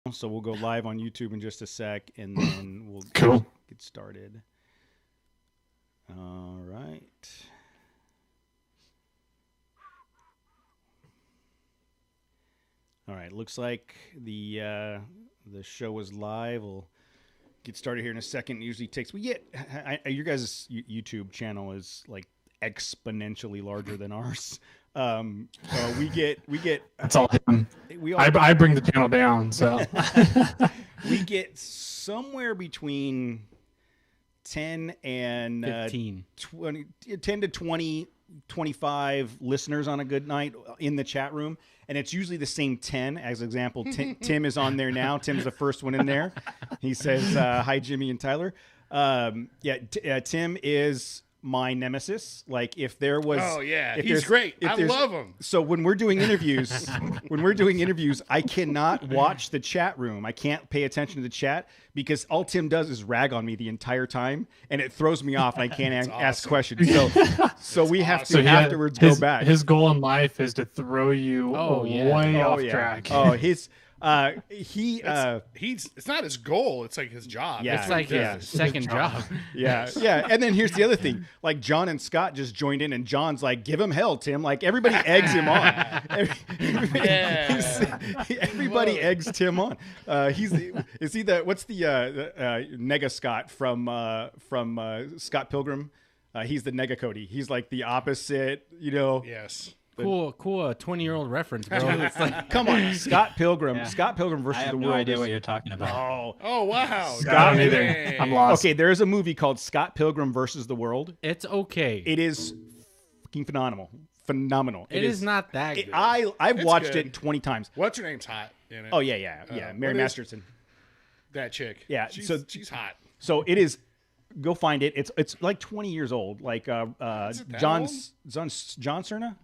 So we'll go live on YouTube in just a sec, and then we'll Cool. get started. All right. All right. Looks like the show is live. We'll get started here in a second. It usually takes. Your guys' YouTube channel is like exponentially larger than ours. We get. That's all him. We all, I bring the channel down, so we get somewhere between 10 and 15. 20, 10 to 20, 25 listeners on a good night in the chat room. And it's usually the same 10. As example, Tim is on there now. Tim's the first one in there. He says, hi, Jimmy and Tyler. Tim is my nemesis. Like if there was, he's great. I love him. So when we're doing interviews, I cannot watch the chat room. I can't pay attention to the chat because all Tim does is rag on me the entire time, and it throws me off, and I can't ask questions. So we have to afterwards go back. His goal in life is to throw you way off track. Oh, it's not his goal. It's like his job. Yeah, it's like his second job. Yeah. And then here's the other thing. Like John and Scott just joined in, and John's like, "Give him hell, Tim." Like everybody eggs him on. Everybody eggs Tim on. What's the Nega Scott from Scott Pilgrim? He's the Nega Cody. He's like the opposite. Yes. Cool 20-year-old reference, bro. It's like, come on, Scott Pilgrim. Yeah. Scott Pilgrim versus the World. I have no idea what you're talking about. Oh wow. Scott, either. I'm lost. Okay, there is a movie called Scott Pilgrim versus the World. it's okay. It is fucking phenomenal. It is not that good. I've watched it 20 times. What's her name's hot in it? Oh yeah. Mary Masterson. That chick. Yeah, she's hot. So it is. Go find it. It's like 20 years old. Like John Cerna.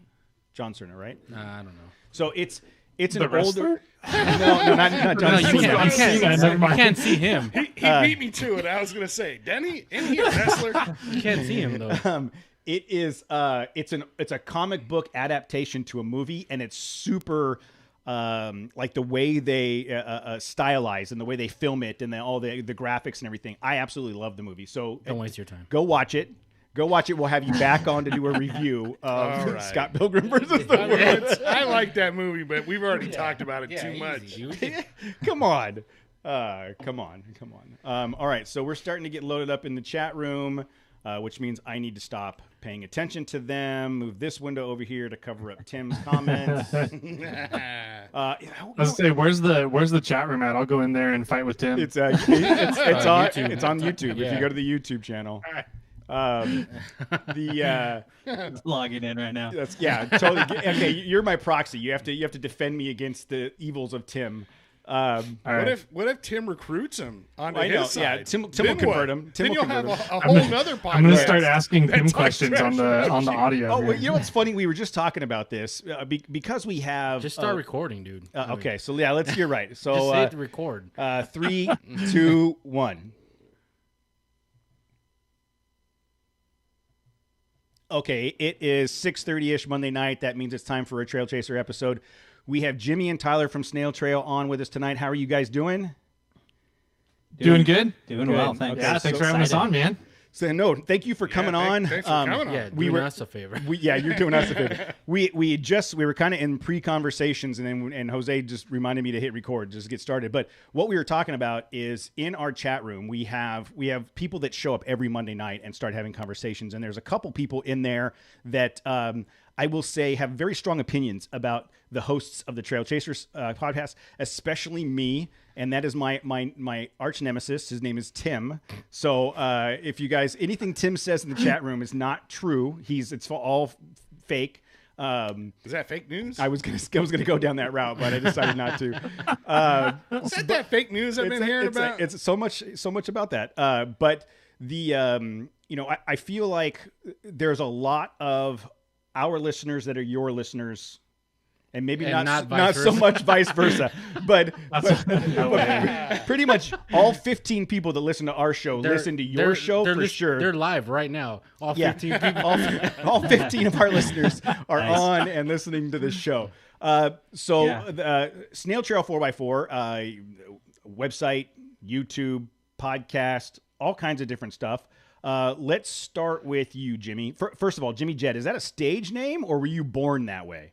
John Cerna, right? I don't know. So it's The an wrestler? older. No, not John No, Cena. you can't see him. He beat me to it. I was gonna say, Denny, in here, wrestler. You can't see him though. It is. It's a comic book adaptation to a movie, and it's super. Like the way they stylize and the way they film it, and all the graphics and everything. I absolutely love the movie. So Don't waste your time. Go watch it. We'll have you back on to do a review of Scott Pilgrim versus the World. I like that movie, but we've already talked about it too much. Come on. All right, so we're starting to get loaded up in the chat room, which means I need to stop paying attention to them. Move this window over here to cover up Tim's comments. Let's say, where's the chat room at? I'll go in there and fight with Tim. It's on YouTube. It's on YouTube. Yeah. If you go to the YouTube channel. Logging in right now. Totally. Okay, you're my proxy. You have to defend me against the evils of Tim. What if Tim recruits him onto his side? Yeah, Tim will convert him. Tim will you'll have convert him. a whole nother podcast. I'm gonna start asking Tim That's questions on the audio. Oh, here. well, you know what's funny? We were just talking about this because we have Just start recording, dude. Okay, so yeah, you're right. So Just hit record. 3, 2, 1. Okay, it is 6:30-ish Monday night. That means it's time for a Trail Chaser episode. We have Jimmy and Tyler from Snail Trail on with us tonight. How are you guys doing? Doing good? Doing well, thanks. Yeah, thanks for having us on, man. So no, thank you for coming on. Thanks for coming on. Yeah, we doing were- us a favor. You're doing us a favor. We were kind of in pre-conversations, and Jose just reminded me to hit record just to get started. But what we were talking about is in our chat room we have people that show up every Monday night and start having conversations, and there's a couple people in there that I will say have very strong opinions about the hosts of the Trail Chasers podcast, especially me. And that is my arch nemesis. His name is Tim. So if you guys, anything Tim says in the chat room is not true. It's all fake. Is that fake news? I was gonna go down that route, but I decided not to. Is that fake news I've been hearing about? It's so much about that. But the I feel like there's a lot of our listeners that are your listeners. And maybe not so much vice versa, but pretty much all 15 people that listen to our show listen to your show for sure. They're live right now. All 15 people. all 15 of our listeners are on and listening to this show. Snail Trail 4x4, website, YouTube, podcast, all kinds of different stuff. Let's start with you, Jimmy. First of all, Jimmy Jet, is that a stage name or were you born that way?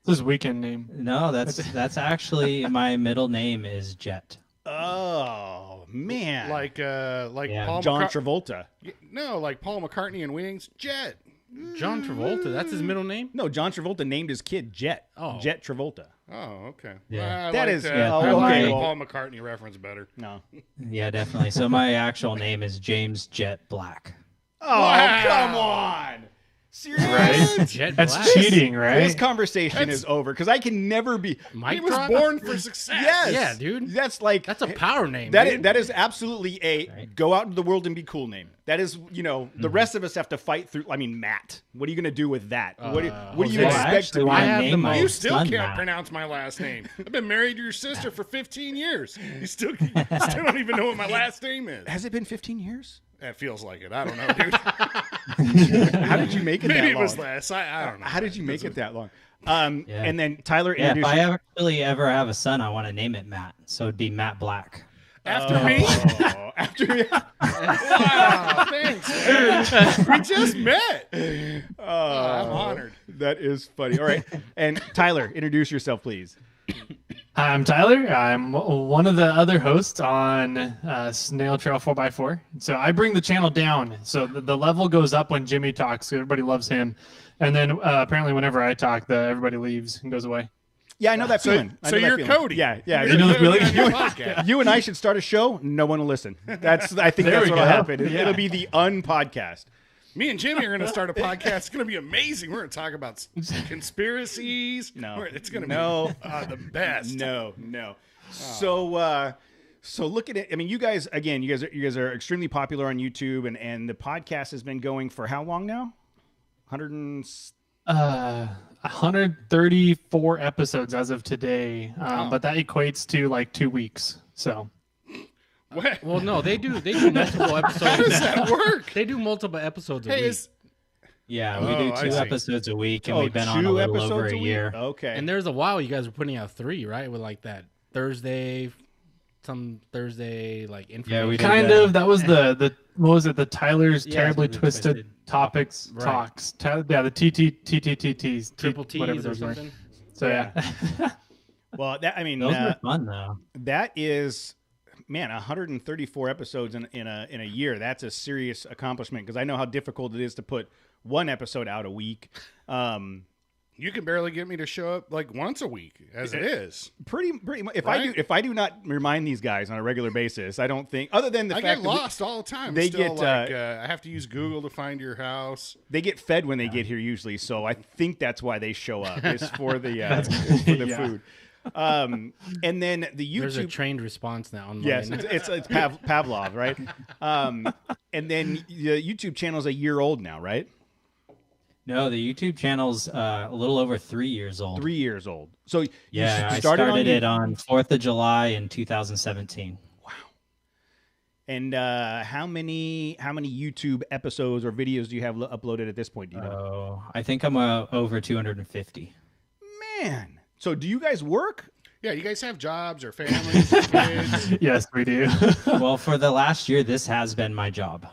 This is weekend name. No, that's actually my middle name is Jet. Oh man, Like Paul John Travolta. No, like Paul McCartney and Wings. Jet. John Travolta. That's his middle name. No, John Travolta named his kid Jet. Oh. Jet Travolta. Oh, okay. Yeah. That I is- liked, yeah, I okay, like the well- Paul McCartney reference better. No. Yeah, definitely. So my actual name is James Jet Black. Oh, Wow. come on. Seriously? Right? Jet That's Black. cheating, This right? conversation is over because I can never be. Mike He was drop? born for success. Yes. Yeah, dude. That's like. That's a power name. That dude. is, that is absolutely a go out into the world and be cool name. That is, the rest of us have to fight through. I mean, Matt, what are you going to do with that? What do you Jose. Well, expect actually, to when I I have name the my You still son can't Matt, pronounce my last name. I've been married to your sister for 15 years. You still don't even know what my last name is. Has it been 15 years? That feels like it. I don't know, dude. How did you make it Maybe that it long? was less. I don't know. How did you make it that long? Yeah. And then Tyler Yeah, if introduced. I actually ever have a son, I want to name it Matt. So it'd be Matt Black. After me? Oh, after me. Wow, thanks, man. We just met. I'm honored. That is funny. All right. And Tyler, introduce yourself, please. Hi, I'm Tyler. I'm one of the other hosts on Snail Trail 4x4. So I bring the channel down. So the level goes up when Jimmy talks. Everybody loves him. And then apparently whenever I talk, everybody leaves and goes away. Yeah, I know that feeling. I So know that you're feeling. Cody. Yeah, yeah. You're You know the Cody feeling? on your podcast. You and I should start a show. No one will listen. I think There that's we what'll go. happen. Yeah. It'll be the unpodcast. Me and Jimmy are going to start a podcast. It's going to be amazing. We're going to talk about conspiracies. No. It's going to No. be the best. No. So look at it. I mean, you guys are extremely popular on YouTube, and the podcast has been going for how long now? 134 episodes as of today. But that equates to like 2 weeks. So What? Well, no, they do multiple episodes. How does that work? They do multiple episodes a Hey, week. is Yeah, we Oh, do I 2 see. episodes a week, and Oh, we've been on a 2 little episodes over a week? year. Okay. And there's a while you guys were putting out 3, right? With like that Thursday, some Thursday like information. Yeah, we did kind that. of that was the what was it? The Tyler's Yeah, terribly Terribly twisted, Twisted. topics Right. talks. Yeah, the TTTTTs, Triple whatever T's or those were. something. So yeah. Well, that I mean, Those were fun though. that is, man, 134 episodes in a year. That's a serious accomplishment because I know how difficult it is to put one episode out a week. you can barely get me to show up like once a week, as it is. Pretty much. If Right? I do not remind these guys on a regular basis, I don't think, other than the I fact get that lost all the time. they Still, get, I have to use Google to find your house. they get fed when they get here usually, so I think that's why they show up. It's for the it's for the Yeah. food. And then the There's a YouTube. trained response now online. Yes, it's Pavlov, right? And then the YouTube channel is a year old now, right? No, the YouTube channel's a little over 3 years old. 3 years old. So Yeah, you I started it on on 4th of July in 2017. And how many YouTube episodes or videos do you have uploaded at this point? Do you know? Oh, I think I'm over 250. Man, so do you guys work? Yeah, you guys have jobs or families or kids. Yes, we do. Well, for the last year, this has been my job.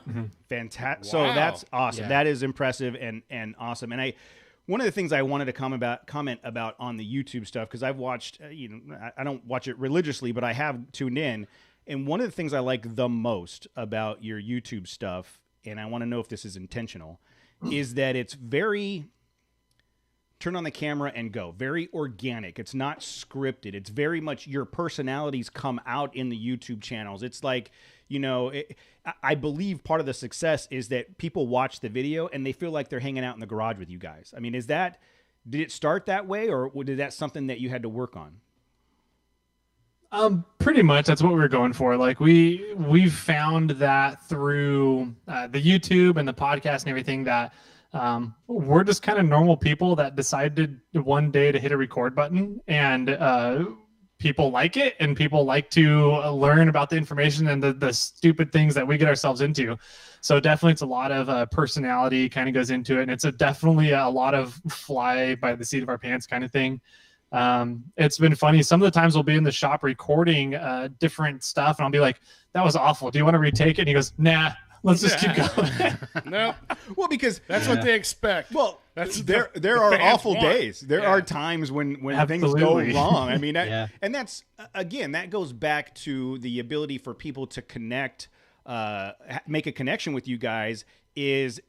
Fantastic. So Wow. that's awesome. Yeah. That is impressive and awesome. And one of the things I wanted to comment about on the YouTube stuff, because I've watched, I don't watch it religiously, but I have tuned in. And one of the things I like the most about your YouTube stuff, and I want to know if this is intentional, is that it's very turn on the camera and go, very organic. It's not scripted. It's very much your personalities come out in the YouTube channels. It's like, I believe part of the success is that people watch the video and they feel like they're hanging out in the garage with you guys. I mean, did it start that way, or did that something that you had to work on? Pretty much that's what we were going for. Like we've found that through the YouTube and the podcast and everything that we're just kind of normal people that decided one day to hit a record button, and people like it, and people like to learn about the information and the stupid things that we get ourselves into. So definitely it's a lot of personality kind of goes into it, and it's definitely a lot of fly by the seat of our pants kind of thing. It's been funny. Some of the times we'll be in the shop recording different stuff, and I'll be like, "That was awful. Do you want to retake it?" And he goes, "Nah, let's just keep going." Nope. Well, because That's what they expect. well, That's there the are fans awful want. days. There Yeah. are times when things Absolutely. go wrong. I mean, Yeah. and that's again that goes back to the ability for people to connect, make a connection with you guys. There's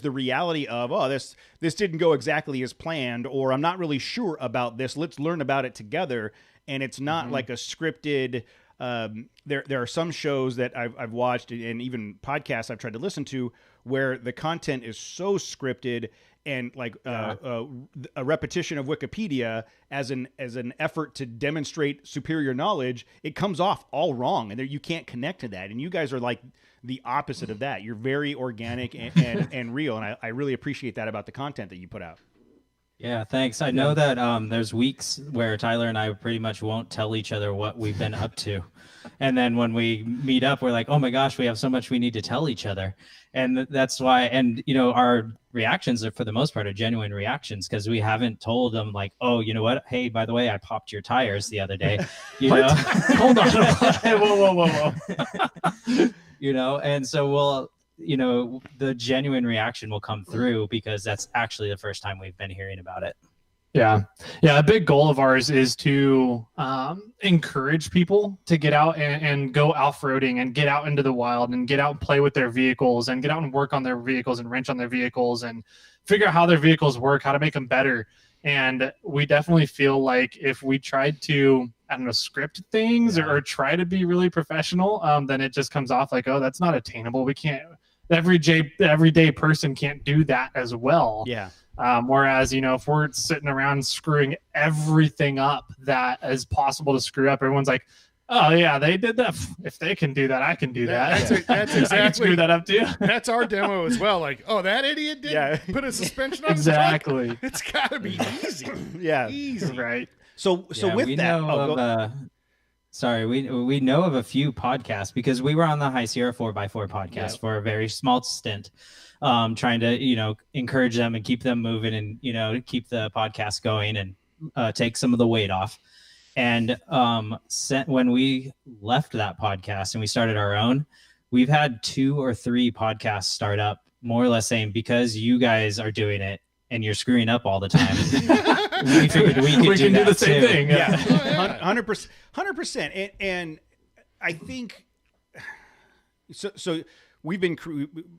the reality of, oh, this didn't go exactly as planned, or I'm not really sure about this. Let's learn about it together. And it's not like a scripted. There are some shows that I've watched, and even podcasts I've tried to listen to, where the content is so scripted and like a repetition of Wikipedia as an effort to demonstrate superior knowledge. It comes off all wrong, and you can't connect to that. And you guys are like the opposite of that. You're very organic and real, and I really appreciate that about the content that you put out. Yeah, thanks. I know that there's weeks where Tyler and I pretty much won't tell each other what we've been up to. And then when we meet up, we're like, oh my gosh, we have so much we need to tell each other. And that's why, and our reactions are for the most part are genuine reactions, because we haven't told them like, oh, you know what? Hey, by the way, I popped your tires the other day. Hold on. Whoa. And so the genuine reaction will come through because that's actually the first time we've been hearing about it. Yeah. A big goal of ours is to encourage people to get out and go off-roading and get out into the wild and get out and play with their vehicles and get out and work on their vehicles and wrench on their vehicles and figure out how their vehicles work, how to make them better. And we definitely feel like if we tried to, script things or try to be really professional, then it just comes off like, oh, that's not attainable. We can't, everyday person can't do that as well. Yeah. Whereas, if we're sitting around screwing everything up that is possible to screw up, everyone's like, oh yeah, they did that. If they can do that, I can do that. That's I can exactly screw that up too. That's our demo as well. Like, oh, that idiot did put a suspension on Exactly. his truck? It's got to be easy. Yeah. Easy. Right. So with we that, know we know of a few podcasts because we were on the High Sierra 4x4 podcast for a very small stint, trying to encourage them and keep them moving and keep the podcast going and take some of the weight off. And when we left that podcast and we started our own, we've had 2 or 3 podcasts start up, more or less saying, because you guys are doing it and you're screwing up all the time, we figured we could do the same too. thing. Yeah, 100%. And I think so. We've been,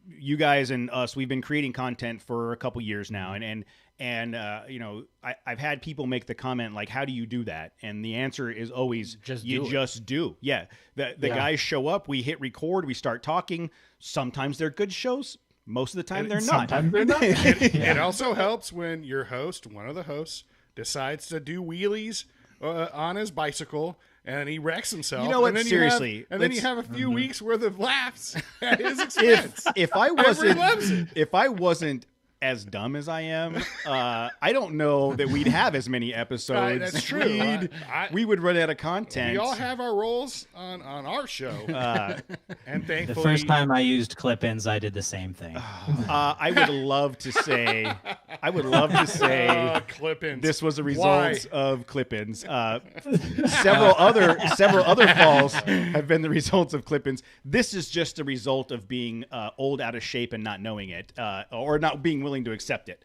you guys and us, we've been creating content for a couple years now, and I've had people make the comment like, how do you do that? And the answer is always just do. Yeah. The guys show up, we hit record, we start talking. Sometimes they're good shows. Most of the time they're not. Sometimes they're not. It also helps when your host, one of the hosts, decides to do wheelies on his bicycle and he wrecks himself. You know what? And then Seriously, then you have a few weeks worth of laughs at his expense. If I Everyone loves it. wasn't as dumb as I am, I don't know that we'd have as many episodes. That's true. We would run out of content. We all have our roles on our show, and thankfully, The first time I used clip-ins, I did the same thing. I would love to say, clip-ins. this was a Why? result of clip-ins. Several other falls have been the results of clip-ins. This is just a result of being old, out of shape, and not knowing it, or not being willing to accept it.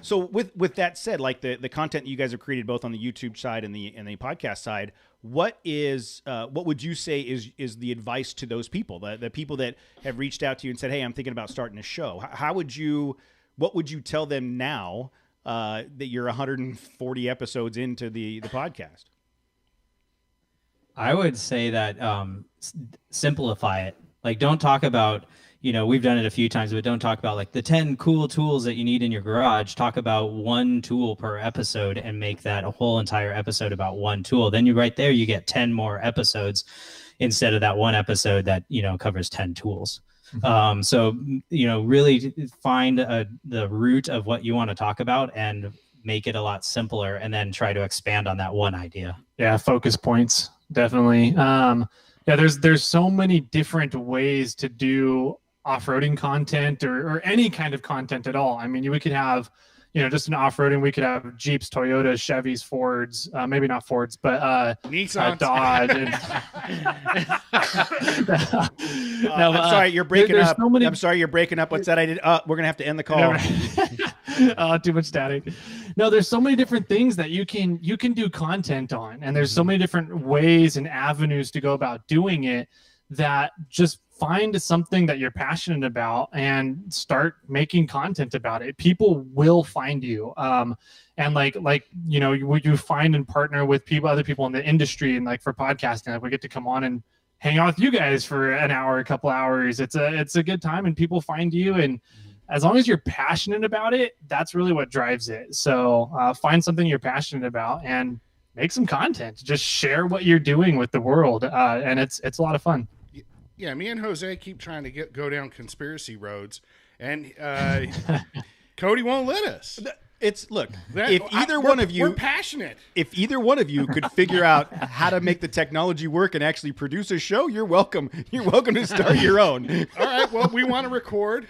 So with that said, like the content you guys have created both on the YouTube side and the podcast side, what would you say is the advice to those people, the people that have reached out to you and said, hey, I'm thinking about starting a show? What would you tell them now that you're 140 episodes into the podcast? I would say that simplify it. Like, don't talk about, we've done it a few times, but don't talk about like the 10 cool tools that you need in your garage. Talk about one tool per episode and make that a whole entire episode about one tool. Then you get 10 more episodes instead of that one episode that, covers 10 tools. So, really find the root of what you want to talk about and make it a lot simpler, and then try to expand on that one idea. Yeah. Focus points. Definitely. There's so many different ways to do off-roading content or any kind of content at all. I mean, we could have just in off-roading, we could have Jeeps, Toyotas, Chevys, Fords, maybe not Fords, but Nissan, Dodge. And... I'm sorry, you're breaking there's up. so many- I'm sorry, you're breaking up. What's that? I did. We're gonna have to end the call. Too much static. No, there's so many different things that you can do content on, and there's so many different ways and avenues to go about doing it, that just find something that you're passionate about and start making content about it. People will find you. And like you find and partner with other people in the industry, and like for podcasting, like we get to come on and hang out with you guys for an hour, a couple hours. It's a good time, and people find you. And as long as you're passionate about it, that's really what drives it. So find something you're passionate about and make some content. Just share what you're doing with the world, and it's a lot of fun. Yeah, me and Jose keep trying to go down conspiracy roads, and Cody won't let us. Look, if either one of you, we're passionate. If either one of you could figure out how to make the technology work and actually produce a show, you're welcome. You're welcome to start your own. All right. Well, we want to record.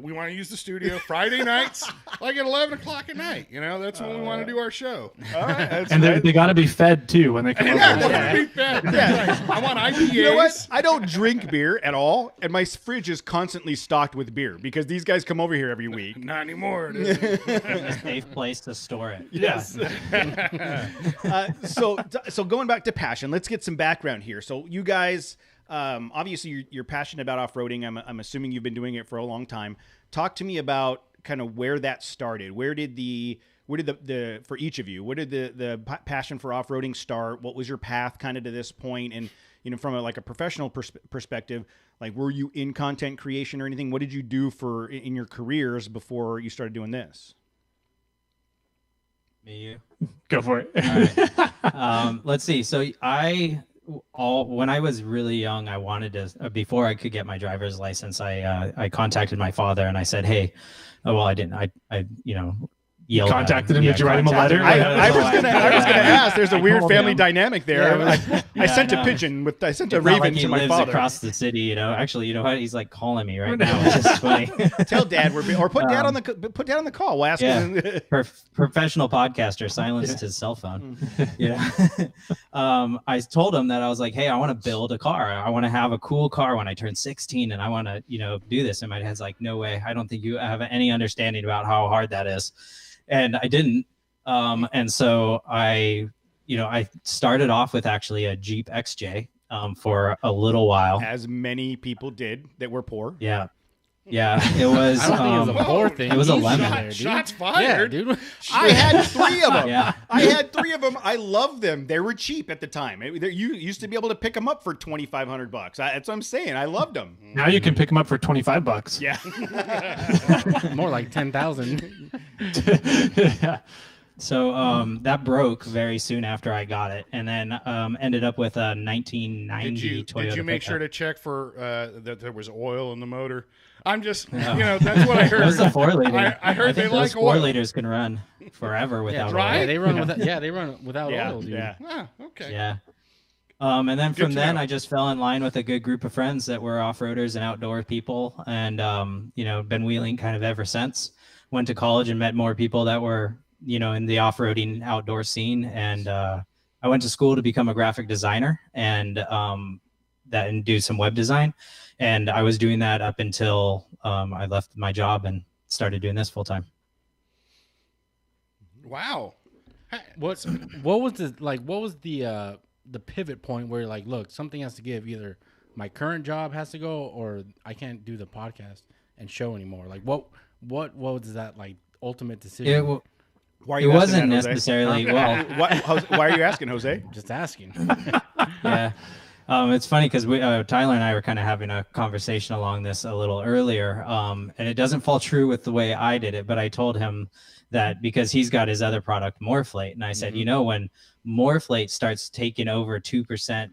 We want to use the studio Friday nights, like at 11 o'clock at night. That's when we want to do our show. All right, and they got to be fed too when they come over. Be fed. Yeah. I want IPAs. You know what? I don't drink beer at all, and my fridge is constantly stocked with beer because these guys come over here every week. Not anymore. A safe place to store it. Yes. So going back to passion, let's get some background here. So you guys, obviously you're passionate about off-roading. I'm assuming you've been doing it for a long time. Talk to me about kind of where that started. Where did the for each of you, where did the passion for off-roading start? What was your path kind of to this point? And from a professional perspective, like, were you in content creation or anything? What did you do in your careers before you started doing this? Me, you. Go for it. All right. Let's see. So when I was really young, I wanted to, before I could get my driver's license, I contacted my father and I said, hey, I didn't, I yelled contacted at him. Did you write him a letter? I was gonna ask. There's a weird family him. dynamic there. Yeah, I sent a pigeon I sent a it's not raven like he to my lives father. across the city, Actually, you know what? He's like calling me right now. It's just funny. Tell Dad or put Dad on the call. We'll ask him. Professional podcaster silenced his cell phone. I told him that I was like, hey, I want to build a car. I want to have a cool car when I turn 16, and I want to do this. And my dad's like, no way. I don't think you have any understanding about how hard that is. And I didn't. And so I started off with actually a Jeep XJ for a little while. As many people did that were poor. Yeah. Yeah, it was. I don't think it was a poor thing. It was a lemon. Shots Yeah, fired. dude. I had 3 of them. Yeah. I had 3 of them. I loved them. They were cheap at the time. You used to be able to pick them up for $2,500. That's what I'm saying. I loved them. Now you can pick them up for $25. Yeah. More like 10,000. Yeah. So that broke very soon after I got it, and then ended up with a 1990 Toyota. Did you make pickup. sure to check for that there was oil in the motor? I'm just, that's what I heard. It was a 4-liter. I heard think they those like oil. 4-liters can run forever without right? oil. They run without. Yeah, they run without oil, dude. Yeah. Ah, okay. Yeah. And then Good from to then, know. I just fell in line with a good group of friends that were off-roaders and outdoor people, and been wheeling kind of ever since. Went to college and met more people that were in the off-roading outdoor scene, and I went to school to become a graphic designer and do some web design, and I was doing that up until I left my job and started doing this full time. Wow. What was the pivot point where you're like, look, something has to give. Either my current job has to go, or I can't do the podcast and show anymore. Like, what was that like ultimate decision? Why are It you asking wasn't that, Jose? necessarily well. Why are you asking, Jose? Just asking. Yeah. It's funny because Tyler and I were kind of having a conversation along this a little earlier, and it doesn't fall true with the way I did it, but I told him that because he's got his other product, Morphlate, and I said, when Morphlate starts taking over 2%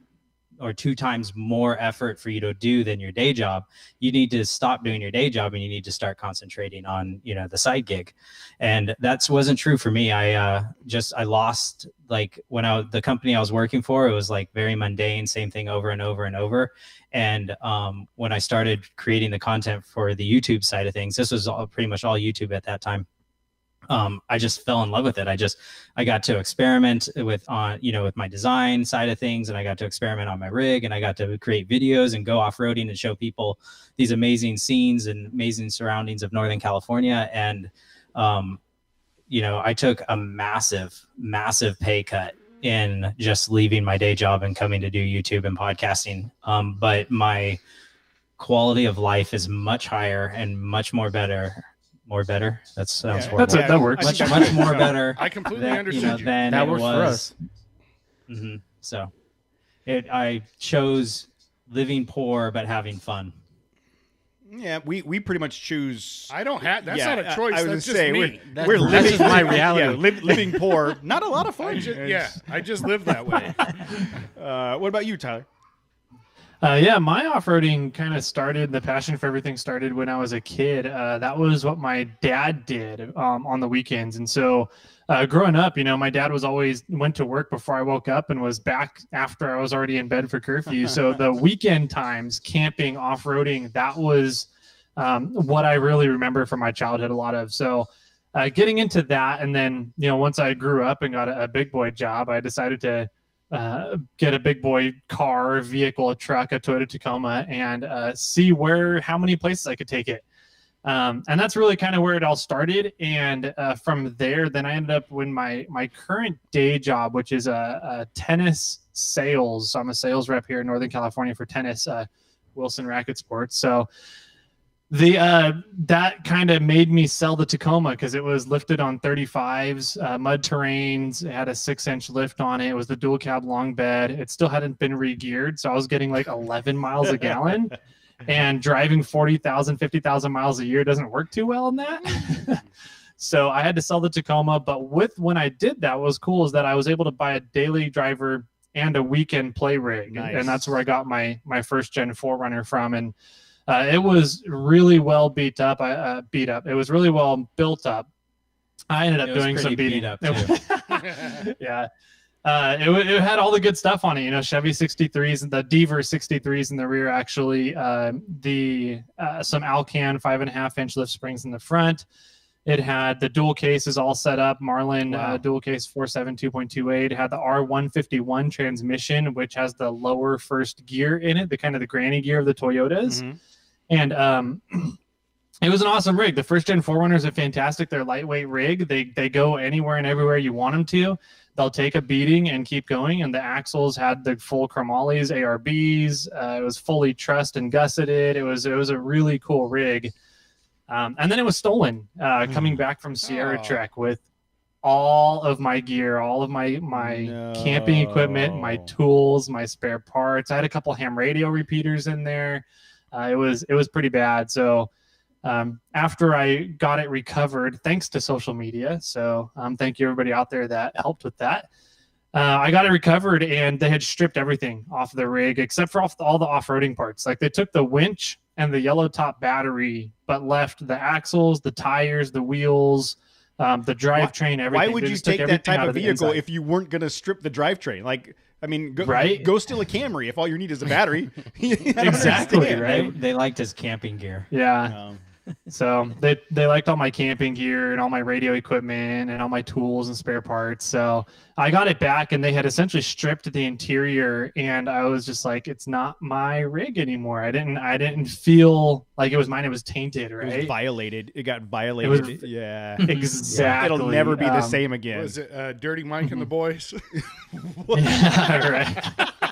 or 2 times more effort for you to do than your day job, you need to stop doing your day job and you need to start concentrating on, the side gig. And that wasn't true for me. I lost, like, the company I was working for, it was like very mundane, same thing over and over and over. And when I started creating the content for the YouTube side of things, this was pretty much all YouTube at that time. I just fell in love with it. I got to experiment with with my design side of things, and I got to experiment on my rig, and I got to create videos and go off-roading and show people these amazing scenes and amazing surroundings of Northern California. And, I took a massive, massive pay cut in just leaving my day job and coming to do YouTube and podcasting. But my quality of life is much higher and much more better. More better. That sounds horrible. That works. Much more better. I completely than, understand you. Than That it works for was. us. Mm-hmm. So, I chose living poor but having fun. Yeah, we pretty much choose. I don't have. That's Yeah, not a choice. I was That's gonna just say, me. That's just my reality. Yeah, living poor, not a lot of fun. I just live that way. What about you, Tyler? My off-roading kind of started, the passion for everything started when I was a kid. That was what my dad did on the weekends. And so growing up, my dad was always went to work before I woke up and was back after I was already in bed for curfew. So the weekend times, camping, off-roading, that was what I really remember from my childhood a lot of. So getting into that, and then, once I grew up and got a big boy job, I decided to get a big boy car, vehicle, a truck, a Toyota Tacoma, and see how many places I could take it. And that's really kind of where it all started. And from there, then I ended up with my current day job, which is a tennis sales. So I'm a sales rep here in Northern California for tennis, Wilson Racket Sports. So that kind of made me sell the Tacoma because it was lifted on 35s, mud terrains. It had a 6-inch lift on it. It was the dual cab long bed. It still hadn't been re-geared, so I was getting like 11 miles a gallon, and driving 40,000, 50,000 miles a year doesn't work too well in that. So I had to sell the Tacoma. But when I did that, what was cool is that I was able to buy a daily driver and a weekend play rig, Nice. and that's where I got my first Gen 4Runner from. And it was really well beat up. It was really well built up. I ended up doing some beating up too. Yeah. It had all the good stuff on it, Chevy 63s and the Deaver 63s in the rear, actually, some Alcan 5.5-inch lift springs in the front. It had the dual cases all set up, Marlin dual case 4.7 2.28. It had the R151 transmission, which has the lower first gear in it, the kind of the granny gear of the Toyotas. Mm-hmm. And it was an awesome rig. The first Gen 4Runners are fantastic. They're lightweight rig. They go anywhere and everywhere you want them to. They'll take a beating and keep going. And the axles had the full chromolyes, ARBs. It was fully trussed and gusseted. It was a really cool rig. And then it was stolen coming back from Sierra Trek with all of my gear, all of my camping equipment, my tools, my spare parts. I had a couple ham radio repeaters in there. It was pretty bad. So after I got it recovered, thanks to social media, so thank you everybody out there that helped with that. I got it recovered, and they had stripped everything off the rig except for all the off-roading parts. Like, they took the winch and the yellow top battery, but left the axles, the tires, the wheels, the drivetrain, everything. Why would you take that type of vehicle if you weren't going to strip the drivetrain? Like, I mean, go steal a Camry if all you need is a battery. Exactly, right? They liked his camping gear. Yeah. So they liked all my camping gear and all my radio equipment and all my tools and spare parts. So I got it back, and they had essentially stripped the interior, and I was just like, it's not my rig anymore. I didn't feel like it was mine. It was tainted, right? It was violated. It got violated. Yeah. Exactly. It'll never be the same again. Was it Dirty Mike and the Boys? Yeah, right.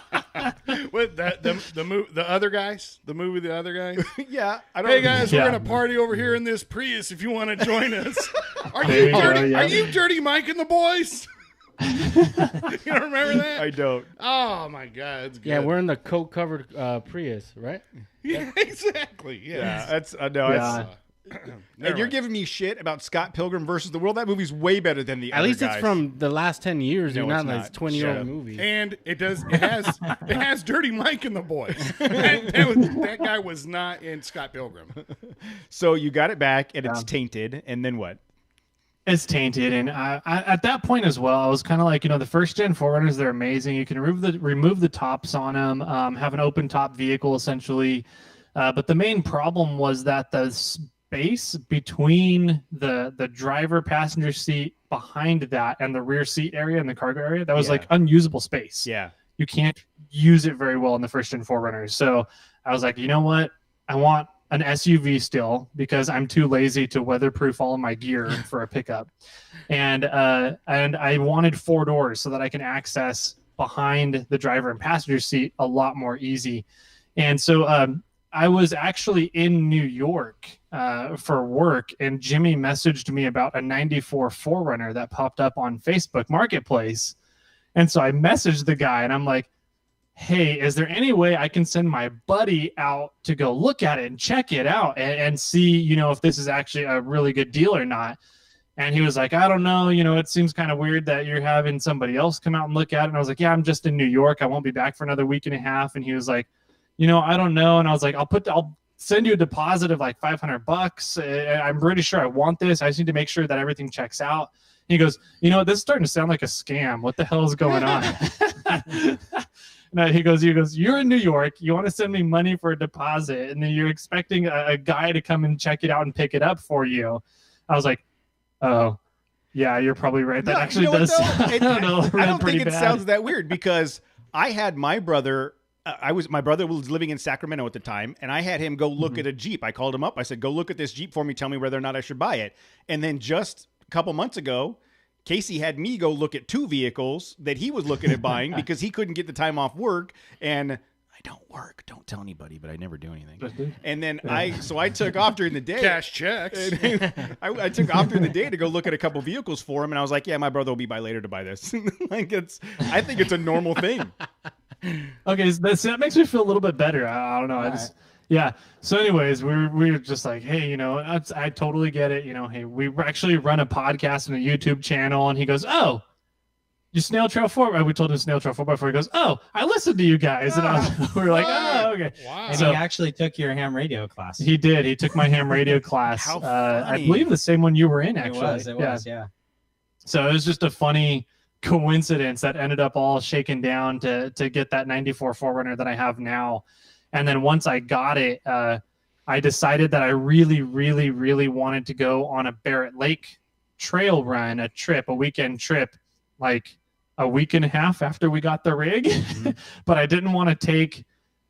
What the other guys? The movie The Other Guys? Yeah. I don't Hey guys, Yeah. we're gonna party over here in this Prius if you want to join us. Are There you you go, dirty? yeah. Are you Dirty Mike and the Boys? You don't remember that? I don't. Oh my god, it's good. Yeah, we're in the coat covered Prius, right? Yeah, exactly. Yeah. Yeah. That's no. Yeah. And you're giving me shit about Scott Pilgrim versus the World. That movie's way better than the At other least guys. it's from the last 10 years. No, You're not it's like not. 20-year-old Shut up. movie. And it has Dirty Mike and the Boys. That guy was not in Scott Pilgrim. So you got it back, and it's tainted, and then what? It's tainted, and I at that point as well, I was kind of like, the first Gen 4Runners, they're amazing. You can remove the tops on them, have an open top vehicle essentially, but the main problem was that the space between the driver passenger seat behind that and the rear seat area and the cargo area that was like unusable space. Yeah. You can't use it very well in the first gen 4Runners. So I was like, you know what? I want an SUV still because I'm too lazy to weatherproof all of my gear for a pickup. And I wanted 4 doors so that I can access behind the driver and passenger seat a lot more easy. And so I was actually in New York for work, and Jimmy messaged me about a 94 4Runner that popped up on Facebook Marketplace. And so I messaged the guy and I'm like, hey, is there any way I can send my buddy out to go look at it and check it out and see, you know, if this is actually a really good deal or not? And he was like, I don't know, you know, it seems kind of weird that you're having somebody else come out and look at it. And I was like, yeah, I'm just in New York. I won't be back for another week and a half. And he was like, you know, I don't know. And I was like, I'll send you a deposit of like $500. I'm pretty sure I want this. I just need to make sure that everything checks out. And he goes, you know, this is starting to sound like a scam. What the hell is going on? No, he goes, you're in New York. You want to send me money for a deposit, and then you're expecting a guy to come and check it out and pick it up for you. I was like, oh, yeah, you're probably right. That actually does. I don't think it sounds that weird because I had my brother. My brother was living in Sacramento at the time, and I had him go look at a Jeep. I called him up. I said, go look at this Jeep for me. Tell me whether or not I should buy it. And then just a couple months ago, Casey had me go look at 2 vehicles that he was looking at buying because he couldn't get the time off work. And I don't work. Don't tell anybody, but I never do anything. And then I took off during the day. Cash checks. I took off during the day to go look at a couple vehicles for him. And I was like, yeah, my brother will be by later to buy this. I think it's a normal thing. Okay, that makes me feel a little bit better. I don't know. Yeah. So anyways, we were just like, hey, you know, I totally get it. You know, hey, we actually run a podcast and a YouTube channel. And he goes, oh, you Snail Trail 4. We told him Snail Trail 4x4. He goes, oh, I listened to you guys. And we were like, oh, okay. Wow. And he actually took your ham radio class. He did. He took my ham radio class. How funny. I believe the same one you were in, actually. It was, yeah. So it was just a funny coincidence that ended up all shaken down to get that 94 4Runner that I have now. And then once I got it, I decided that I really, really, really wanted to go on a Barrett Lake trail run, a weekend trip, like a week and a half after we got the rig. But I didn't want to take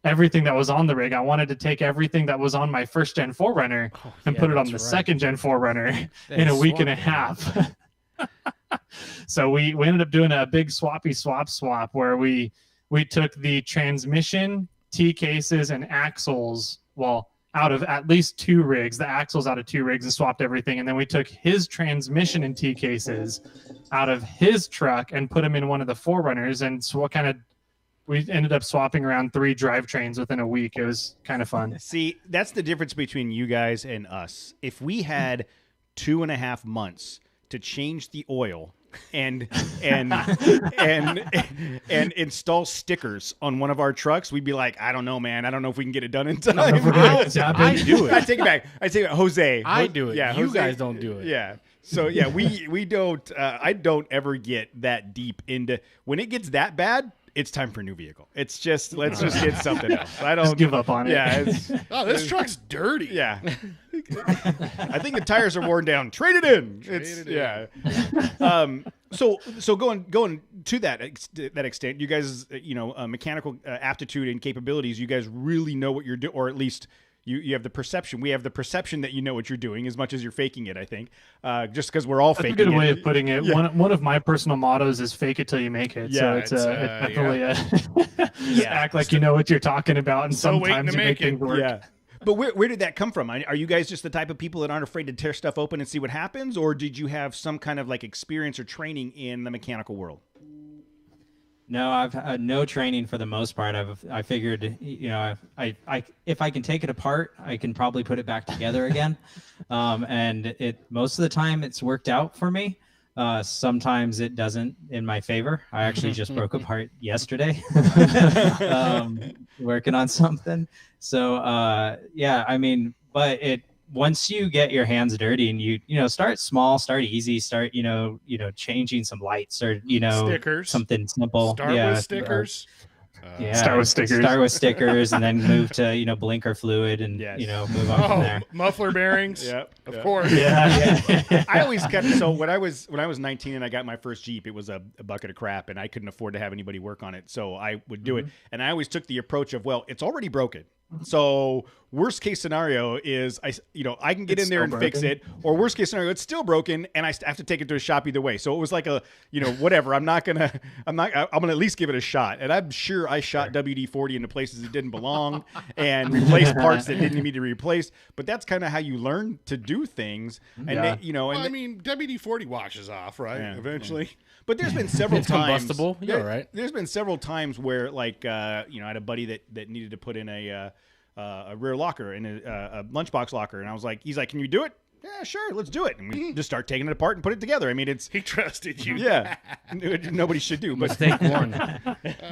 everything that was on the rig. I wanted to take everything that was on my first gen 4Runner and put it on the second gen 4Runner in a week and a half. So we ended up doing a big swappy swap where we took the transmission, T cases, and axles, well, out of at least 2 rigs, the axles out of 2 rigs, and swapped everything. And then we took his transmission and T cases out of his truck and put them in one of the 4Runners. And so we ended up swapping around 3 drivetrains within a week. It was kind of fun. See, that's the difference between you guys and us. If we had 2.5 months to change the oil and install stickers on one of our trucks, we'd be like, I don't know, man. I don't know if we can get it done in time. I do it. I take it back. Jose. I do it. Yeah, you Jose, guys don't do it. Yeah. So yeah, we don't. I don't ever get that deep into when it gets that bad. It's time for a new vehicle. It's just let's just get something else. I don't Just give up on it. Yeah. This truck's dirty. Yeah. I think the tires are worn down. Trade it in. Yeah. So going to that extent, you guys, mechanical aptitude and capabilities, you guys really know what you're doing, or at least you have the perception. We have the perception that you know what you're doing as much as you're faking it, I think, just because we're all faking it. That's a good way of putting it. Yeah. One of my personal mottos is fake it till you make it. Yeah, so it's definitely act like you know what you're talking about, and sometimes you make things work. Yeah. But where did that come from? Are you guys just the type of people that aren't afraid to tear stuff open and see what happens? Or did you have some kind of like experience or training in the mechanical world? No, I've had no training for the most part. I figured, I if I can take it apart, I can probably put it back together again. And most of the time it's worked out for me. Sometimes it doesn't in my favor. I actually just broke apart yesterday, working on something. So, but once you get your hands dirty and you start small, start easy, start, changing some lights or, stickers, something simple. Start with stickers. Yeah, Start with stickers. Start with stickers, and then move to blinker fluid, and Yes. move on from there. Muffler bearings. Yep. Of course. Yeah. I always kept so when I was 19 and I got my first Jeep, it was a bucket of crap, and I couldn't afford to have anybody work on it, so I would do it. And I always took the approach of, well, it's already broken. So worst case scenario is I can get It's in there and still fix broken? it, or worst case scenario, it's still broken and I have to take it to a shop either way. So it was like whatever. I'm gonna at least give it a shot. And I'm sure I shot WD-40 into places it didn't belong and replaced parts that didn't need to be replaced. But that's kind of how you learn to do things. And Yeah. Well, I mean, WD-40 washes off, right? Yeah. Eventually. But there's been several It's times. combustible. You're all right. There's been several times where, like, I had a buddy that needed to put in a rear locker and a lunchbox locker, and he's like, "Can you do it?" Yeah, sure, let's do it. And we just start taking it apart and put it together. I mean, it's He trusted you. yeah, nobody should do, but Mistake one.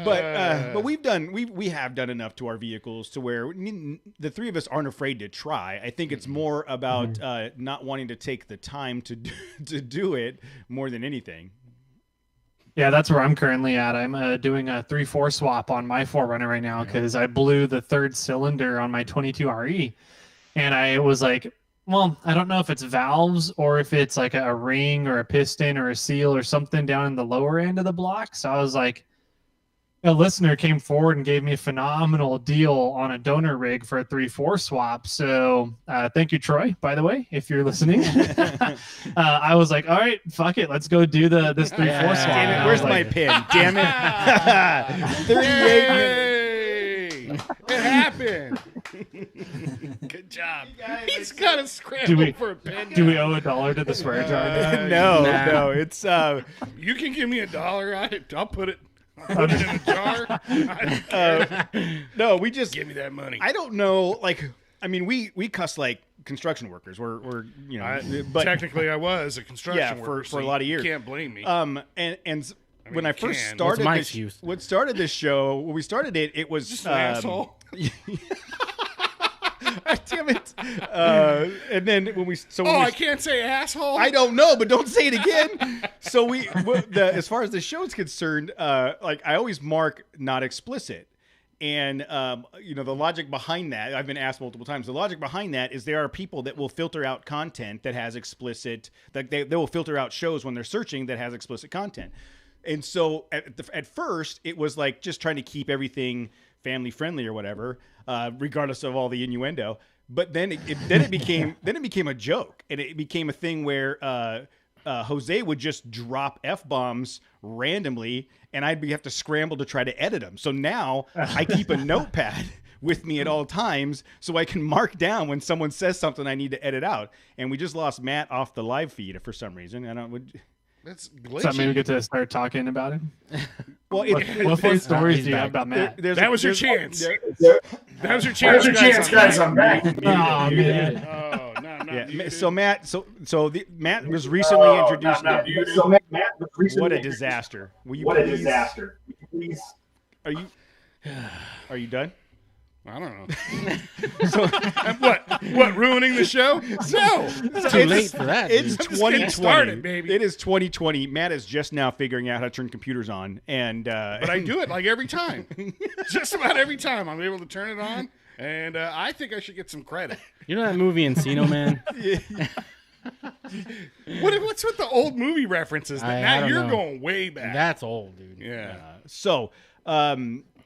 but we have done enough to our vehicles to where the three of us aren't afraid to try. I think it's more about not wanting to take the time to do it more than anything. Yeah, that's where I'm currently at. I'm doing a 3-4 swap on my 4Runner right now because I blew the third cylinder on my 22 RE. And I was like, well, I don't know if it's valves or if it's like a ring or a piston or a seal or something down in the lower end of the block. So I was like, a listener came forward and gave me a phenomenal deal on a donor rig for a 3-4 swap. So thank you, Troy, by the way, if you're listening. I was like, all right, fuck it. Let's go do this 3-4 swap. Damn And it, I where's was my like, pin? Damn it. 38 minutes. Hey! It happened. Good job. He's got to scramble for a pen. do we owe $1 to the swear jar? No, Nah. no, it's You can give me $1. I'll put it in a jar. I don't care. no, we just Give me that money. I don't know, like, I mean, we cuss like construction workers. We're but Technically, I was a construction Yeah, worker, for a lot of years. You can't blame me. and when I you first can. started my this, excuse? what started this show, when we started it, it was Just an asshole. Damn it! And then when we Oh, I can't say asshole. I don't know, but don't say it again. So as far as the show is concerned, like I always mark not explicit. And, the logic behind that, I've been asked multiple times, the logic behind that is there are people that will filter out content that has explicit, like they will filter out shows when they're searching that has explicit content. And so at first it was like just trying to keep everything family friendly or whatever, regardless of all the innuendo. But then it became a joke, and it became a thing where Jose would just drop F-bombs randomly, and I'd have to scramble to try to edit them. So now I keep a notepad with me at all times so I can mark down when someone says something I need to edit out. And we just lost Matt off the live feed for some reason. I don't. That's Does that mean we glitchy. get to start talking about it? Well, What fun stories do you have about Matt? That was your chance. That was your chance, guys. I'm back. Oh, man. Oh, no, I'm not Yeah. muted. So Matt, Matt was recently introduced. What a disaster! Will you please? Are you done? I don't know. What? Ruining the show? No. Too late for that. It's dude. I'm just getting 2020, started, baby. It is 2020. Matt is just now figuring out how to turn computers on, and But I do it like every time. Just about every time I'm able to turn it on, and I think I should get some credit. You know that movie Encino Man? What's with the old movie references? I Now don't you're know. going way back. That's old, dude. Yeah. So,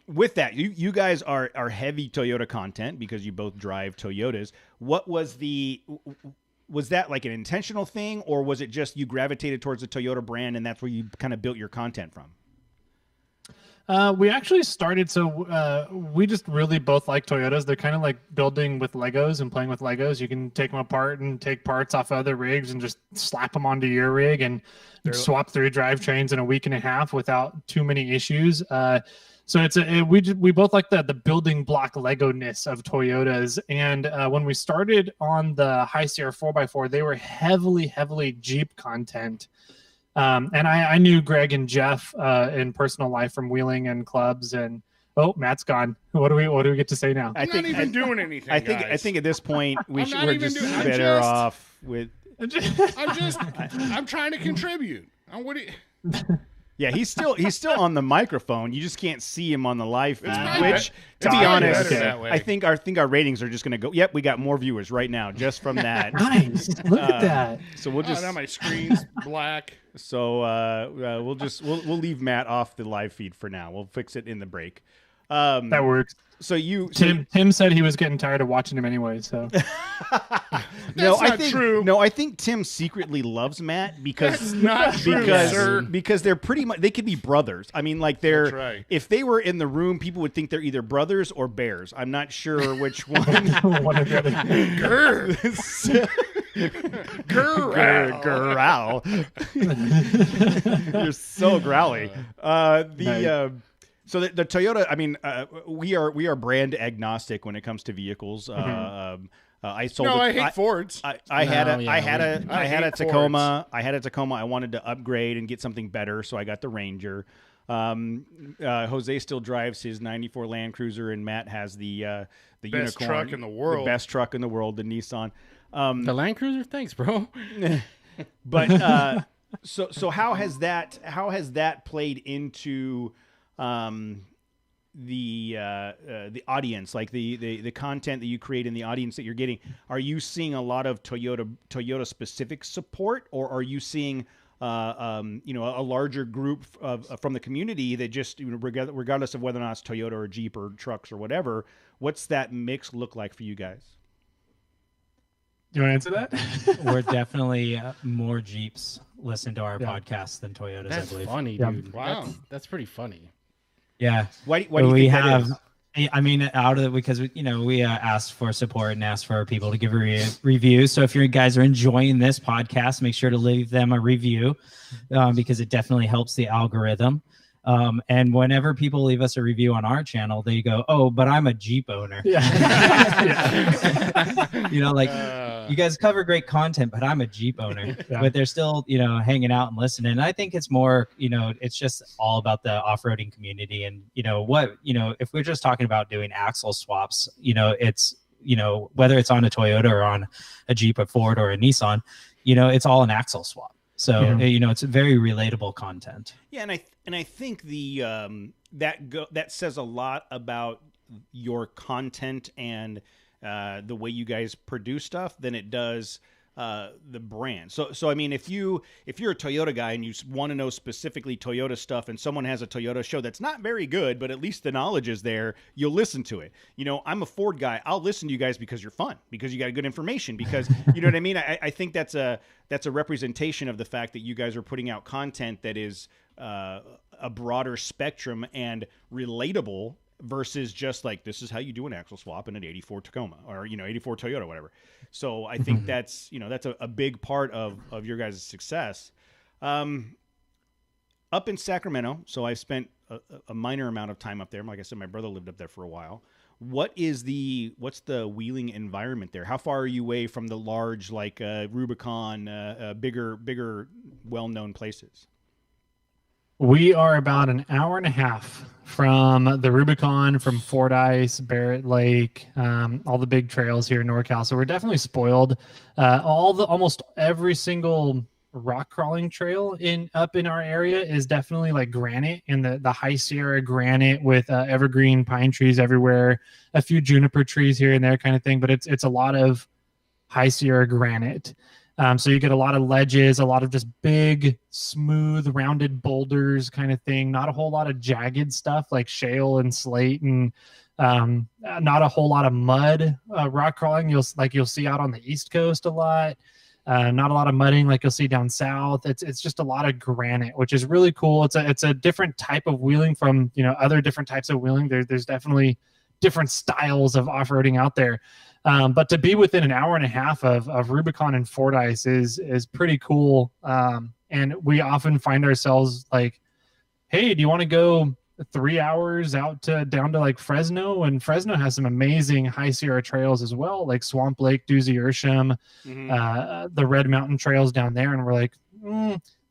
with that, you guys are heavy Toyota content because you both drive Toyotas. What was that like an intentional thing, or was it just you gravitated towards the Toyota brand and that's where you kind of built your content from? We actually started, we just really both like Toyotas. They're kind of like building with Legos and playing with Legos. You can take them apart and take parts off other rigs and just slap them onto your rig and swap through drivetrains in a week and a half without too many issues. So we both like the building block Lego-ness of Toyotas. And when we started on the High Sierra 4x4, they were heavily Jeep content. And I knew Greg and Jeff in personal life from wheeling and clubs. And Matt's gone. What do we get to say now? I'm not even doing anything. I guys. think at this point we're I'm better off with. I'm trying to contribute. What do you? Yeah, he's still on the microphone. You just can't see him on the live feed. probably Which, bet- to it's be probably honest, better that way. I think our ratings are just going to go. Yep, we got more viewers right now just from that. Nice. Look at that. So we'll just now my screen's black. we'll leave Matt off the live feed for now. We'll fix it in the break. That works. So Tim said he was getting tired of watching him anyway. So not true. No, I think Tim secretly loves Matt because That's not true, sir. because they're pretty much they could be brothers. I mean, like That's right. if they were in the room, people would think they're either brothers or bears. I'm not sure which one. one of the other. Growl. You're so growly. So the Toyota, I mean, we are brand agnostic when it comes to vehicles. I sold. I hate Fords. I had a Tacoma. Fords. I had a Tacoma. I wanted to upgrade and get something better, so I got the Ranger. Jose still drives his '94 Land Cruiser, and Matt has the Best Unicorn, truck in the world. the best truck in the world, the Nissan. The Land Cruiser, thanks, bro. But so how has that played into the audience, like the content that you create and the audience that you're getting? Are you seeing a lot of Toyota specific support, or are you seeing a larger group from the community that just, regardless of whether or not it's Toyota or Jeep or trucks or whatever, what's that mix look like for you guys? Do you want to answer that? We're definitely more Jeeps listen to our Yeah. podcast than Toyotas, That's I believe. funny, Yeah. dude. Wow. That's pretty funny. Yeah. Why do you we think that have is? I mean, out of it, because we asked for support and asked for people to give a review. So if you guys are enjoying this podcast, make sure to leave them a review because it definitely helps the algorithm. And whenever people leave us a review on our channel, they go, "Oh, but I'm a Jeep owner." Yeah. You guys cover great content, but I'm a Jeep owner. Yeah. But they're still, hanging out and listening. And I think it's more, it's just all about the off-roading community. And, if we're just talking about doing axle swaps, it's, whether it's on a Toyota or on a Jeep, a Ford or a Nissan, it's all an axle swap. So, it's very relatable content. Yeah, and I think that says a lot about your content and the way you guys produce stuff than it does the brand. So I mean, if you're a Toyota guy and you want to know specifically Toyota stuff, and someone has a Toyota show that's not very good, but at least the knowledge is there, you'll listen to it. I'm a Ford guy. I'll listen to you guys because you're fun, because you got good information, because you know what I mean. I think that's a representation of the fact that you guys are putting out content that is a broader spectrum and relatable, versus just like, this is how you do an axle swap in an 84 Tacoma or 84 Toyota, whatever. So I think that's a big part of your guys' success. Up in Sacramento, so I've spent a minor amount of time up there. Like I said, my brother lived up there for a while. What's the wheeling environment there? How far are you away from the large, like Rubicon, bigger well-known places? We are about an hour and a half from the Rubicon, from Fordyce, Barrett Lake, all the big trails here in NorCal. So we're definitely spoiled. Almost every single rock crawling trail up in our area is definitely like granite, and the High Sierra granite with evergreen pine trees everywhere, a few juniper trees here and there kind of thing. But it's a lot of High Sierra granite. So you get a lot of ledges, a lot of just big, smooth, rounded boulders kind of thing. Not a whole lot of jagged stuff like shale and slate, and not a whole lot of mud rock crawling. You'll see out on the East Coast a lot. Not a lot of mudding like you'll see down south. It's just a lot of granite, which is really cool. It's a different type of wheeling from other different types of wheeling. There's definitely different styles of off-roading out there. But to be within an hour and a half of Rubicon and Fordyce is pretty cool. And we often find ourselves like, hey, do you want to go 3 hours down to like Fresno? And Fresno has some amazing High Sierra trails as well, like Swamp Lake, Doozy Ersham, the Red Mountain trails down there. And we're like,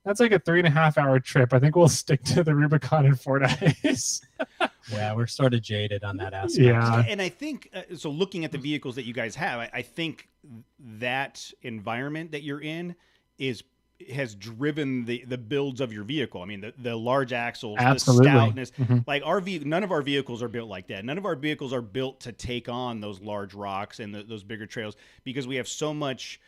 that's like a 3.5 hour trip. I think we'll stick to the Rubicon and Fordyce. Yeah, we're sort of jaded on that aspect. Yeah. And I think, so looking at the vehicles that you guys have, I think that environment that you're in is has driven the builds of your vehicle. I mean, the large axles, Absolutely. the stoutness. Like none of our vehicles are built like that. None of our vehicles are built to take on those large rocks and those bigger trails, because we have so much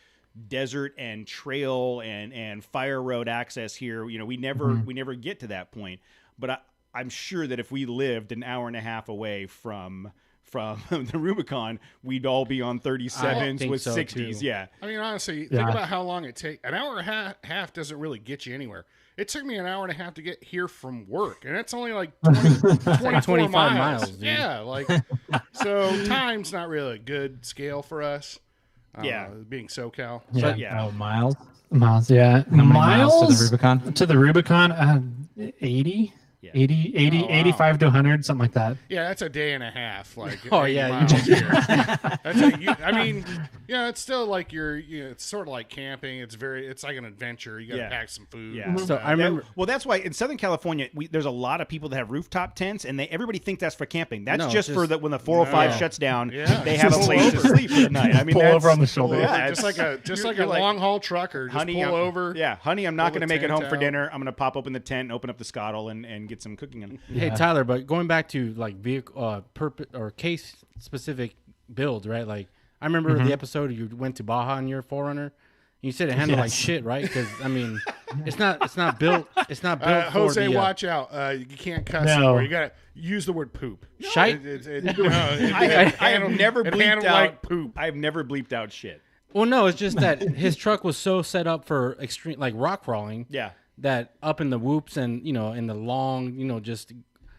desert and trail and fire road access here. We never get to that point. But I'm sure that if we lived an hour and a half away from the Rubicon, we'd all be on 37s with so 60s. too. Yeah. I mean, honestly, think about how long it takes. An hour and a half doesn't really get you anywhere. It took me an hour and a half to get here from work, and it's only like 24 25 miles. dude. Yeah, so time's not really a good scale for us. Being SoCal. Yeah. yeah. Oh, miles. Miles, yeah. How many miles to the Rubicon? To the Rubicon, 80? Yeah. 80, 85 to 100, something like that. Yeah, that's a day and a half. Like, Oh, 80 yeah, you miles just- here. I mean, it's still like it's sort of like camping. It's like an adventure. You got to Yeah. pack some food. Yeah. So I remember. That's why in Southern California, there's a lot of people that have rooftop tents, and everybody thinks that's for camping. That's No, just for just- when the 405 No. shuts down, Yeah. they have a Just place pull to over. sleep for the night. I mean, Pull that's, over on the shoulder. Yeah, just like a you're like, long haul trucker. Just honey, pull over. Yeah, honey, I'm not pull going to the make it tent home for out. dinner. I'm going to pop open the tent, and open up the scuttle, and get some cooking in. Hey Tyler, but going back to like vehicle purpose or case specific builds, right? Like I remember the episode you went to Baja in your 4Runner. You said it handled like Yes. shit, right? Because I mean, it's not built. It's not built for Jose, the, watch out. You can't cuss No. anymore. You got to use the word poop. Shite? I have never it bleeped handled out like poop. I've never bleeped out shit. Well, no, it's just that his truck was so set up for extreme, like rock crawling. Yeah. That up in the whoops and in the long, just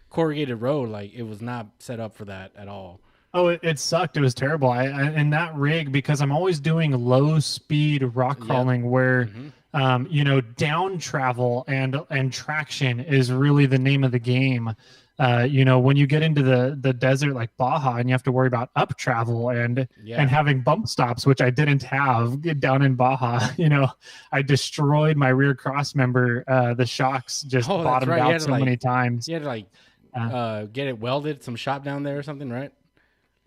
corrugated road, like it was not set up for that at all. Oh, it sucked. It was terrible. I in that rig, because I'm always doing low speed rock crawling where, down travel and traction is really the name of the game. When you get into the desert like Baja and you have to worry about up travel and having bump stops, which I didn't have down in Baja, I destroyed my rear cross member. The shocks just Oh, that's bottomed right. You had out to, so many times. You had to get it welded, some shop down there or something, right?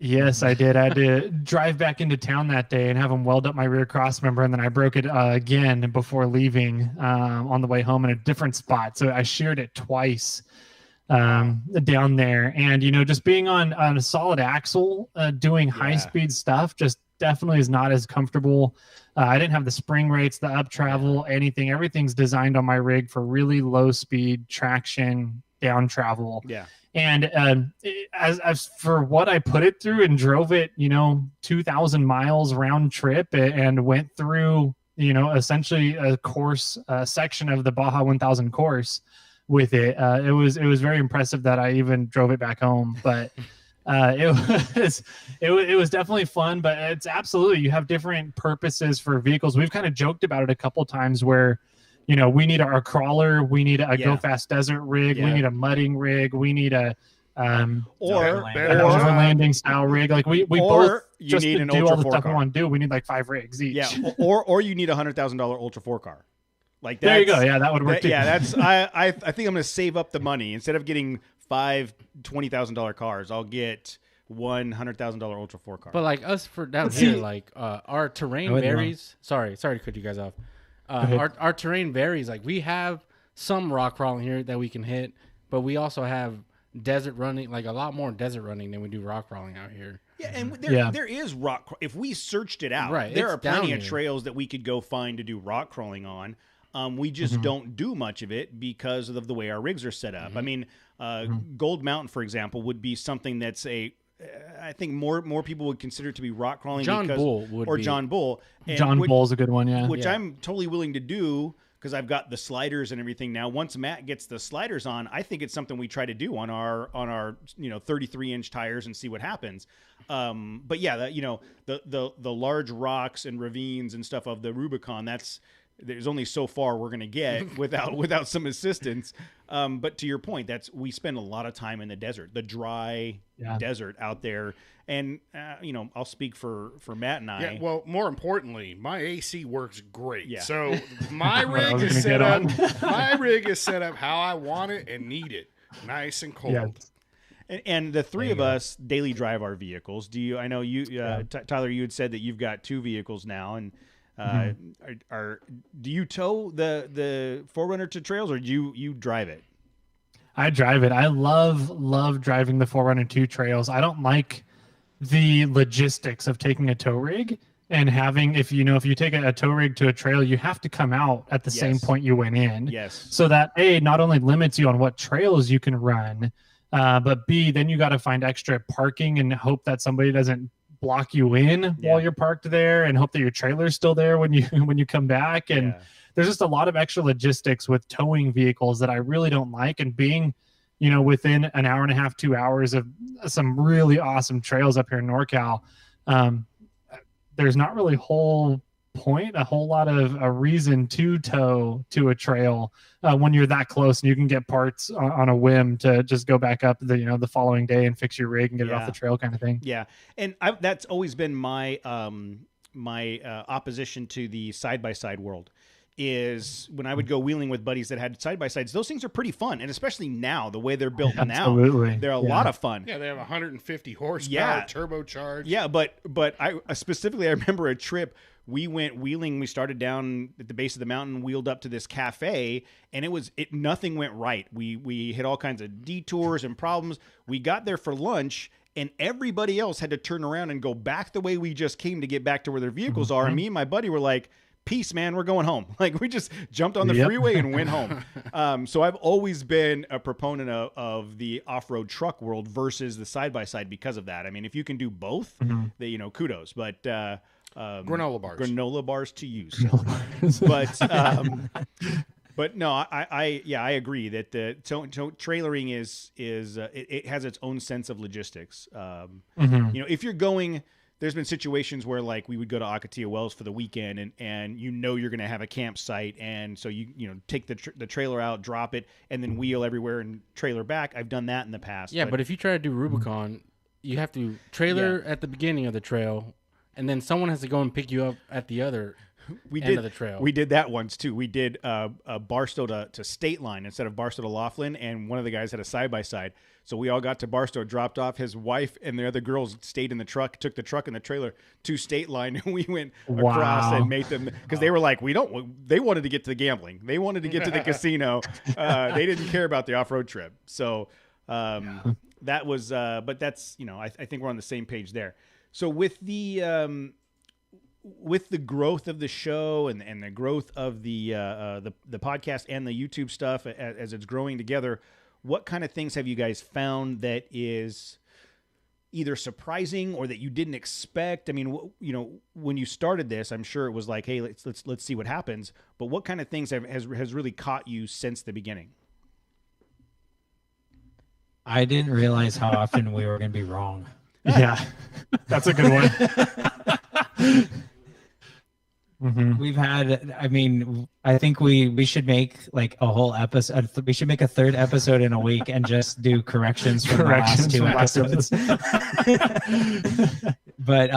Yes, I did. I had to drive back into town that day and have them weld up my rear cross member, and then I broke it again before leaving on the way home in a different spot. So I sheared it twice down there, and just being on a solid axle, doing high speed stuff, just definitely is not as comfortable. I didn't have the spring rates, the up travel, anything. Everything's designed on my rig for really low speed traction, down travel. Yeah. And as for what I put it through and drove it, 2,000 miles round trip and went through, essentially a course section of the Baja 1000 course with it. It was very impressive that I even drove it back home, but it was definitely fun. But it's absolutely, you have different purposes for vehicles. We've kind of joked about it a couple times where, we need our crawler, we need a go fast desert rig, we need a mudding rig, we need a Or an overlanding style rig. Like we both you just need to an do all Ultra the 4 stuff we car. want to do. We need like 5 rigs each. Yeah, or you need $100,000 Ultra 4 car. Like there you go. that's- Yeah, that would work too. Yeah, that's I think I'm going to save up the money. Instead of getting 5 $20,000 cars, I'll get $100,000 Ultra 4 car. But like us for down here, like our terrain wouldn't know. varies. Sorry to cut you guys off. Our terrain varies. Like we have some rock crawling here that we can hit, but we also have desert running, like a lot more desert running than we do rock crawling out here. Yeah, and there is rock. If we searched it out, Right, there it's are plenty down of here. trails that we could go find to do rock crawling on. We just don't do much of it because of the way our rigs are set up. I mean, Gold Mountain, for example, would be something that's I think more people would consider it to be rock crawling. John because, Bull would or be. John Bull. And John which- Bull's a good one. Yeah. which Yeah. I'm totally willing to do because I've got the sliders and everything now. Once Matt gets the sliders on, I think it's something we try to do on our 33-inch tires and see what happens. But yeah, the large rocks and ravines and stuff of the Rubicon, there's only so far we're going to get without some assistance. But to your point, we spend a lot of time in the desert, the dry desert out there. And, I'll speak for Matt and I. Yeah, well, more importantly, my AC works great. Yeah. So my rig was is gonna set get up. My rig is set up how I want it and need it, nice and cold. Yeah. And the three of us daily drive our vehicles. I know you, Tyler, you had said that you've got 2 vehicles now, and Do you tow the 4Runner to trails, or do you drive it? I drive it. I love driving the 4Runner 2 trails. I don't like the logistics of taking a tow rig and having, if you take a tow rig to a trail, you have to come out at the same point you went in. Yes. So that A, not only limits you on what trails you can run, but B, then you got to find extra parking and hope that somebody doesn't block you in while you're parked there, and hope that your trailer's still there when you come back. And there's just a lot of extra logistics with towing vehicles that I really don't like. And being, within an hour and a half, 2 hours of some really awesome trails up here in NorCal, there's not really a whole lot of a reason to tow to a trail when you're that close, and you can get parts on a whim to just go back up the following day and fix your rig and get it off the trail, kind of thing. Yeah, and that's always been my opposition to the side-by-side world. Is when I would go wheeling with buddies that had side-by-sides. Those things are pretty fun, and especially now, the way they're built now, they're a lot of fun. Yeah, they have 150 horsepower, turbocharged. Yeah, but I specifically, I remember a trip. We went wheeling. We started down at the base of the mountain, wheeled up to this cafe, and nothing went right. We hit all kinds of detours and problems. We got there for lunch, and everybody else had to turn around and go back the way we just came to get back to where their vehicles are. And me and my buddy were like, peace, man, we're going home. Like, we just jumped on the freeway and went home. So I've always been a proponent of the off-road truck world versus the side-by-side because of that. I mean, if you can do both, kudos. But granola bars to use. But no, I agree that the trailering is it has its own sense of logistics. If you're going, there's been situations where, like, we would go to Ocotillo Wells for the weekend, and you're going to have a campsite, and so you take the trailer out, drop it, and then wheel everywhere and trailer back. I've done that in the past. Yeah, but if you try to do Rubicon, you have to trailer at the beginning of the trail, and then someone has to go and pick you up at the other end of the trail. We did that once too. We did Barstow to State Line instead of Barstow to Laughlin, and one of the guys had a side-by-side. So we all got to Barstow, dropped off. His wife and the other girls stayed in the truck, took the truck and the trailer to State Line, and we went across and made them, because they were like, they wanted to get to the gambling. They wanted to get to the casino. They didn't care about the off-road trip. So that was, but that's, I think we're on the same page there. So with the growth of the show and the growth of the podcast and the YouTube stuff as it's growing together, what kind of things have you guys found that is either surprising or that you didn't expect? I mean, when you started this, I'm sure it was like, hey, let's see what happens. But what kind of things has really caught you since the beginning? I didn't realize how often we were going to be wrong. Yeah, that's a good one. We've had, I think we should make like a whole episode. We should make a third episode in a week and just do corrections from the last two episodes. But,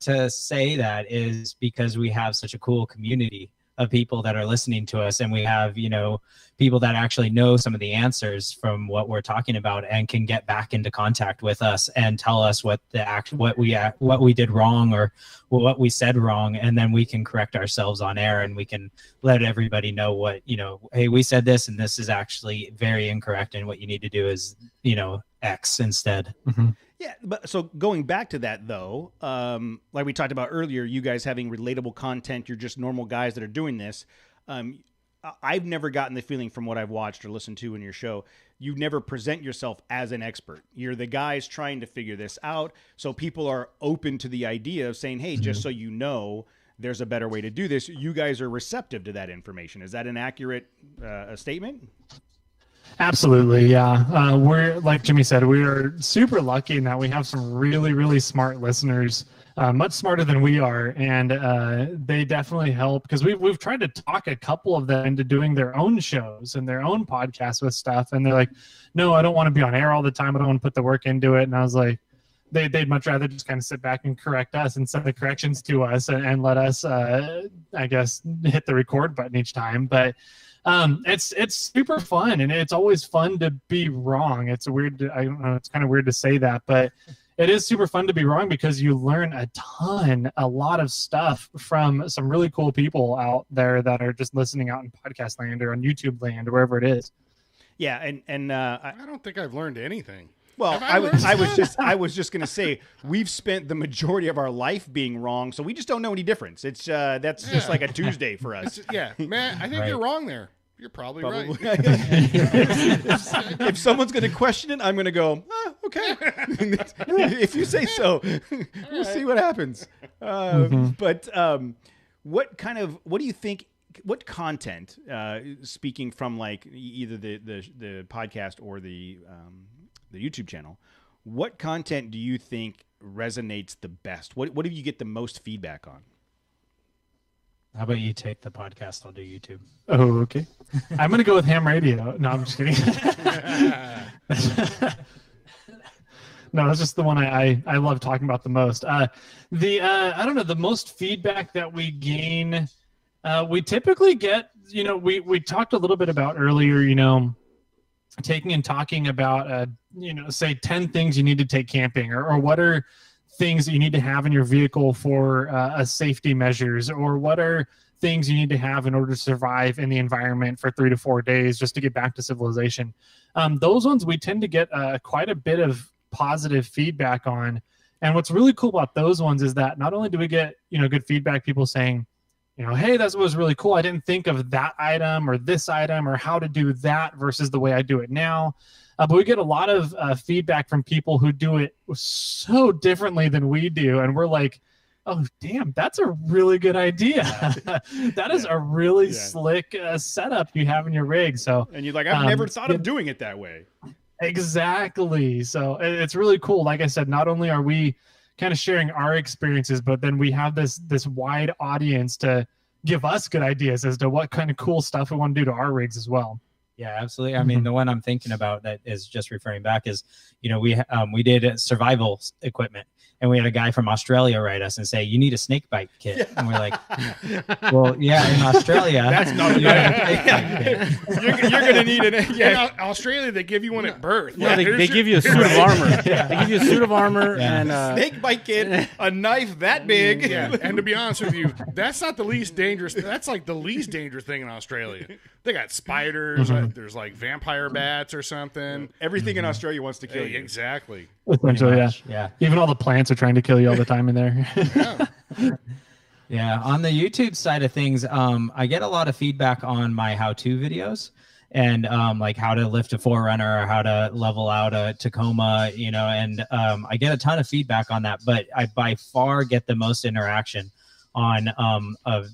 to say that is because we have such a cool community of people that are listening to us, and we have, people that actually know some of the answers from what we're talking about and can get back into contact with us and tell us what we did wrong or what we said wrong, and then we can correct ourselves on air, and we can let everybody know what, hey, we said this and this is actually very incorrect, and what you need to do is, X instead. Yeah, but so going back to that though, like we talked about earlier, you guys having relatable content, you're just normal guys that are doing this. I've never gotten the feeling from what I've watched or listened to in your show, you never present yourself as an expert. You're the guys trying to figure this out. So people are open to the idea of saying, hey, just so you know, there's a better way to do this. You guys are receptive to that information. Is that an accurate statement? Absolutely, yeah. We're, like Jimmy said, we are super lucky in that we have some really, really smart listeners, much smarter than we are, and they definitely help, because we've tried to talk a couple of them into doing their own shows and their own podcasts with stuff, and they're like, no, I don't want to be on air all the time. I don't want to put the work into it. And I was like, they'd much rather just kind of sit back and correct us and send the corrections to us and let us, I guess, hit the record button each time. But it's super fun, and it's always fun to be wrong. It's weird. I don't know. It's kind of weird to say that, but it is super fun to be wrong because you learn a lot of stuff from some really cool people out there that are just listening out in podcast land or on YouTube land or wherever it is. Yeah, and I don't think I've learned anything. well, I was just going to say we've spent the majority of our life being wrong, so we just don't know any difference. It's that's just like a Tuesday for us. Yeah, man, I think you're wrong there. You're probably right. If someone's going to question it, I'm going to go, okay. If you say so, we'll see what happens. But what do you think? What content? Speaking from like either the podcast or the YouTube channel, what content do you think resonates the best? What do you get the most feedback on? How about you take the podcast? I'll do YouTube. Oh, okay. I'm going to go with ham radio. No, I'm just kidding. No, that's just the one I love talking about the most. I don't know, the most feedback that we gain, we typically get, we talked a little bit about earlier, taking and talking about, say 10 things you need to take camping or what are things that you need to have in your vehicle for safety measures, or what are things you need to have in order to survive in the environment for 3 to 4 days just to get back to civilization. Those ones we tend to get quite a bit of positive feedback on. And what's really cool about those ones is that not only do we get, good feedback, people saying, hey, that was really cool. I didn't think of that item or this item or how to do that versus the way I do it now. But we get a lot of feedback from people who do it so differently than we do. And we're like, oh, damn, that's a really good idea. That is a really slick setup you have in your rig. So, and you're like, I've never thought of doing it that way. Exactly. So it's really cool. Like I said, not only are we kind of sharing our experiences, but then we have this wide audience to give us good ideas as to what kind of cool stuff we want to do to our rigs as well. Yeah, absolutely. I mean, the one I'm thinking about that is just referring back is, we did survival equipment, and we had a guy from Australia write us and say, you need a snake bite kit. And we're like, well, yeah, in Australia, that's not a you're going to need it. Yeah. In Australia, they give you one at birth. Yeah, they give you a suit of armor. They give you a suit of armor and snake bite kit, a knife that big. Yeah, and to be honest with you, that's not the least dangerous. That's like the least dangerous thing in Australia. They got spiders. There's like vampire bats or something. Everything in Australia wants to kill you. Exactly. Essentially, yeah. Even all the plants are trying to kill you all the time in there. Yeah. On the YouTube side of things, I get a lot of feedback on my how-to videos and like how to lift a 4Runner or how to level out a Tacoma, and I get a ton of feedback on that. But I by far get the most interaction on a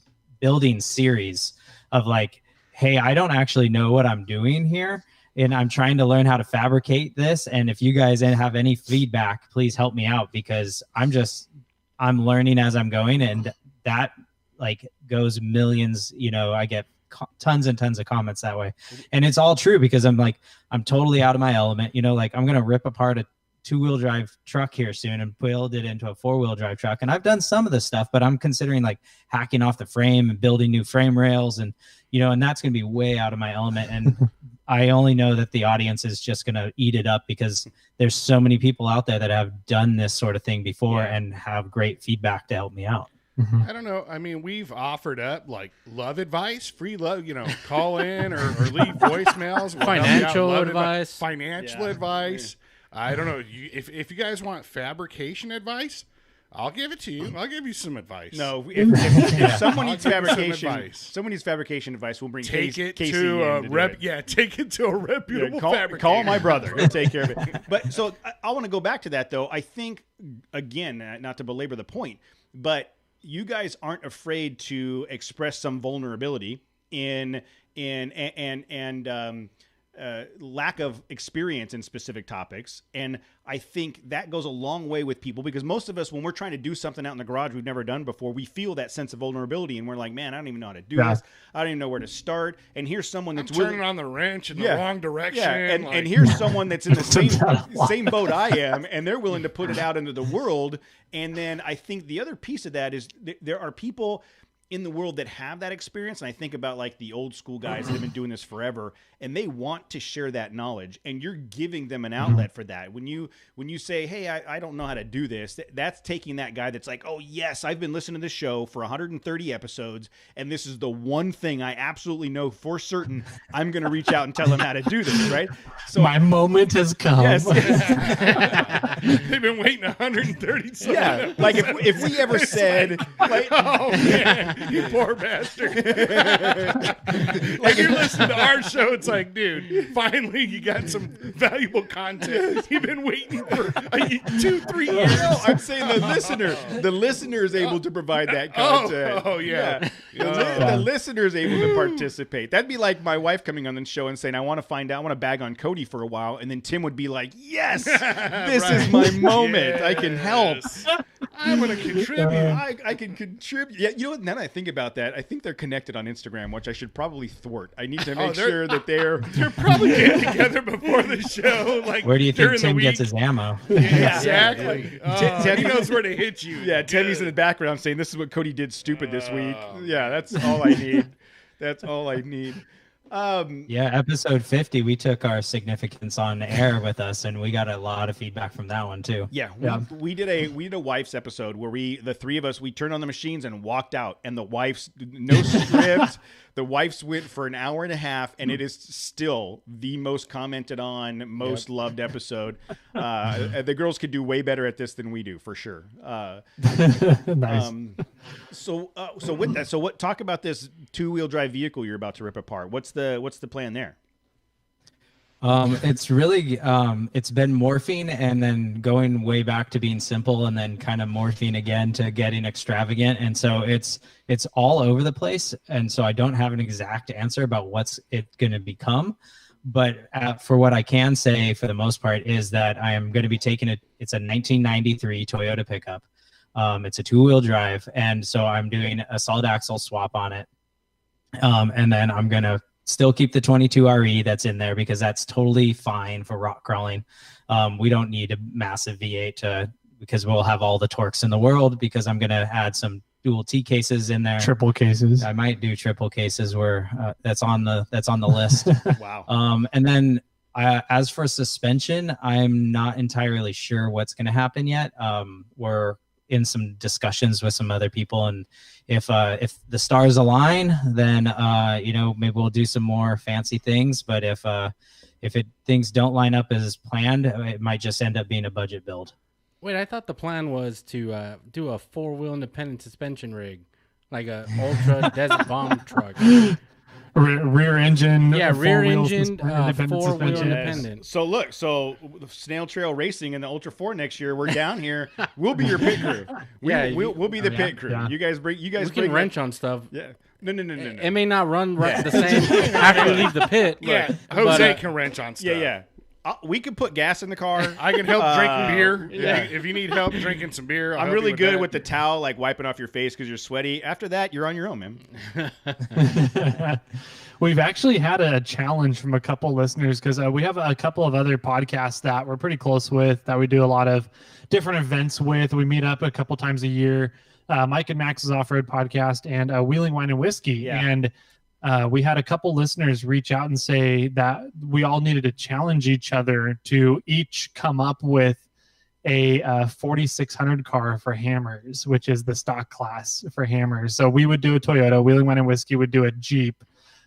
building series of like, hey, I don't actually know what I'm doing here, and I'm trying to learn how to fabricate this. And if you guys have any feedback, please help me out, because I'm learning as I'm going, and that like goes millions. I get tons and tons of comments that way, and it's all true because I'm totally out of my element. Like I'm gonna rip apart a 2-wheel drive truck here soon and build it into a 4-wheel drive truck. And I've done some of this stuff, but I'm considering like hacking off the frame and building new frame rails, and and that's going to be way out of my element. And I only know that the audience is just going to eat it up because there's so many people out there that have done this sort of thing before and have great feedback to help me out. I don't know. I mean, we've offered up like love advice, free love, call in or leave voicemails. Financial advice. Financial advice. I don't know. If you guys want fabrication advice, I'll give it to you. I'll give you some advice. No, if someone needs fabrication advice, we'll bring Casey to a take it to a reputable fabricator. Call my brother. He'll take care of it. But so I want to go back to that though. I think again, not to belabor the point, but you guys aren't afraid to express some vulnerability in lack of experience in specific topics. And I think that goes a long way with people, because most of us, when we're trying to do something out in the garage we've never done before, we feel that sense of vulnerability, and we're like, man, I don't even know how to do this. I don't even know where to start. And here's someone that's turning on the wrench in the wrong direction. Yeah. And here's someone that's in the same boat I am, and they're willing to put it out into the world. And then I think the other piece of that is there are people in the world that have that experience, and I think about like the old school guys that have been doing this forever, and they want to share that knowledge, and you're giving them an outlet for that. When you say, hey, I don't know how to do this, that's taking that guy that's like, oh yes, I've been listening to this show for 130 episodes, and this is the one thing I absolutely know for certain. I'm going to reach out and tell him how to do this, right? So my moment has come. Yes. They've been waiting 130 seconds. Yeah, like if we ever said, like, oh man, you poor bastard. Like you're listening to our show, it's like, dude, finally you got some valuable content. You've been waiting for 2-3 years. No, I'm saying the listener is able to provide that content. Oh yeah. The listener is able to participate. That'd be like my wife coming on the show and saying, I want to bag on Cody for a while, and then Tim would be like, yes, this is my moment. I can help. I'm going to contribute. I can contribute. Yeah, you know what? Now that I think about that, I think they're connected on Instagram, which I should probably thwart. I need to make sure that they're probably getting together before the show. Like, where do you think during Tim the gets week. his ammo? Yeah, exactly. Tim- He knows where to hit you. Yeah, Timmy's in the background saying, this is what Cody did stupid this week. Yeah, that's all I need. That's all I need. Yeah, episode 50, we took our significance on air with us, and we got a lot of feedback from that one too. Yeah, we did a wife's episode where the three of us, we turned on the machines and walked out, and the wife's no script. The wife's went for an hour and a half, and it is still the most commented on, most loved episode. The girls could do way better at this than we do, for sure. Nice. So with that, talk about this 2-wheel drive vehicle you're about to rip apart. What's the plan there? It's really it's been morphing and then going way back to being simple and then kind of morphing again to getting extravagant, and so it's all over the place, and so I don't have an exact answer about what's it going to become, but for what I can say for the most part is that I am going to be taking it's a 1993 Toyota pickup. It's a 2-wheel drive, and so I'm doing a solid axle swap on it, and then I'm going to still keep the 22 RE that's in there because that's totally fine for rock crawling. We don't need a massive V8 because we'll have all the torques in the world, because I'm going to add some dual T cases in there. Triple cases. I might do triple cases where that's on the list. Wow. And then as for suspension, I'm not entirely sure what's going to happen yet. We're in some discussions with some other people, and if the stars align, then maybe we'll do some more fancy things. But if things don't line up as planned, it might just end up being a budget build. Wait, I thought the plan was to do a 4-wheel independent suspension rig, like a ultra desert bomb truck. Rear engine. Yeah, rear four-wheel engine, independent 4-wheel suspension. independent. So look, Snail Trail Racing and the Ultra 4 next year, we're down here. We'll be your pit crew. We'll be the pit crew. Yeah. You guys We can bring wrench on stuff. Yeah. No. It may not run the same after you leave the pit. Yeah, but, Jose can wrench on stuff. Yeah. We could put gas in the car. I can help drinking beer. yeah. If you need help drinking some beer, I'm really good with the towel, like wiping off your face because you're sweaty. After that, you're on your own, man. We've actually had a challenge from a couple listeners because we have a couple of other podcasts that we're pretty close with, that we do a lot of different events with. We meet up a couple times a year. Mike and Max's Off-Road Podcast and Wheeling Wine and Whiskey. Yeah. And we had a couple listeners reach out and say that we all needed to challenge each other to each come up with a 4600 car for Hammers, which is the stock class for Hammers. So we would do a Toyota, Wheeling Wine and Whiskey would do a Jeep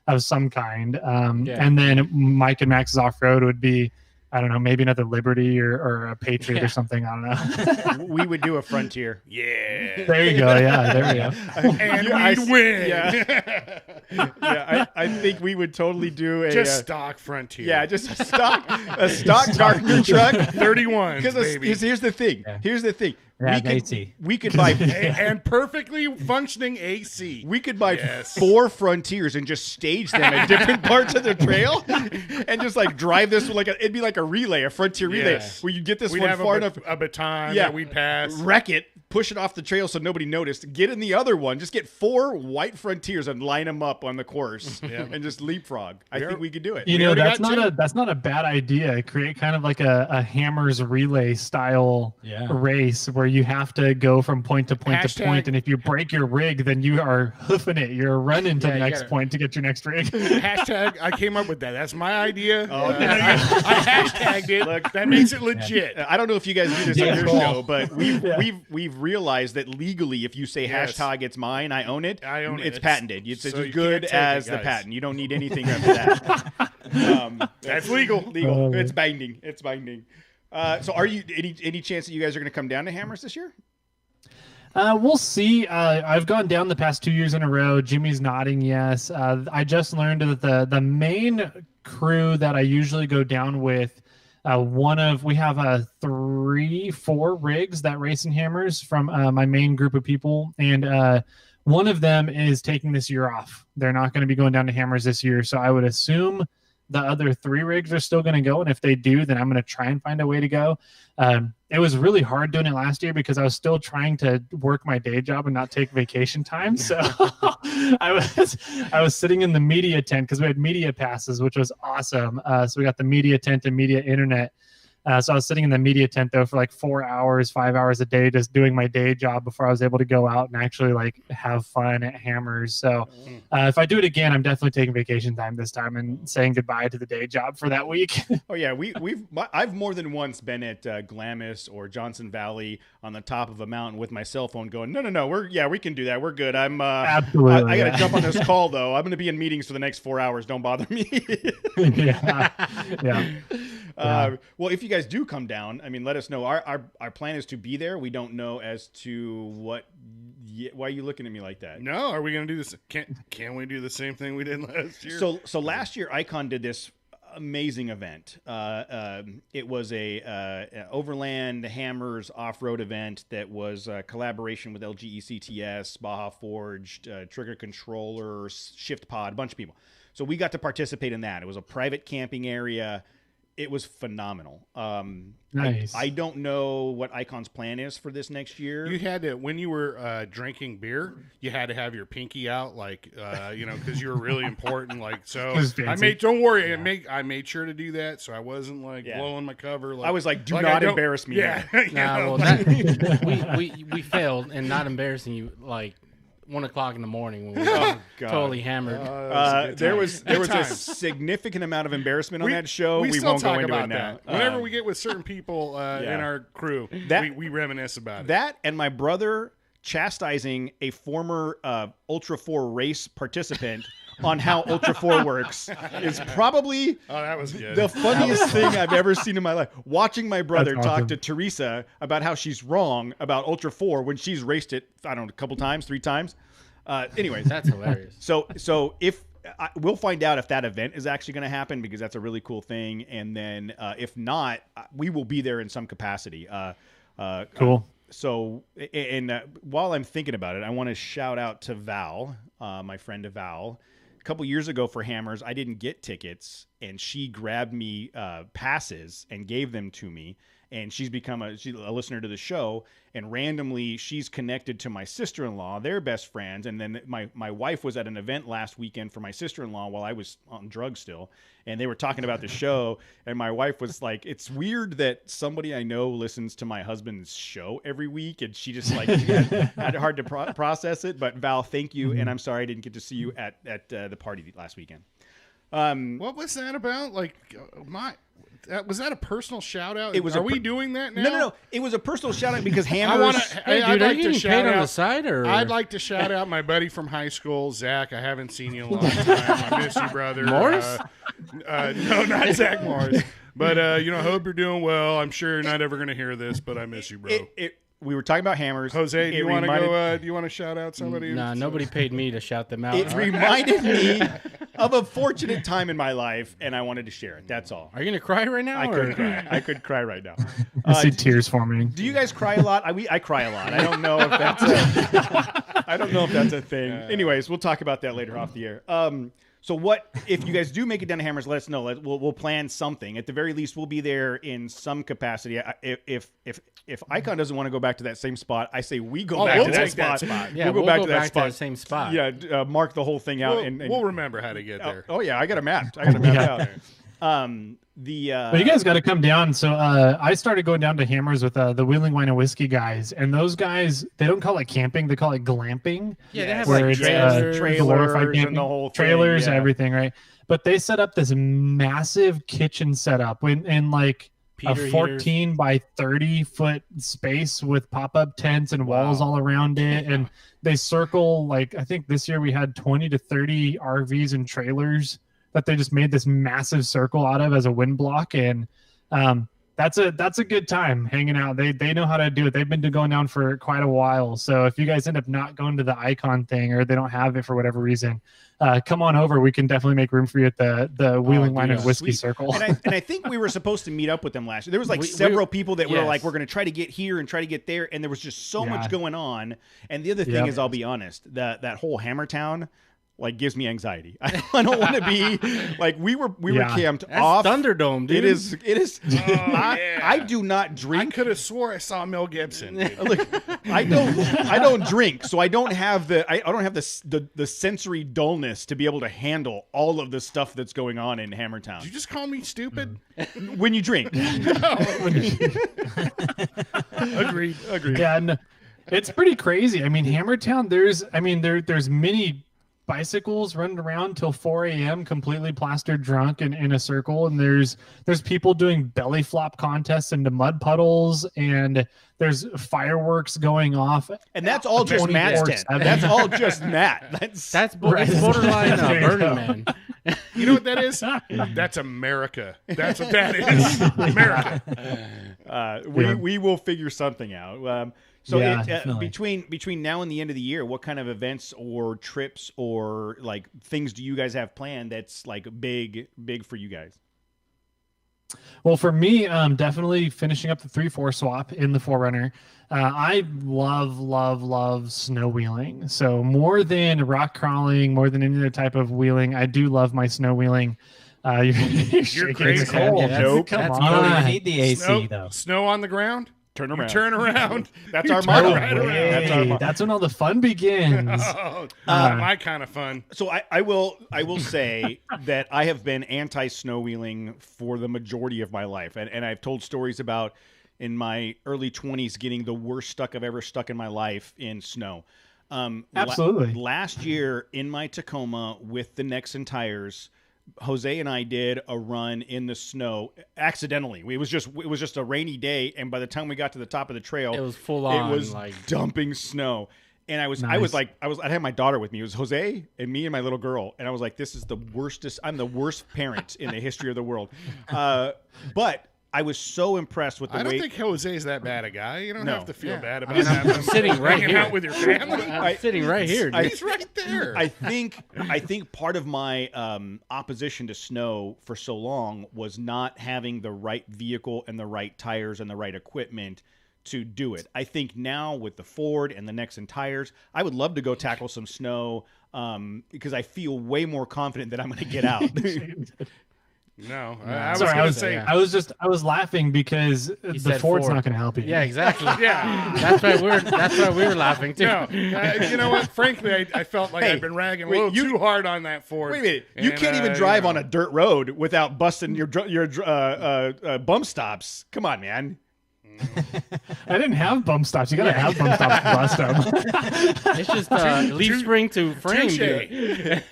of some kind. And then Mike and Max's Off-Road would be, I don't know, maybe another Liberty or a Patriot or something. I don't know. We would do a Frontier. Yeah. There you go. Yeah, there we go. And we'd win. Yeah, I think we would totally do a Just stock Frontier. Yeah, just a stock Gardner truck. 31. Because here's the thing. Here's the thing. Yeah, AC. We could buy and perfectly functioning AC. We could buy Yes. 4 Frontiers and just stage them at different parts of the trail, and just like drive this with it'd be like a relay, a Frontier relay, Yes. where you get this We'd one have far enough, a baton Yeah. that we'd pass. wreck it, push it off the trail so nobody noticed. Get in the other one. Just get 4 white Frontiers and line them up on the course and just leapfrog. I think we could do it. You know, that's not a bad idea. Create kind of like a Hammers relay style race where you have to go from point to point to point, and if you break your rig, then you are hoofing it. You're running to the next point to get your next rig. Hashtag, I came up with that. That's my idea. I hashtagged it. Look, that makes it legit. I don't know if you guys do this on your show, but we've realized that legally, if you say hashtag it's mine, I own it. It's patented. It's as good as the patent. You don't need anything after that. That's legal. It's binding. It's binding. So, are you any chance that you guys are going to come down to Hammers this year? We'll see. I've gone down the past 2 years in a row. Jimmy's nodding yes. I just learned that the main crew that I usually go down with, we have 3-4 rigs that race in Hammers from my main group of people, and one of them is taking this year off. They're not going to be going down to Hammers this year, so I would assume the other 3 rigs are still going to go, and if they do, then I'm going to try and find a way to go. It was really hard doing it last year because I was still trying to work my day job and not take vacation time. So I was sitting in the media tent because we had media passes, which was awesome. So we got the media tent and media internet. So I was sitting in the media tent though for like 4 hours, 5 hours a day, just doing my day job before I was able to go out and actually like have fun at Hammers. So if I do it again, I'm definitely taking vacation time this time and saying goodbye to the day job for that week. Oh yeah, I've more than once been at Glamis or Johnson Valley on the top of a mountain with my cell phone going, no, we can do that. We're good. I'm absolutely. I got to jump on this call though. I'm going to be in meetings for the next 4 hours. Don't bother me. Yeah. Well, if you guys do come down, I mean, let us know. Our plan is to be there. We don't know as to what. Why are you looking at me like that? No, are we going to do this? Can we do the same thing we did last year? So last year, Icon did this amazing event. It was a Overland Hammers off-road event that was a collaboration with LG ECTS, Baja Forged, Trigger Controller, Shift Pod, a bunch of people. So we got to participate in that. It was a private camping area. It was phenomenal. Nice. I don't know what Icon's plan is for this next year. You had to, when you were drinking beer, you had to have your pinky out, like, because you were really important. Like, so don't worry. Yeah. I made sure to do that. So I wasn't like blowing my cover. Like, I was like, do not embarrass me. Yeah. We failed in not embarrassing you. Like, 1 o'clock in the morning when we were totally hammered. There was a significant amount of embarrassment on that show. We won't go into it now. Whenever we get with certain people in our crew, we reminisce about it. That and my brother chastising a former Ultra 4 race participant on how Ultra 4 works is probably that was good. The funniest thing I've ever seen in my life. Watching my brother talk to Teresa about how she's wrong about Ultra 4 when she's raced it, I don't know, a couple times, 3 times. Anyways. That's hilarious. So if we'll find out if that event is actually going to happen because that's a really cool thing. And then if not, we will be there in some capacity. Cool. So, and while I'm thinking about it, I want to shout out to Val, my friend Val. A couple years ago for Hammers, I didn't get tickets, and she grabbed me passes and gave them to me. And she's become a listener to the show, and randomly she's connected to my sister-in-law. They're best friends. And then my wife was at an event last weekend for my sister-in-law while I was on drugs still, and they were talking about the show. And my wife was like, "It's weird that somebody I know listens to my husband's show every week," and she just like had it hard to process it. But Val, thank you, and I'm sorry I didn't get to see you at the party last weekend. What was that about? Like was that a personal shout out? Are we doing that now? No. It was a personal shout out because Hammers. I'd like to shout out on the side, or I'd like to shout out my buddy from high school, Zach. I haven't seen you in a long time. I miss you, brother. Morris? No, not Zach Morris. But I hope you're doing well. I'm sure you're not ever going to hear this, but I miss you, bro. We were talking about Hammers. Jose, do you want to go? Do you want to shout out somebody? Nah, nobody paid me to shout them out. It reminded me of a fortunate time in my life, and I wanted to share it. That's all. Are you gonna cry right now? I could cry right now. I see tears forming. Do you guys cry a lot? I cry a lot. I don't know if that's. I don't know if that's a thing. Anyways, we'll talk about that later off the air. So what if you guys do make it down to Hammers? Let us know. We'll plan something. At the very least, we'll be there in some capacity. If Icon doesn't want to go back to that same spot, I say we go back we'll to take that that spot. spot. Yeah, we'll go back to that spot. same spot. Yeah, mark the whole thing out, We'll remember how to get there. Oh yeah, I got a map. I got a map out. But you guys got to come down. So I started going down to Hammers with the Wheeling Wine and Whiskey guys, and those guys, they don't call it camping, they call it glamping. Yeah, they have Where like it's, trailers. glorified camping, and the whole thing, trailers, yeah. everything, right? But they set up this massive kitchen setup in like Peter a 14 by 30 foot space with pop-up tents and walls all around it, and they circle, like, I think this year we had 20 to 30 RVs and trailers that they just made this massive circle out of as a wind block, and that's a good time hanging out. They know how to do it. They've been going down for quite a while. So if you guys end up not going to the Icon thing, or they don't have it for whatever reason, come on over. We can definitely make room for you at the Wheeling Wine and Whiskey Circle. And I think we were supposed to meet up with them last year. There was like several people that were like, we're going to try to get here and try to get there, and there was just so much going on. And the other thing is, I'll be honest, that whole Hammertown like gives me anxiety. I don't want to be like we were camped off Thunderdome, dude. It is. Yeah. I do not I drink. could have swore I saw Mel Gibson. dude. Look, I don't drink, so I don't have the sensory dullness to be able to handle all of the stuff that's going on in Hammertown. Did you just call me stupid? When you drink. Agreed. Yeah, no, it's pretty crazy. I mean, Hammertown, there's many bicycles running around till 4 a.m. completely plastered drunk in a circle, and there's people doing belly flop contests into mud puddles, and there's fireworks going off, And that's all just Matt's tent. 24/7. That's all just Matt. That's Right. it's borderline There you Burning go. Man. You know what that is? That's America. That's what that is. America. We will figure something out. So Yeah, definitely. between now and the end of the year, what kind of events or trips or like things do you guys have planned that's like big for you guys? Well, for me, definitely finishing up the 3-4 swap in the 4Runner. I love snow wheeling. So more than rock crawling, more than any other type of wheeling, I do love my snow wheeling. You're shaking crazy. your head. Cold. Yeah, Nope. Come that's on. You don't even need the AC Snow, though. snow on the ground. Turn You around. turn around. That's You our turn motto. right No around. way. That's our motto. That's when all the fun begins. Oh, my kind of fun. So I will say that I have been anti-snow wheeling for the majority of my life, and I've told stories about in my early 20s getting the worst stuck I've ever stuck in my life in snow. Absolutely. Last year in my Tacoma with the Nexen tires, Jose and I did a run in the snow accidentally. It was just a rainy day, and by the time we got to the top of the trail, It was full on. it was like dumping snow. And I Nice. had my daughter with me. It was Jose and me and my little girl. And I was like, this is the worstest. I'm the worst parent in the history of the world. But I was so impressed with the I don't way. think Jose's that bad a guy. You don't No. have to feel Yeah. bad I about mean, I'm having him sitting right hanging here. out with your family. I'm sitting right here. Dude. He's right there. I think part of my opposition to snow for so long was not having the right vehicle and the right tires and the right equipment to do it. I think now with the Ford and the Nexen tires, I would love to go tackle some snow because I feel way more confident that I'm going to get out. No, I was Sorry, going to say. yeah. I was laughing because the said Ford's Ford. not going to help you. Yeah, exactly. Yeah. That's why we were laughing too. No, you know what? Frankly, I felt like Hey, I've been ragging a wait, little too hard on that Ford. Wait a minute, you And, can't even you drive know. on a dirt road without busting your bump stops. Come on, man. I didn't have bump stops. You got to have bump stops to bust them. It's just leaf spring to frame. Touche. Dude.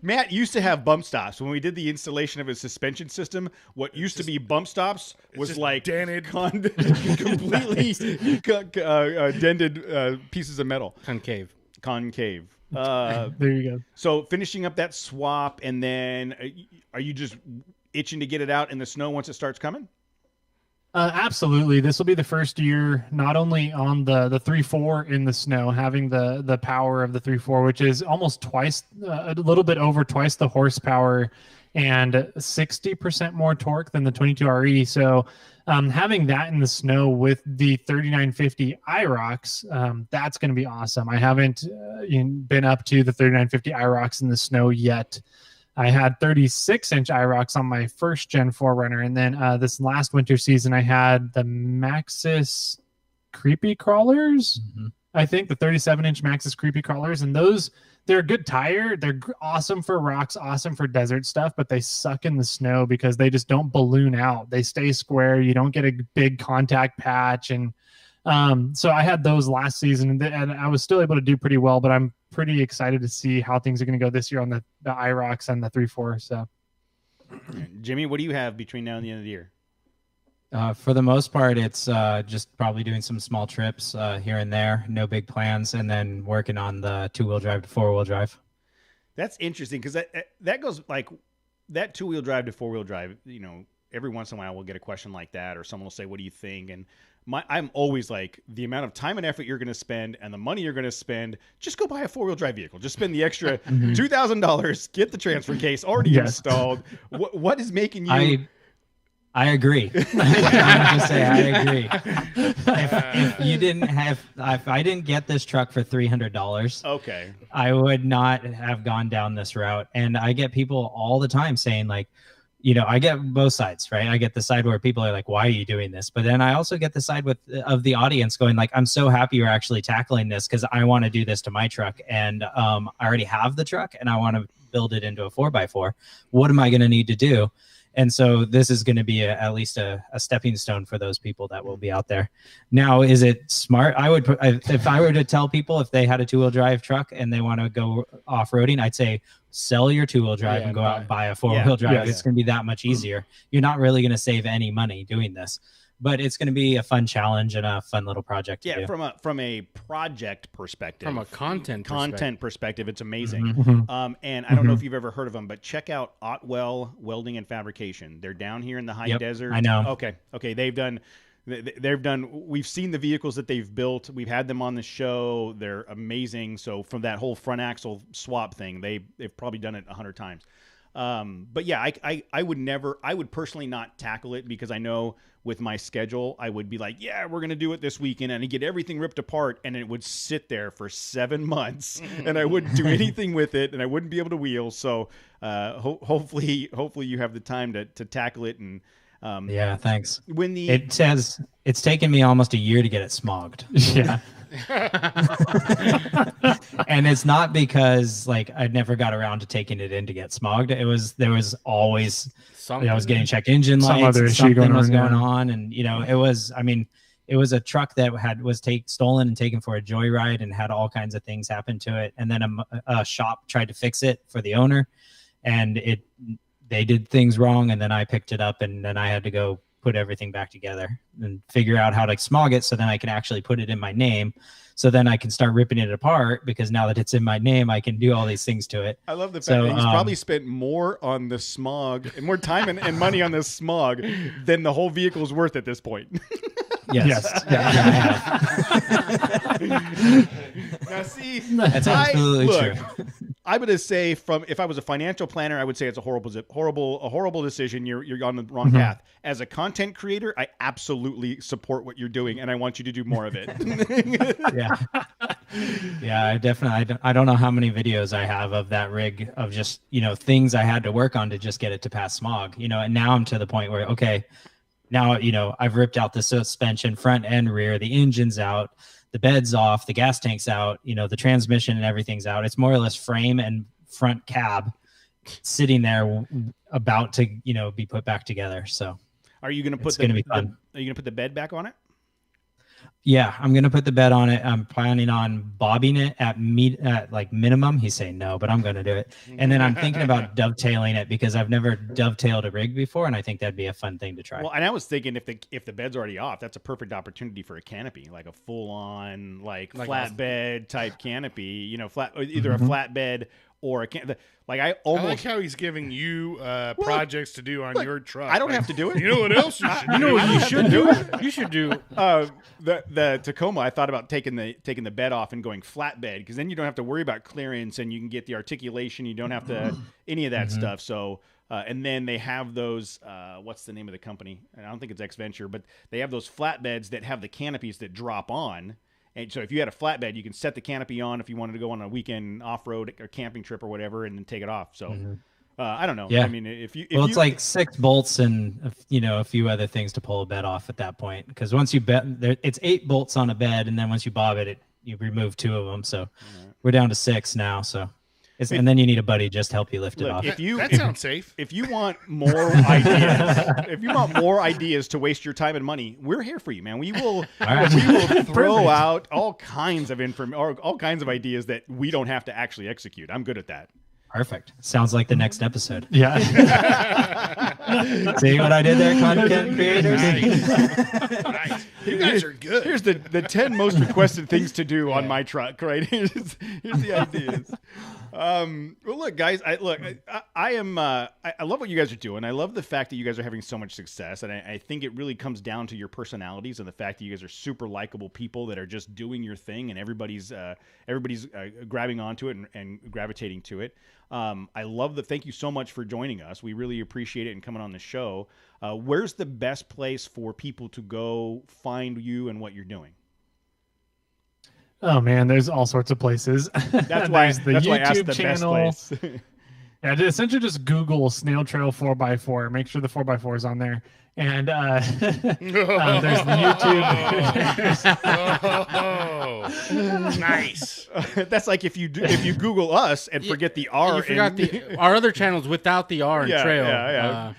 Matt used to have bump stops when we did the installation of his suspension system. What used to be bump stops was just like dented. completely dented pieces of metal, Concave. concave. There you go. So finishing up that swap, and then are you just itching to get it out in the snow once it starts coming? Absolutely. This will be the first year, not only on the 3.4 in the snow, having the power of the 3.4, which is almost twice, a little bit over twice the horsepower and 60% more torque than the 22RE. So having that in the snow with the 3950 IROX, that's going to be awesome. I haven't been up to the 3950 IROX in the snow yet. I had 36-inch IROX on my first Gen 4 runner, and then this last winter season I had the Maxxis Creepy Crawlers. I think the 37-inch Maxxis Creepy Crawlers, and those, they're a good tire. They're awesome for rocks, awesome for desert stuff, but they suck in the snow because they just don't balloon out. They stay square. You don't get a big contact patch, and so I had those last season, and I was still able to do pretty well. But I'm pretty excited to see how things are going to go this year on the IROX and the 3.4. So, Jimmy, what do you have between now and the end of the year? For the most part, it's just probably doing some small trips here and there, no big plans, and then working on the 2-wheel drive to 4-wheel drive. That's interesting because that goes like that 2-wheel drive to 4-wheel drive. You know, every once in a while we'll get a question like that, or someone will say, "What do you think?" And I'm always like, the amount of time and effort you're going to spend and the money you're going to spend, just go buy a 4-wheel drive vehicle. Just spend the extra $2,000, get the transfer case already installed. What is making you? I agree. I'm going to say I agree. If you didn't have, if I didn't get this truck for $300, okay, I would not have gone down this route. And I get people all the time saying like, you know, I get both sides, right? I get the side where people are like, why are you doing this? But then I also get the side of the audience going like, I'm so happy you're actually tackling this because I want to do this to my truck. And I already have the truck and I want to build it into a 4x4. What am I going to need to do? And so this is going to be at least a stepping stone for those people that will be out there. Now, is it smart? I would, if I were to tell people if they had a 2-wheel drive truck and they want to go off-roading, I'd say sell your 2-wheel drive and go out and buy a 4-wheel drive. It's going to be that much easier. You're not really going to save any money doing this, but it's going to be a fun challenge and a fun little project to do. From a project perspective, from a content perspective, it's amazing. And I don't know if you've ever heard of them, but check out Otwell Welding and Fabrication. They're down here in the high desert. I know. Okay. They've done. We've seen the vehicles that they've built. We've had them on the show. They're amazing. So from that whole front axle swap thing, they've probably done it 100 times. But yeah, I would personally not tackle it because I know with my schedule, I would be like, yeah, we're going to do it this weekend and get everything ripped apart. And it would sit there for 7 months and I wouldn't do anything with it and I wouldn't be able to wheel. So, hopefully you have the time to tackle it. And, yeah, thanks. When it says it's taken me almost a year to get it smogged. Yeah. And it's not because like I never got around to taking it in to get smogged. There was always something. I was getting checked engine lights. Some other issue going on, and you know, it was a truck that was stolen and taken for a joyride and had all kinds of things happen to it. And then a shop tried to fix it for the owner, and they did things wrong. And then I picked it up, and then I had to go put everything back together and figure out how to smog it so then I can actually put it in my name. So then I can start ripping it apart because now that it's in my name, I can do all these things to it. I love the fact that he's probably spent more on the smog and more time and money on this smog than the whole vehicle is worth at this point. Yes. Now see, that's absolutely true. I'm going to say if I was a financial planner, I would say it's a horrible decision. You're on the wrong path. As a content creator, I absolutely support what you're doing, and I want you to do more of it. Yeah, I definitely. I don't know how many videos I have of that rig of just, you know, things I had to work on to just get it to pass smog. You know, and now I'm to the point where now, you know, I've ripped out the suspension front and rear, the engine's out, the bed's off, the gas tank's out, you know, the transmission and everything's out. It's more or less frame and front cab sitting there about to, you know, be put back together. So are you going to put are you going to put the bed back on it? Yeah, I'm going to put the bed on it. I'm planning on bobbing it at like minimum. He's saying no, but I'm going to do it. And then I'm thinking about dovetailing it because I've never dovetailed a rig before, and I think that'd be a fun thing to try. Well, and I was thinking if the bed's already off, that's a perfect opportunity for a canopy, like a full-on like flatbed type canopy. You know, either a flatbed or a I like how he's giving you projects to do on your truck. I don't have to do it. You know what else you should do? You know what you should do? You should do the Tacoma. I thought about taking the bed off and going flatbed because then you don't have to worry about clearance and you can get the articulation. You don't have to any of that stuff. So and then they have those what's the name of the company? I don't think it's X-Venture, but they have those flatbeds that have the canopies that drop on. And so if you had a flatbed, you can set the canopy on if you wanted to go on a weekend off-road or camping trip or whatever and then take it off. So I don't know. Yeah. I mean, if It's like 6 bolts and a few other things to pull a bed off at that point. Because once you it's 8 bolts on a bed, and then once you bob it, you remove 2 of them. So we're down to 6 now. So. And then you need a buddy just to help you lift it off. That sounds safe. If you want more ideas, to waste your time and money, we're here for you, man. We will throw out all kinds of all kinds of ideas that we don't have to actually execute. I'm good at that. Perfect. Sounds like the next episode. Yeah. See what I did there, content creators? Nice. You guys are good. Here's the 10 most requested things to do on my truck, right? Here's the ideas. Well, look, guys, I love what you guys are doing. I love the fact that you guys are having so much success, and I think it really comes down to your personalities and the fact that you guys are super likable people that are just doing your thing, and everybody's grabbing onto it and gravitating to it. Thank you so much for joining us. We really appreciate it and coming on the show. Where's the best place for people to go find you and what you're doing? Oh man, there's all sorts of places. That's why I asked the channel. best place. Yeah, essentially just Google Snail Trail 4x4. Make sure the 4x4 is on there. And there's the YouTube. Oh, nice. That's like if you Google us and forget the R. You forgot our other channels without the R and trail. Yeah.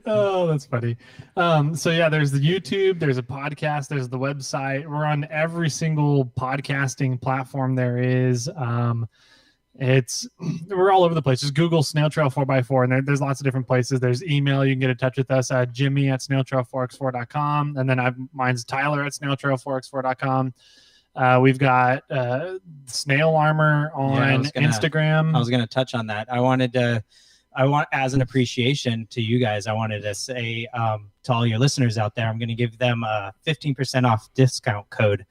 Oh, that's funny. So yeah, there's the YouTube, there's a podcast, there's the website. We're on every single podcasting platform there is. We're all over the place. Just Google Snail Trail 4x4, and there's lots of different places. There's email. You can get in touch with us at Jimmy@snailtrail4x4.com, and then mine's Tyler at snailtrail4x4.com. We've got Snail Armor on Instagram. I was going to touch on that. As an appreciation to you guys, I wanted to say to all your listeners out there, I'm going to give them a 15% off discount code.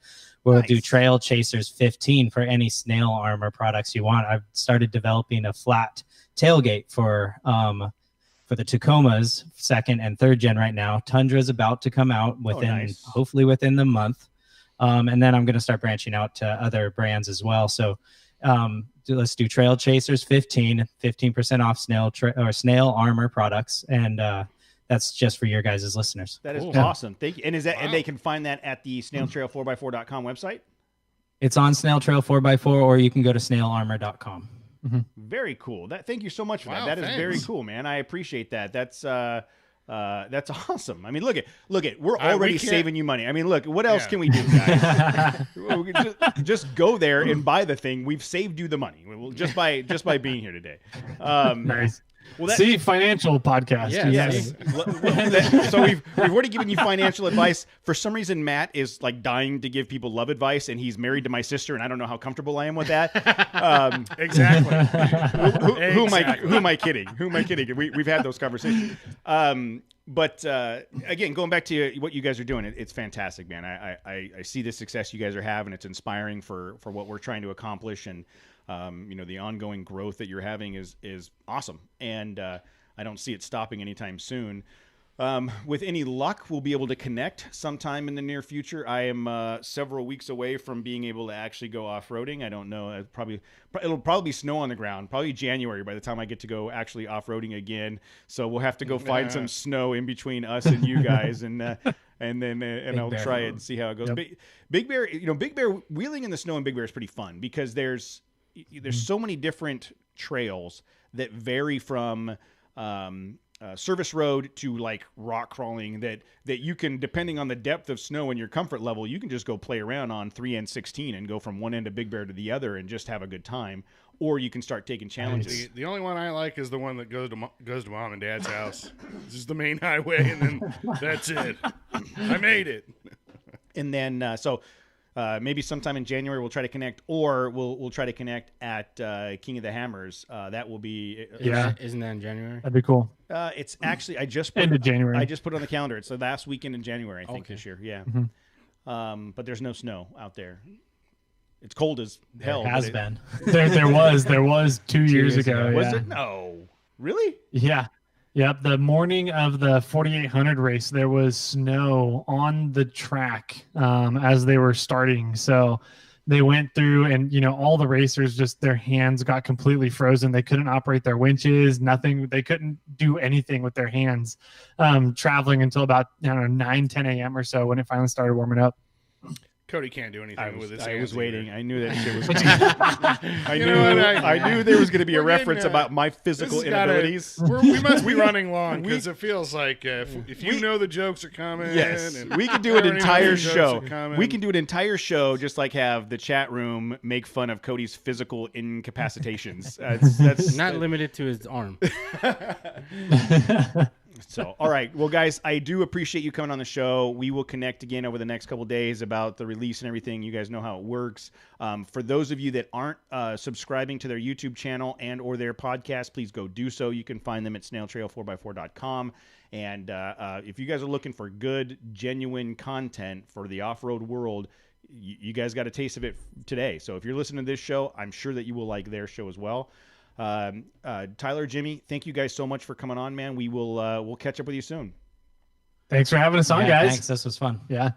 We'll do Trail Chasers 15 for any Snail Armor products you want. I've started developing a flat tailgate for the Tacomas 2nd and 3rd gen right now. Tundra is about to come out hopefully within the month. And then I'm going to start branching out to other brands as well. So let's do Trail Chasers 15% off Snail Armor products. And that's just for your guys' listeners. That is awesome. Thank you. And and they can find that at the snailtrail4x4.com website? It's on Snail Trail 4x4, or you can go to snailarmor.com. Mm-hmm. Very cool. Thank you so much for that. That is very cool, man. I appreciate that. That's awesome. I mean, look at we're already saving you money. I mean, look, what else can we do, guys? just go there and buy the thing. We've saved you the money just by being here today. Nice. Well, financial podcast. Yes. So we've already given you financial advice. For some reason, Matt is like dying to give people love advice, and he's married to my sister, and I don't know how comfortable I am with that. Exactly. Who am I kidding? Who am I kidding? We've had those conversations. But again, going back to what you guys are doing, it's fantastic, man. I see the success you guys are having. It's inspiring for what we're trying to accomplish, and the ongoing growth that you're having is awesome. And I don't see it stopping anytime soon. With any luck, we'll be able to connect sometime in the near future. I am several weeks away from being able to actually go off-roading. I don't know. It'll probably be snow on the ground, probably January by the time I get to go actually off-roading again. So we'll have to go find some snow in between us and you guys, and I'll try it and see how it goes. Yep. Big Bear, Big Bear, wheeling in the snow in Big Bear is pretty fun because there's so many different trails that vary from service road to like rock crawling that you can, depending on the depth of snow and your comfort level, you can just go play around on 3N16 and go from one end of Big Bear to the other and just have a good time. Or you can start taking challenges. The only one I like is the one that goes to mom and dad's house. This is the main highway, and then that's it. I made it. And then maybe sometime in January we'll try to connect, or we'll try to connect at King of the Hammers. That will be Isn't that in January? That'd be cool. It's actually end of January. I just put it on the calendar. It's the last weekend in January, I think, this year. Yeah. Mm-hmm. But there's no snow out there. It's cold as hell. There has been. There was 2 years ago. Was it? No. Really? Yeah. Yep. The morning of the 4,800 race, there was snow on the track as they were starting. So they went through and, all the racers, just their hands got completely frozen. They couldn't operate their winches, nothing. They couldn't do anything with their hands, traveling until about, 9, 10 a.m. or so when it finally started warming up. Cody can't do anything with his hands. I was waiting. either. I knew that shit was. I knew there was going to be a reference about my physical inabilities. We must be running long because it feels like if you know the jokes are coming. Yes, and we can do an entire show. coming. We can do an entire show just like have the chat room make fun of Cody's physical incapacitations. That's Not limited to his arm. So, all right. Well, guys, I do appreciate you coming on the show. We will connect again over the next couple of days about the release and everything. You guys know how it works. For those of you that aren't subscribing to their YouTube channel and or their podcast, please go do so. You can find them at snailtrail4x4.com. And if you guys are looking for good, genuine content for the off-road world, you guys got a taste of it today. So if you're listening to this show, I'm sure that you will like their show as well. Tyler, Jimmy, thank you guys so much for coming on, man. We will we'll catch up with you soon. Thanks for having us on, guys. Thanks. This was fun. Yeah.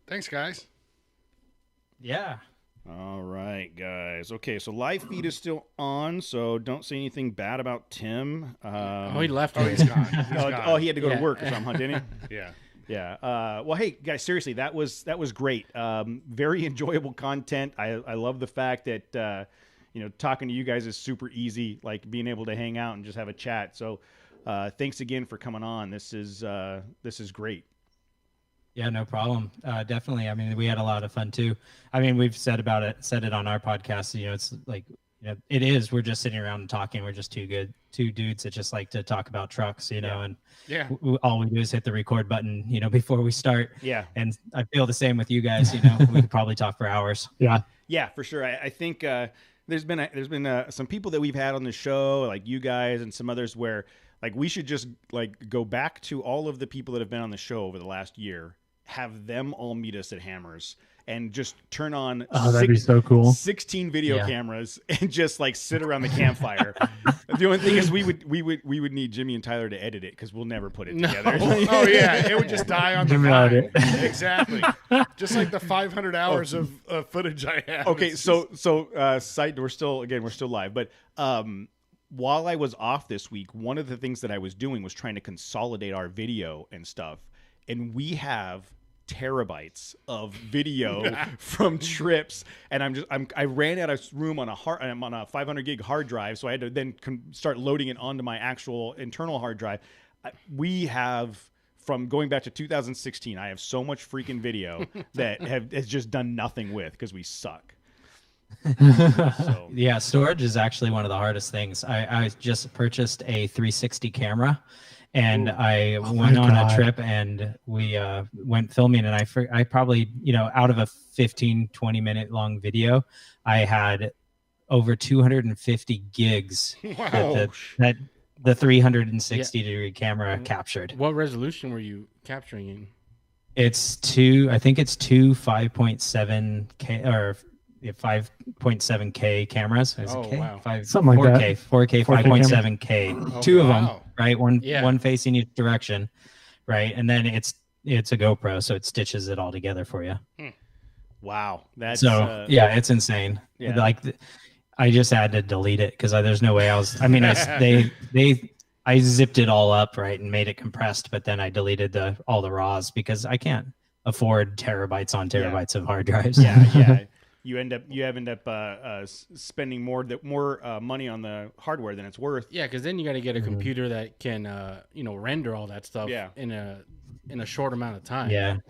Thanks, guys. Yeah. All right, guys. Okay, so live feed is still on, so don't say anything bad about Tim. He left. Oh, he's gone. He's gone. He had to go to Yeah. work or something, didn't he? Yeah. Yeah. Well, hey, guys, seriously, that was great. Very enjoyable content. I love the fact that talking to you guys is super easy, like being able to hang out and just have a chat. So thanks again for coming on. This is great. Yeah, no problem. Definitely. I mean, we had a lot of fun too. I mean, we've said it on our podcast. It's like, it is. We're just sitting around and talking. We're just two dudes that just like to talk about trucks, and Yeah. all we do is hit the record button, before we start. Yeah. And I feel the same with you guys. We could probably talk for hours. Yeah. Yeah, for sure. I think there's been some people that we've had on the show, like you guys and some others, where like we should just like go back to all of the people that have been on the show over the last year, have them all meet us at Hammers, and just turn on That'd be so cool. 16 video cameras and just like sit around the campfire. The only thing is we would need Jimmy and Tyler to edit it because we'll never put it together. Oh yeah, it would just die on the Jimmy vine. Elliott. Exactly. Just like the 500 hours of footage I have. Okay, It's site we're still live, but while I was off this week, one of the things that I was doing was trying to consolidate our video and stuff, and we have terabytes of video from trips, and I ran out of room on a 500 gig hard drive, so I had to then start loading it onto my actual internal hard drive. We have, from going back to 2016, I have so much freaking video that has just done nothing with because we suck. So. Yeah, storage is actually one of the hardest things. I just purchased a 360 camera, and I went on a trip, and we went filming, and I probably, out of a 15-20 minute long video, I had over 250 gigs that the 360 degree camera captured. What resolution were you capturing in? It's two 5.7K or 5.7K cameras. Is it K? Wow. Something like 4K, that. 4K, 5.7K. Two of them, right? One facing each direction, right? And then it's a GoPro, so it stitches it all together for you. Wow, that's it's insane. Yeah. Like I just had to delete it because there's no way I was. I mean, I zipped it all up, right, and made it compressed, but then I deleted all the RAWs because I can't afford terabytes on terabytes of hard drives. Yeah. You end up spending more money on the hardware than it's worth. Yeah, because then you got to get a computer that can render all that stuff in a short amount of time.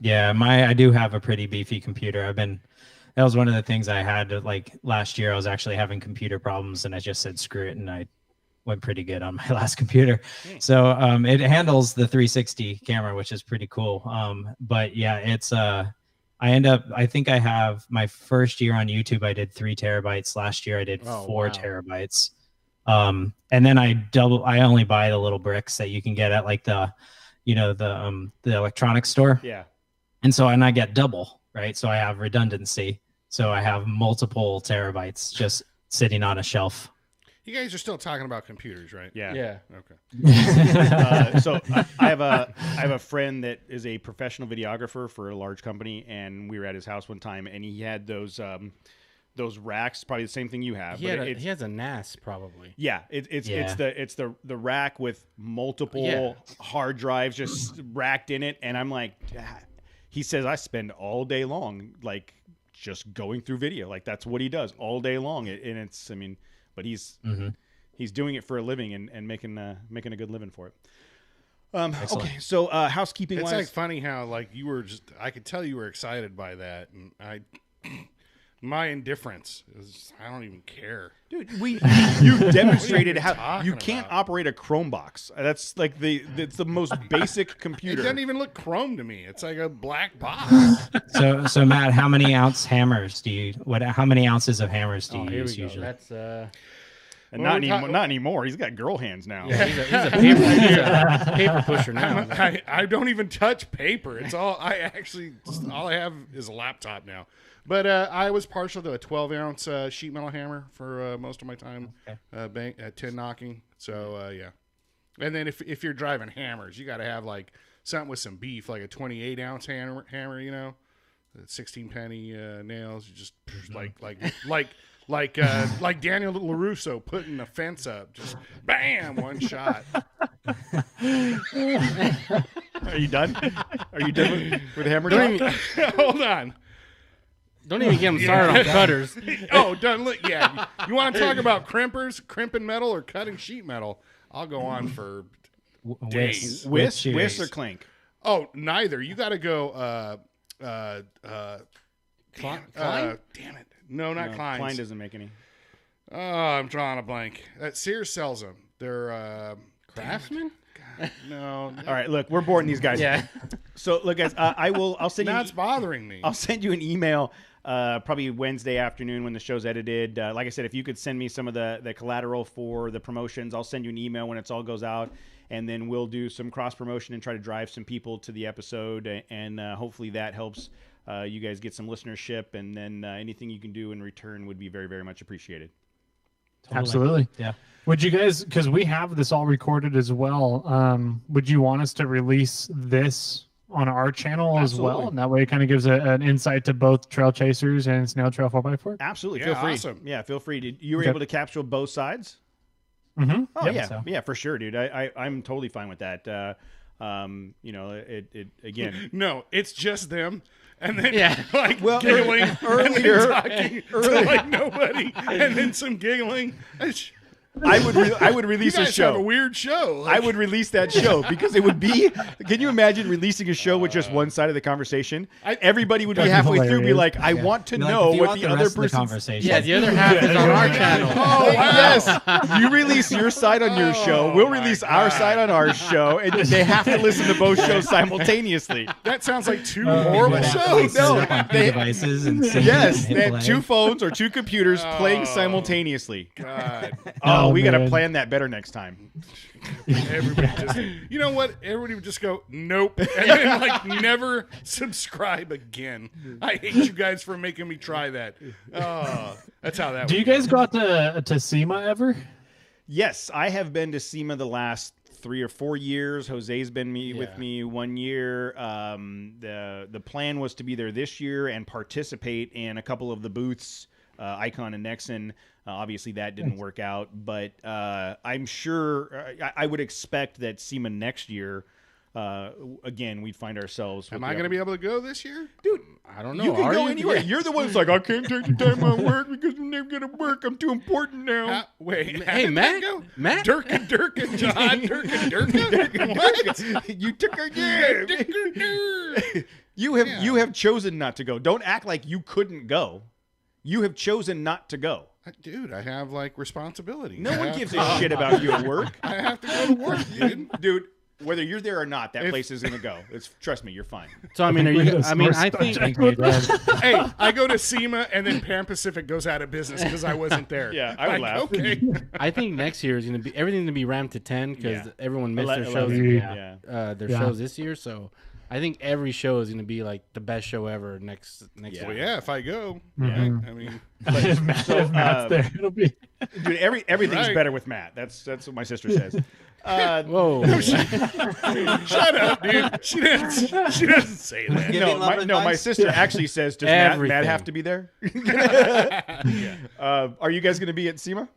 Yeah. I do have a pretty beefy computer. That was one of the things I had last year. I was actually having computer problems, and I just said screw it, and I went pretty good on my last computer. So it handles the 360 camera, which is pretty cool. But yeah, it's I think I have my first year on YouTube, I did 3 terabytes. Last year I did 4 terabytes. And then I only buy the little bricks that you can get at the electronics store. Yeah. And I get double, right? So I have redundancy. So I have multiple terabytes just sitting on a shelf. You guys are still talking about computers, right? Yeah. Yeah. Okay. So I have a friend that is a professional videographer for a large company, and we were at his house one time, and he had those racks, probably the same thing you have. He has a NAS probably. Yeah, it's Yeah. the rack with multiple hard drives just racked in it, and I'm like, he says I spend all day long like just going through video, like that's what he does all day long, and it's but he's doing it for a living and making a good living for it. Okay, so housekeeping It's wise, like funny how like you were just. I could tell you were excited by that, and my indifference is I don't even care. dude, you demonstrated What are you how you talking can't about? operate a Chromebox. That's like it's the most basic It computer. doesn't even look chrome to me. It's like a black box. So Matt, how many hammers do you? How many ounces of hammers do you Here use we go. usually? That's And Well, not anymore. He's got girl hands now. yeah, he's a paper pusher now. I don't even touch paper. It's all all I have is a laptop now. But I was partial to a 12-ounce sheet metal hammer for most of my time tin knocking. So yeah, and then if you're driving hammers, you got to have like something with some beef, like a 28-ounce hammer. 16 penny nails. You just like Daniel LaRusso putting a fence up, just bam, one shot. Are you done? Are you done with hammer Don't talk? even, Hold on. don't even get him started on cutters. Oh, done. Yeah. You want to talk about crimping metal or cutting sheet metal? I'll go on for days. Whisk or clink? Oh, neither. You got to go. Klein? Damn it. No, not No, Klein's. Klein doesn't make any. Oh, I'm drawing a blank. Sears sells them. They're Craftsman? no. All right, look, we're boring these guys. Yeah. So look, guys, I'll send you. Now it's bothering me. I'll send you an email probably Wednesday afternoon when the show's edited. Like I said, if you could send me some of the collateral for the promotions, I'll send you an email when it's all goes out, and then we'll do some cross promotion and try to drive some people to the episode, and hopefully that helps you guys get some listenership, and then anything you can do in return would be very, very much appreciated. Totally. Absolutely. Yeah. Would you guys, because we have this all recorded as well, would you want us to release this on our channel as well? Absolutely. And that way it kind of gives an insight to both Trail Chasers and Snail Trail 4x4? Absolutely, Yeah, feel free. awesome. Yeah, feel free. You were Okay. able to capture both sides. Mm-hmm. Oh Yep. yeah, so. yeah, for sure, dude. I'm totally fine with that. It again. No, it's just them. And then Yeah. like Well, giggling and earlier- then talking to like nobody, and then some giggling. I would You release a guys have a show. weird show. I would release that show because it would be. Can you imagine releasing a show with just one side of the conversation? Everybody would be That'd be halfway through, be hilarious. like, "I want to Like, know if you what want the the other rest of the person's." conversation. Yeah, the other half is on our channel. Oh yes, you release your side on your show. We'll my release our God. side on our show, and they have to listen to both shows simultaneously. That sounds like two You horrible would have to, shows. like, set No, it up on two they- devices and sync Yes, it and they hit had play. two phones or two computers playing Oh. simultaneously. God, Oh, Oh, we got to man. plan that better next time. everybody just, you know what? Everybody would just go, nope, and then like never subscribe again. I hate you guys for making me try that. Oh, that's how that. Do you would go. guys go out to SEMA ever? Yes, I have been to SEMA the last 3 or 4 years. Jose's been with Yeah. me 1 year. The plan was to be there this year and participate in a couple of the booths, Icon and Nexon. Obviously, that didn't work out, but I'm sure I would expect that SEMA next year. Again, we'd find ourselves. Am I going to be able to go this year? dude? I don't know. You can Are go you? anywhere. Yeah. You're the one that's like, I can't take the time on work because I'm never gonna work. I'm too important now. Wait, how Hey, did Matt? that go? Matt? Durka, John, Durka. What? You took our game. You have chosen not to go. Don't act like you couldn't go. You have chosen not to go. Dude, I have like responsibility. No one gives a shit about you at work. I have to go to work, dude. Dude, whether you're there or not, that place is gonna go. Trust me, you're fine. So I mean, are you? I mean, I think. Hey, I go to SEMA and then Pan Pacific goes out of business because I wasn't there. Yeah, I would laugh. Okay. I think next year is going to be everything to be ramped to 10 because Yeah. everyone missed their 11, shows. Yeah. Their Yeah. shows this year. So I think every show is going to be like the best show ever next Well, week. yeah, if I go, Mhm. I mean, if Matt's there, it'll be. Dude, everything's Right. better with Matt. That's what my sister says. Whoa. shut up, dude. She doesn't say that. Giving love my advice? sister actually says, "Does Matt Everything. have to be there?" Are you guys going to be at SEMA?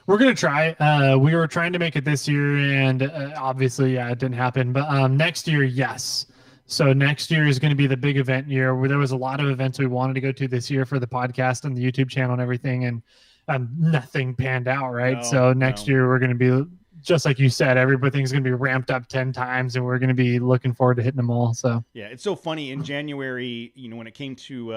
We're gonna try. We were trying to make it this year, and obviously, yeah, it didn't happen. But next year, yes. So next year is going to be the big event year. Where there was a lot of events we wanted to go to this year for the podcast and the YouTube channel and everything, and nothing panned out. Right. No, So next no. year we're going to be just like you said. Everything's going to be ramped up 10 times, and we're going to be looking forward to hitting them all. So Yeah, it's so funny. In January, when it came to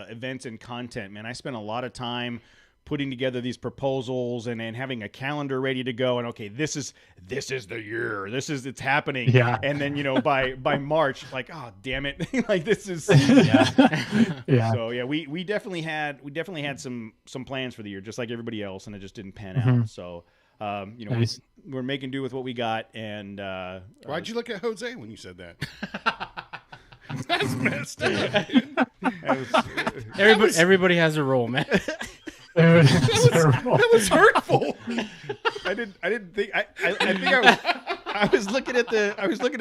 events and content, man, I spent a lot of time putting together these proposals and having a calendar ready to go. And okay, this is the year. It's happening. Yeah. And then by March, like, oh damn it, like this is. yeah. So yeah, we definitely had some plans for the year, just like everybody else, and it just didn't pan Mhm. out. So Nice. we're making do with what we got. And Why'd you look at Jose when you said that? That's messed up, dude. Everybody has a role, man. That was hurtful. I didn't think I think I was looking at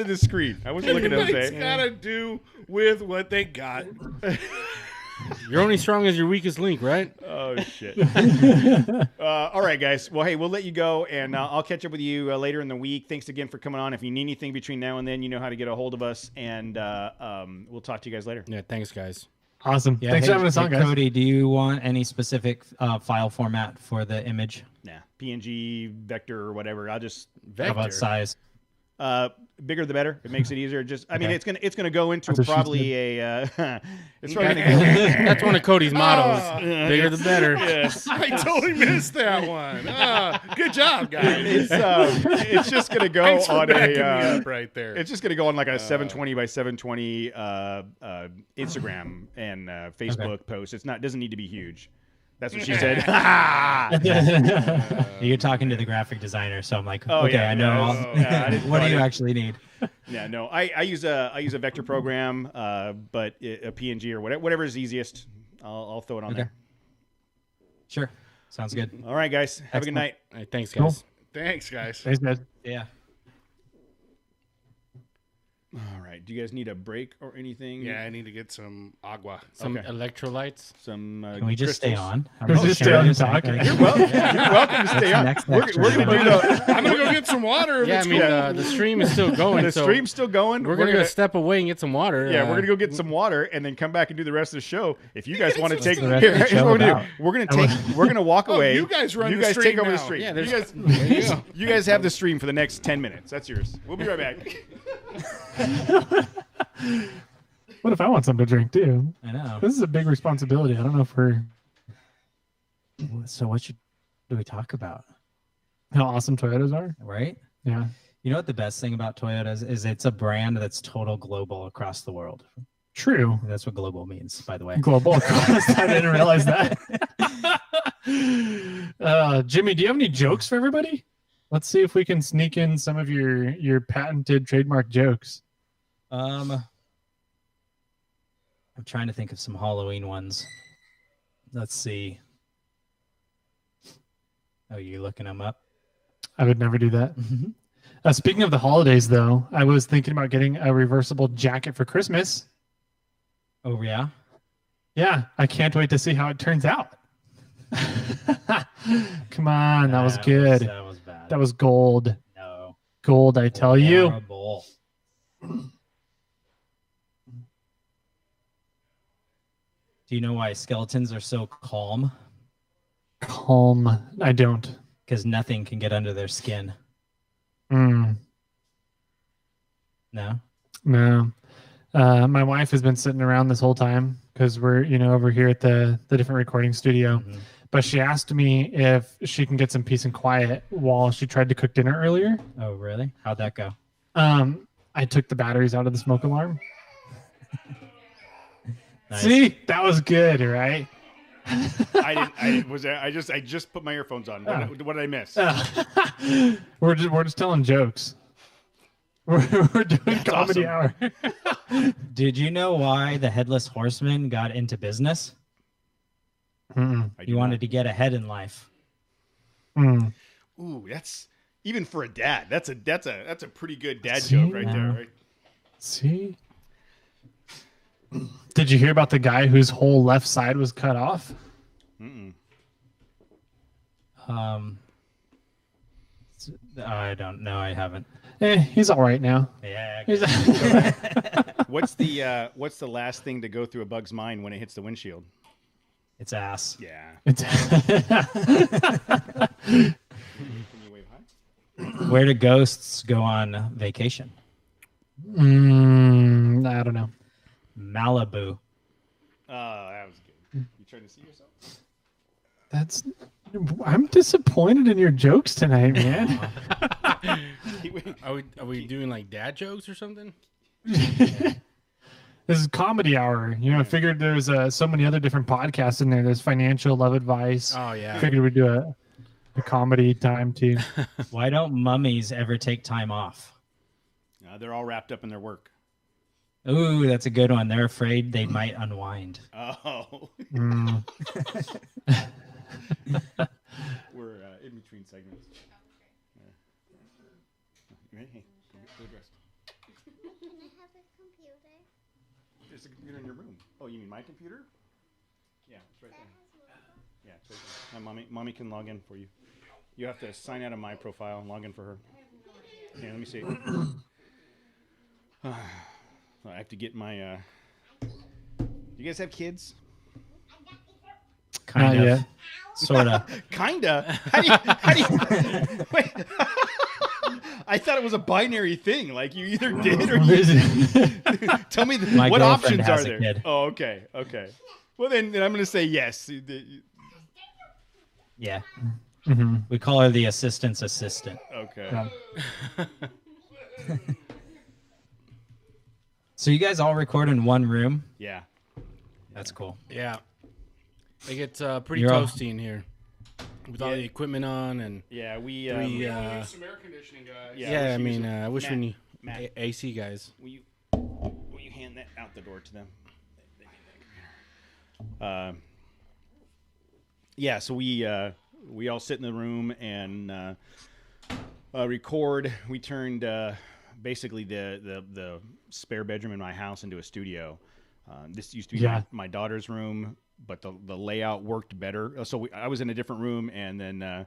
the screen. I wasn't looking at It's Jose. got to do with what they got. You're only strong as your weakest link, right? Oh shit! All right, guys. Well, hey, we'll let you go, and I'll catch up with you later in the week. Thanks again for coming on. If you need anything between now and then, you know how to get a hold of us, and we'll talk to you guys later. Yeah, thanks, guys. Awesome. Yeah, Thanks hey, for having us on, hey, guys. Cody, do you want any specific file format for the image? Nah, PNG, vector, or whatever. I'll just How about Vector. size? bigger the better. It makes it easier. I mean, Okay. it's gonna go into That's what she probably a. It's probably gonna go. That's one of Cody's mottos. Ah, Bigger the better. Yes. I totally missed that one. Good job, guys. It's just gonna go Thanks for on backing me a. up right there. It's just gonna go on like a 720 by 720 Instagram and Facebook post. Doesn't need to be huge. That's what she said. You're talking to the graphic designer, so I'm like, Oh, okay, yeah, I know. yeah, I'll- yeah, I didn't- what no, I do you didn't- actually need? Yeah, no, I use a vector program, but a PNG or whatever is easiest. I'll throw it on Okay. there. Sure, sounds good. All right, guys. Have a good night. All right, thanks, Cool. guys. Thanks, guys. Thanks, guys. Yeah. All right. Do you guys need a break or anything? Yeah, I need to get some agua. Some Okay. electrolytes. Some. Can we just stay crystals? on? Can we just stay on and talk? You're welcome to stay on. Next We're lecture. gonna do the. I'm gonna go get some water. If Yeah, I it's mean, cool. the stream is still going. The so stream's still going. We're gonna go step away and get some water. Yeah, we're gonna go get some water and then come back and do the rest of the show. If you guys want to take, the rest of the here's show what we're gonna about? do. We're gonna walk Oh, away. you guys run You the guys stream take over the now. stream. Yeah, you there's- guys, you guys have the stream for the next 10 minutes. That's yours. We'll be right back. What if I want something to drink too? I know. This is a big responsibility. I don't know if we're So what do we talk about? how awesome Toyotas are. Right? Yeah. You know what the best thing about Toyota is it's a brand that's total global across the world. True. That's what global means, by the way. Global. I didn't realize that. Jimmy, do you have any jokes for everybody? Let's see if we can sneak in some of your patented trademark jokes. I'm trying to think of some Halloween ones. Let's see. Oh, you looking them up? I would never do that. Speaking of the holidays, though, I was thinking about getting a reversible jacket for Christmas. Oh, yeah? Yeah, I can't wait to see how it turns out. Come on, that was good. That was bad. That was gold. no. Gold, I tell you. Horrible. Do you know why skeletons are so calm? Calm. I don't. Because nothing can get under their skin. Mm, No? no. My wife has been sitting around this whole time because we're, over here at the different recording studio. Mhm. But she asked me if she can get some peace and quiet while she tried to cook dinner earlier. Oh, really? How'd that go? I took the batteries out of the smoke alarm. Nice. See, that was good, right? I just put my earphones on. What did I miss? We're just telling jokes. We're doing comedy hour. Did you know why the headless horseman got into business? Mm, I He do wanted not. to get ahead in life. mm. Ooh, that's even for a dad. That's a pretty good dad See? joke right there. Yeah. Right? See? Did you hear about the guy whose whole left side was cut off? Mm-mm. I don't know. I haven't. He's all right now. Yeah. He's What's the last thing to go through a bug's mind when it hits the windshield? It's ass. Yeah. It's- Can you wave hi? Where do ghosts go on vacation? I don't know. Malibu. That was good. You trying to see yourself? That's. I'm disappointed in your jokes tonight, man. Are we doing like dad jokes or something? This is comedy hour. You know, I figured there's so many other different podcasts in there. There's financial, love advice. Oh yeah. Figured we'd do a comedy time too. Why don't mummies ever take time off? They're all wrapped up in their work. Ooh, that's a good one. They're afraid they might unwind. Oh. Mm. We're in between segments. You ready? Hey, go dressed. Can I have a computer? There's a computer in your room. Oh, you mean my computer? Yeah, it's right there. Yeah, it's right there. My mommy can log in for you. You have to sign out of my profile and log in for her. Here, let me see. I have to get my. You guys have kids? Kind Not of. yet. Sort of. Kinda. How do you wait? I thought it was a binary thing. Like you either did or you didn't. Tell me My what girlfriend options has are a there? kid. Oh, okay. Well, then I'm going to say yes. Yeah. Mhm. We call her the assistant's assistant. Okay. Yeah. So you guys all record in one room? Yeah. That's cool. Yeah. It gets pretty You're all- toasty in here with all Yeah. the equipment on and Yeah. We. three. Some air conditioning guys. Yeah, Yeah, I we should mean, use I wish Matt, we knew Matt. AC guys. Will you hand that out the door to them? Yeah, so we all sit in the room and record. We turned basically the spare bedroom in my house into a studio. This used to be Yeah. my daughter's room, but the layout worked better. So I was in a different room, and then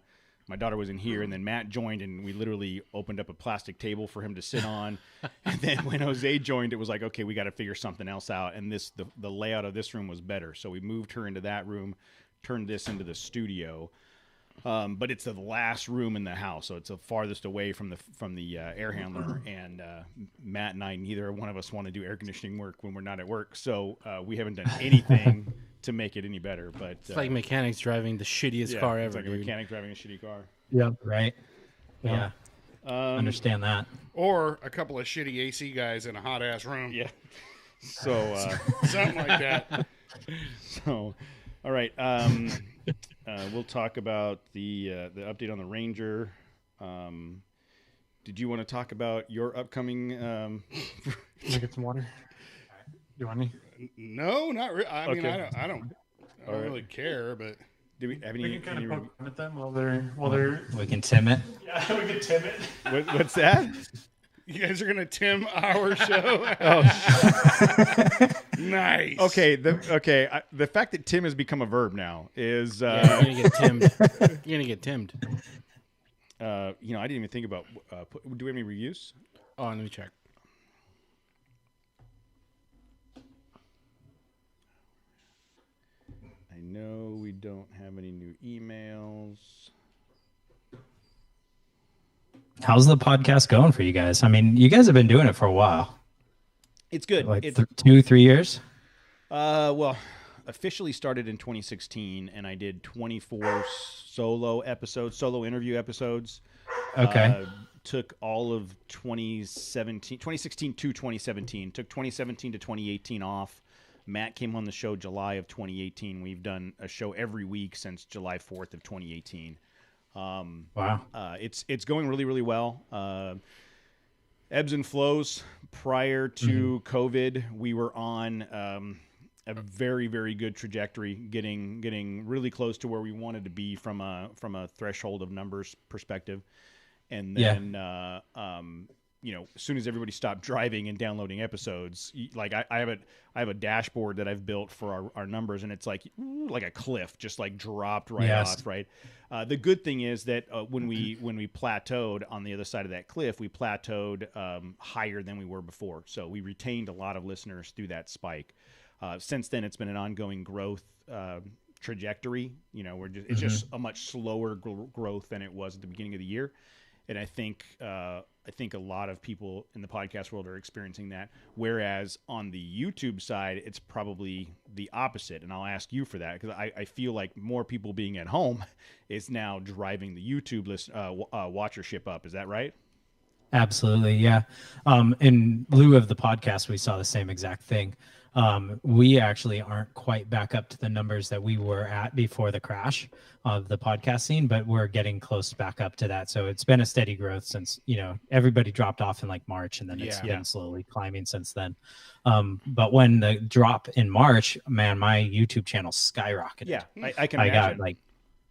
my daughter was in here, and then Matt joined, and we literally opened up a plastic table for him to sit on. And then when Jose joined, it was like, okay, we got to figure something else out. And the layout of this room was better, so we moved her into that room, turned this into the studio. But it's the last room in the house, so it's the farthest away from the air handler. And Matt and I, neither one of us want to do air conditioning work when we're not at work, so we haven't done anything to make it any better. But It's like mechanics driving the shittiest yeah, car it's ever, like a dude. mechanic driving a shitty car. Yeah. Right? Yeah. Yeah. Understand that. Or a couple of shitty AC guys in a hot ass room. Yeah. So Something like that. so, all right. We'll talk about the update on the Ranger. Did you want to talk about your upcoming? Can I get some water? You want any? No, not really. I mean, Okay. I don't All right. really care, but Do we have We any? can kind any of poke fun at them while they're. We can tim it. Yeah, we can tim it. what's that? you guys are gonna Tim our show. Nice. Okay. The fact that Tim has become a verb now is Yeah, you're gonna get timmed. You're gonna get timmed. I didn't even think about. Do we have any reviews? Oh, let me check. I know we don't have any new emails. How's the podcast going for you guys? I mean, you guys have been doing it for a while. It's good. Like It's 2-3 years? well, officially started in 2016, and I did 24 solo interview episodes. Okay. Took all of 2016 to 2017. Took 2017 to 2018 off. Matt came on the show July of 2018. We've done a show every week since July 4th of 2018. Wow. It's going really, really well. ebbs and flows. Prior to COVID, we were on a very, very good trajectory, getting really close to where we wanted to be from a threshold of numbers perspective. And then, you know, as soon as everybody stopped driving and downloading episodes, like I have a dashboard that I've built for our numbers, and it's like a cliff, just like dropped right off. Right. The good thing is that when we plateaued on the other side of that cliff, we plateaued higher than we were before. So we retained a lot of listeners through that spike. Since then, it's been an ongoing growth trajectory. You know, it's just a much slower growth than it was at the beginning of the year. And I think a lot of people in the podcast world are experiencing that. Whereas on the YouTube side, it's probably the opposite. And I'll ask you for that, because I feel like more people being at home is now driving the YouTube watchership up. Is that right? Absolutely, yeah. In lieu of the podcast, we saw the same exact thing. We actually aren't quite back up to the numbers that we were at before the crash of the podcast scene, but we're getting close back up to that. So it's been a steady growth since, you know, everybody dropped off in like March, and then it's been slowly climbing since then. But when the drop in March, man, my YouTube channel skyrocketed. Yeah, I can imagine. I got like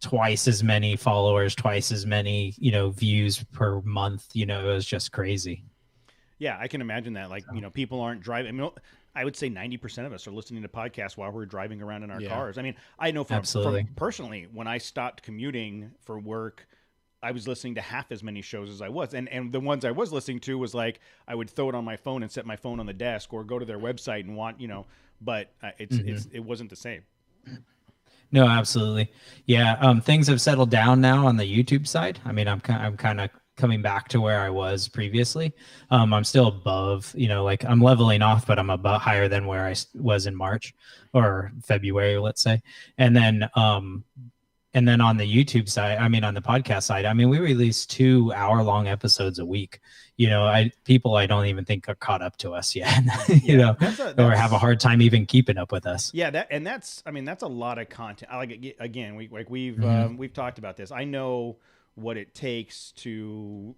twice as many followers, twice as many, you know, views per month. You know, it was just crazy. Yeah, I can imagine that. Like, you know, people aren't driving. I mean, I would say 90% of us are listening to podcasts while we're driving around in our cars. I mean, I know from personally, when I stopped commuting for work, I was listening to half as many shows as I was. And the ones I was listening to was like, I would throw it on my phone and set my phone on the desk, or go to their website and want, you know, but it wasn't the same. No, absolutely. Yeah. Things have settled down now on the YouTube side. I mean, I'm kind of coming back to where I was previously. I'm still above, you know, like I'm leveling off, but I'm about higher than where I was in March or February, let's say. And then on the YouTube side, I mean, on the podcast side, I mean, we release 2-hour-long episodes a week. You know, people I don't even think are caught up to us yet, you know, or have a hard time even keeping up with us. Yeah, that's a lot of content. Again, we've talked about this. I know what it takes to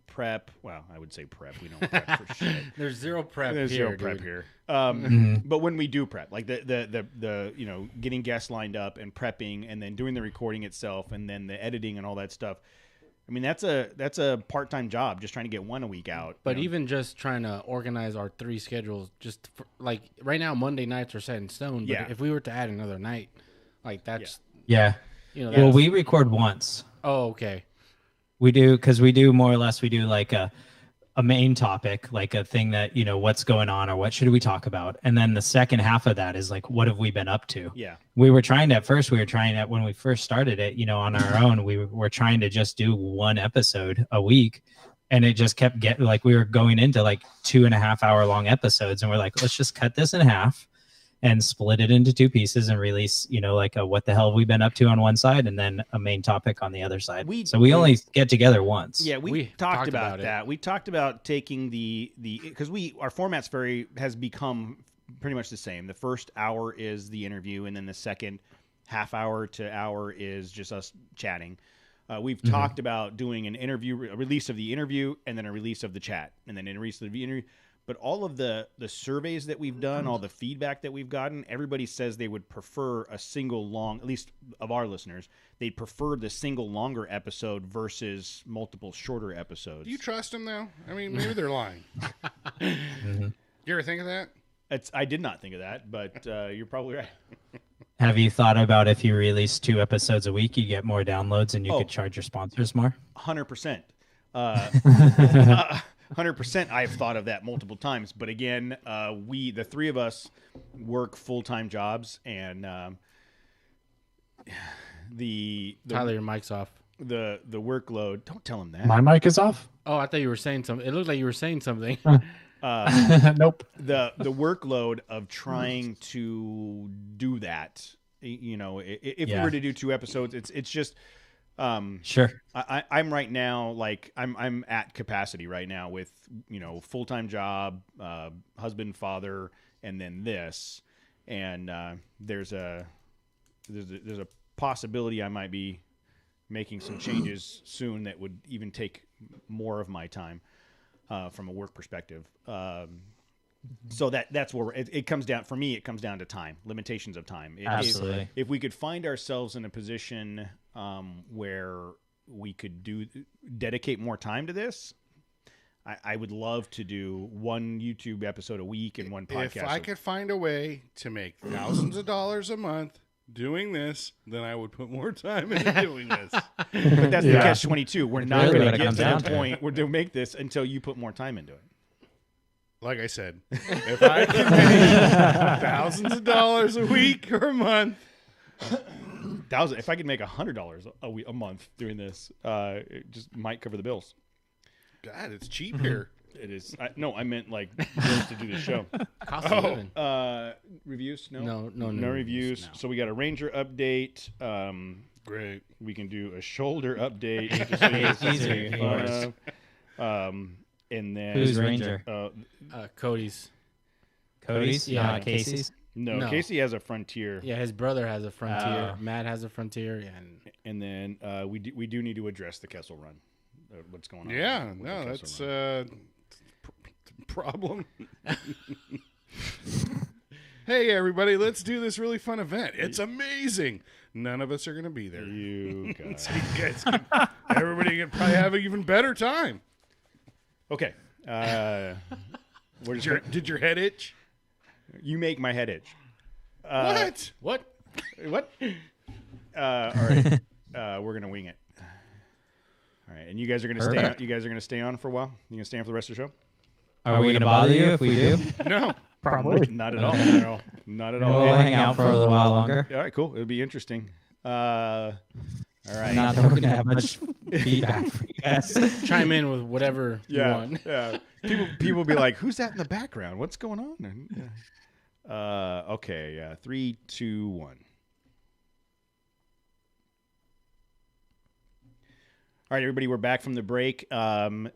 prep. Well, I would say prep. We don't prep for shit. There's zero prep. There's here, zero prep dude. here. But when we do prep, like the you know, getting guests lined up and prepping, and then doing the recording itself, and then the editing and all that stuff. I mean, that's a part-time job, just trying to get one a week out. But even just trying to organize our 3 schedules, just for, like right now, Monday nights are set in stone. But if we were to add another night, like that's you know. Well, we record once. Oh, okay. We do, because we do more or less, we do like a main topic, like a thing that, you know, what's going on or what should we talk about. And then the second half of that is like, what have we been up to? Yeah. When we first started it, you know, on our own, we were trying to just do 1 episode a week. And it just kept getting like, we were going into like 2.5-hour long episodes. And we're like, let's just cut this in half and split it into 2 pieces and release, you know, like a what the hell have we been up to on one side, and then a main topic on the other side. So we only get together once. Yeah, we talked about that. We talked about taking because our format's has become pretty much the same. The first hour is the interview, and then the second half hour to hour is just us chatting. We've talked about doing an interview, a release of the interview, and then a release of the chat, and then a release of the interview. But all of the surveys that we've done, all the feedback that we've gotten, everybody says they would prefer a single long, at least of our listeners, they'd prefer the single longer episode versus multiple shorter episodes. Do you trust them, though? I mean, maybe they're lying. You ever think of that? I did not think of that, but you're probably right. Have you thought about if you release 2 episodes a week, you get more downloads and you could charge your sponsors more? 100%. 100%. I've thought of that multiple times, but again, the 3 of us work full-time jobs, and the Tyler, your mic's off. The workload. Don't tell him that. My mic is off. Oh, I thought you were saying something. It looked like you were saying something. Nope. The workload of trying to do that. You know, if we were to do 2 episodes, it's just. Sure. I'm right now, like I'm at capacity right now with, you know, full-time job, husband, father, and then this, and there's a possibility I might be making some changes soon that would even take more of my time. from a work perspective. So that's where it comes down. For me, it comes down to time, limitations of time. Absolutely. If we could find ourselves in a position where we could dedicate more time to this, I would love to do one YouTube episode a week and one podcast. If I could find a way to make thousands of dollars a month doing this, then I would put more time into doing this. But that's the catch-22. We're not really going what to it get comes to down the to. point where to make this until you put more time into it. Like I said, if I can make thousands of dollars a week or a month, If I could make $100 a month doing this, it just might cover the bills. God, it's cheap here. It is. I meant like bills to do the show. Cost of living. Reviews? No reviews. no. So we got a Ranger update. Great. We can do a shoulder update. Just so you guys can Easy, see of fun course. of. And then Who's Ranger? Cody's. Cody's? Yeah. Not Casey's? No, Casey has a Frontier. Yeah, his brother has a Frontier. Oh. Matt has a Frontier, and And then we do need to address the Kessel Run. What's going on? Yeah, with the no, Kessel that's Run. problem. Hey, everybody, let's do this really fun event. It's amazing. None of us are going to be there. You guys. So you guys can, everybody can probably have an even better time. Okay. We're just Did your head itch? you make my head itch. What? What? All right. We're gonna wing it. All right, and you guys are gonna stay. On, Perfect. you guys are gonna stay on for a while. You gonna stay on for the rest of the show? Are we going to bother you if we do? No. Probably. Not at all. No, not at all. We'll hang out for a little while longer. All right, cool. It'll be interesting. All right. Not that we're going to have much feedback for you guys. chime in with whatever you want. Yeah. People will be like, "Who's that in the background? What's going on?" Okay. 3, 2, 1. All right, everybody, we're back from the break. The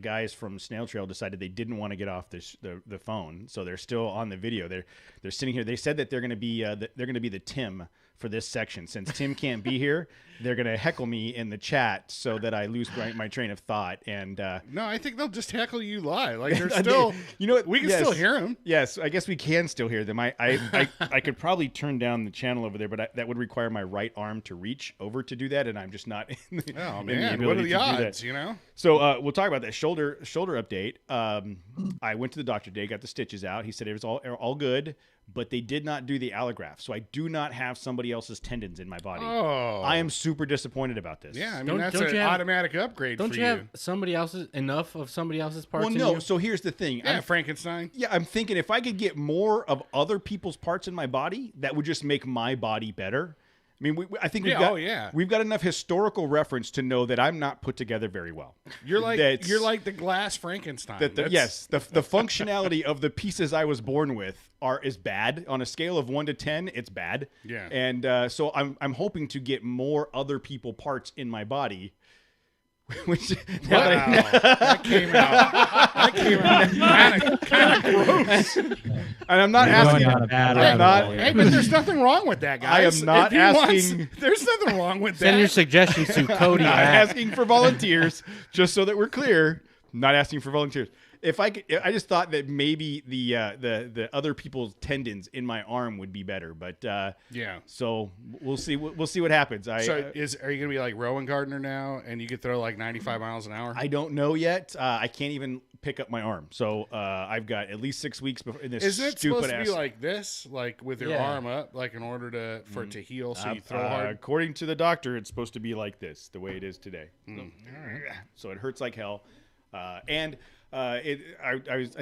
guys from Snail Trail decided they didn't want to get off the phone, so they're still on the video. They're sitting here. They said that they're going to be the Tim for this section. Since Tim can't be here, they're going to heckle me in the chat so that I lose my train of thought. And No, I think they'll just heckle you live. Like they're still, you know what? we can Yes. still hear them. Yes, I guess we can still hear them. I could probably turn down the channel over there, but that would require my right arm to reach over to do that, and I'm just not in the, Oh in the man, ability what are to the do that. odds? You know. So we'll talk about that shoulder update. I went to the doctor today, got the stitches out. He said it was all good, but they did not do the allograft. So I do not have somebody else's tendons in my body. Oh, I am super disappointed about this. Yeah, I mean Don't- that's don't an you have- automatic upgrade Don't for you have somebody else's enough of somebody else's parts? Well, in no. you? So here's the thing. Yeah, Frankenstein. I'm thinking if I could get more of other people's parts in my body, that would just make my body better. I mean, I think we've got enough historical reference to know that I'm not put together very well. You're like That's- the glass Frankenstein. That That's- the functionality of the pieces I was born with is bad. On a scale of 1 to 10, it's bad. Yeah. And so I'm hoping to get more other people parts in my body. Which now that I- that came out kind of gross. and I'm not You're asking. going down a bad I'm rabbit not- hole here. Hey, but there's nothing wrong with that, I guys. am not If he wants- asking- there's nothing wrong with Send your that. suggestions to Cody. I'm at- asking for volunteers, just so that we're clear. Not asking for volunteers. If I could, I just thought that maybe the other people's tendons in my arm would be better, but Yeah. So we'll see. We'll see what happens. So are you gonna be like Rowan Gardner now, and you could throw like 95 miles an hour? I don't know yet. I can't even pick up my arm, so I've got at least 6 weeks before in this Isn't it stupid supposed to ass. be like this, like with your Yeah. arm up, like in order for it to heal, so you throw hard? According to the doctor, it's supposed to be like this, the way it is today. So it hurts like hell, and. I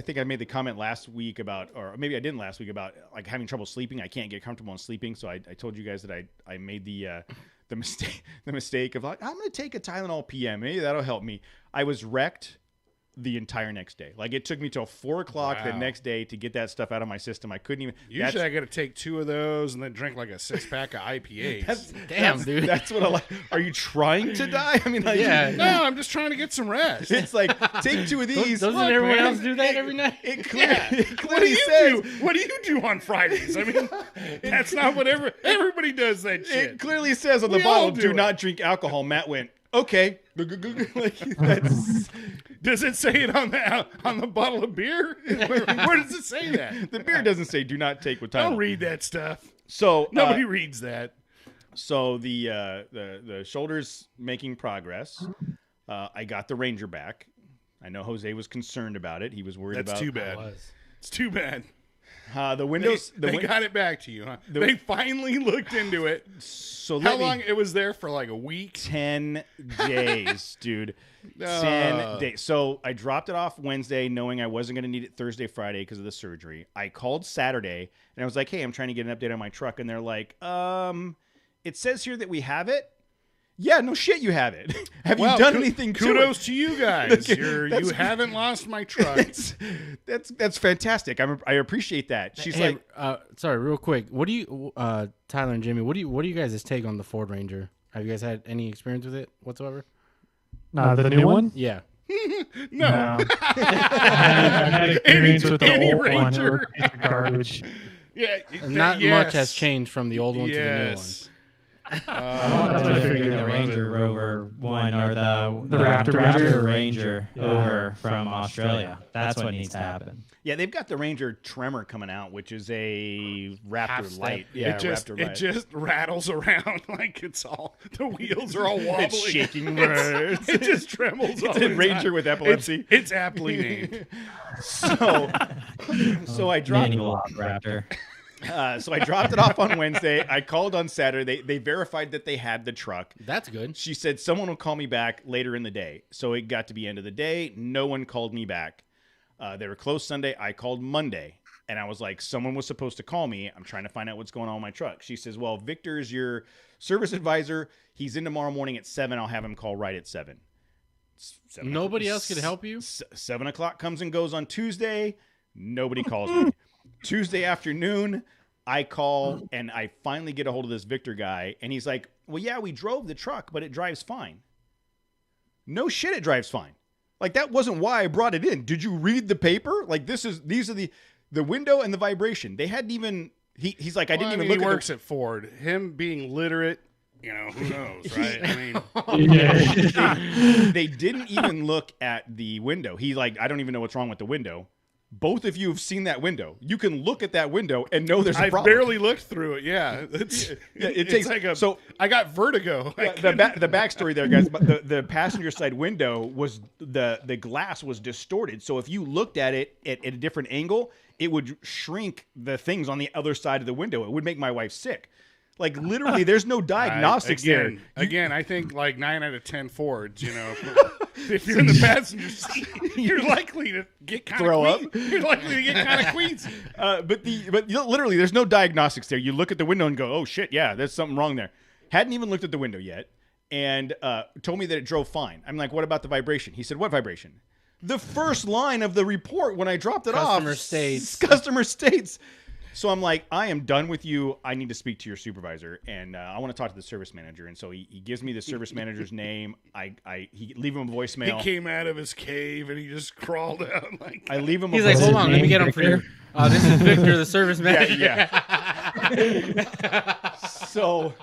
think I made the comment last week about, or maybe I didn't last week, about like having trouble sleeping. I can't get comfortable in sleeping, so I told you guys that I made the mistake of like, I'm going to take a Tylenol PM. Maybe that'll help me. I was wrecked the entire next day. Like it took me till 4 o'clock the Wow. next day to get that stuff out of my system. I couldn't even. Usually, I got to take 2 of those and then drink like a 6-pack of IPAs. Damn, dude. That's what I like. Are you trying to die? I mean, like, Yeah. No, I'm just trying to get some rest. It's like take 2 of these. Doesn't Look, everyone man, else do that every night? It clearly What do you says. do? What do you do on Fridays? I mean, that's not what everybody does. That shit. It clearly says on the We all bottle, do "Do it." not drink alcohol." Matt went, Okay. Like, that's, Does it say it on the bottle of beer? Where does it say that? the beer doesn't say do not take with Tylenol. Don't read that stuff. So Nobody reads that. So the shoulder's making progress. I got the Ranger back. I know Jose was concerned about it. He was worried That's about. too bad. It's too bad. The windows. They got it back to you, huh? They finally looked into it. So How long? It was there for like a week? 10 days, dude. 10 days. So I dropped it off Wednesday, knowing I wasn't going to need it Thursday, Friday because of the surgery. I called Saturday and I was like, "Hey, I'm trying to get an update on my truck," and they're like, "It says here that we have it." Yeah, no shit, you have it. Have you done anything to it? Kudos to you guys. You haven't lost my truck. That's fantastic. I appreciate that. She's Hey, like, sorry, real quick. What do you, Tyler and Jimmy? What do you guys' take on the Ford Ranger? Have you guys had any experience with it whatsoever? The new one? Yeah. No. I had experience with the Any old one. It Ranger. was a piece of garbage. Yeah, Not much has changed from the old one to the new one. Yes. I want to figure the Ranger Rover one or the Raptor Ranger over from Australia. That's what needs to happen. yeah, they've got the Ranger Tremor coming out, which is a Raptor Light. Yeah, Raptor It Light. just rattles around like it's all the wheels are all wobbly. It's shaking. It just trembles. all It's a the Ranger time. with epilepsy. It's aptly named. So I dropped. Manual Raptor. So I dropped it off on Wednesday. I called on Saturday. They verified that they had the truck. That's good. She said someone will call me back later in the day. So it got to be end of the day. No one called me back. They were closed Sunday. I called Monday. And I was like, someone was supposed to call me. I'm trying to find out what's going on with my truck. She says, well, Victor's your service advisor. He's in tomorrow morning at 7. I'll have him call right at 7. Nobody else could help you? 7 o'clock comes and goes on Tuesday. Nobody calls me. Tuesday afternoon, I call and I finally get a hold of this Victor guy. And he's like, well, yeah, we drove the truck, but it drives fine. No shit, it drives fine. Like, that wasn't why I brought it in. Did you read the paper? Like, these are the window and the vibration. They hadn't even, he's like, I didn't even look He at works at Ford. Him being literate, who knows, right? I mean, they didn't even look at the window. He's like, I don't even know what's wrong with the window. Both of you have seen that window. You can look at that window and know there's a I problem. barely looked through it. Yeah, it takes- like so- I got vertigo. The backstory there, guys. But the passenger side window was the glass was distorted. So if you looked at it at a different angle, it would shrink the things on the other side of the window. It would make my wife sick. Like, literally, there's no diagnostics there. Again, I think like 9 out of 10 Fords. If you're in the passenger seat, you're likely to get kind Throw of up? You're likely to get kind of queasy. But literally, there's no diagnostics there. You look at the window and go, oh shit, yeah, there's something wrong there. Hadn't even looked at the window yet, and told me that it drove fine. I'm like, what about the vibration? He said, what vibration? The first line of the report when I dropped it Customer off. states. Customer states. So I'm like, I am done with you. I need to speak to your supervisor, and I want to talk to the service manager. And so he gives me the service manager's name. He leave him a voicemail. He came out of his cave and he just crawled out like. I leave him. He's a like, voicemail. hold on, let me get him for you. This is Victor, the service manager. Yeah. So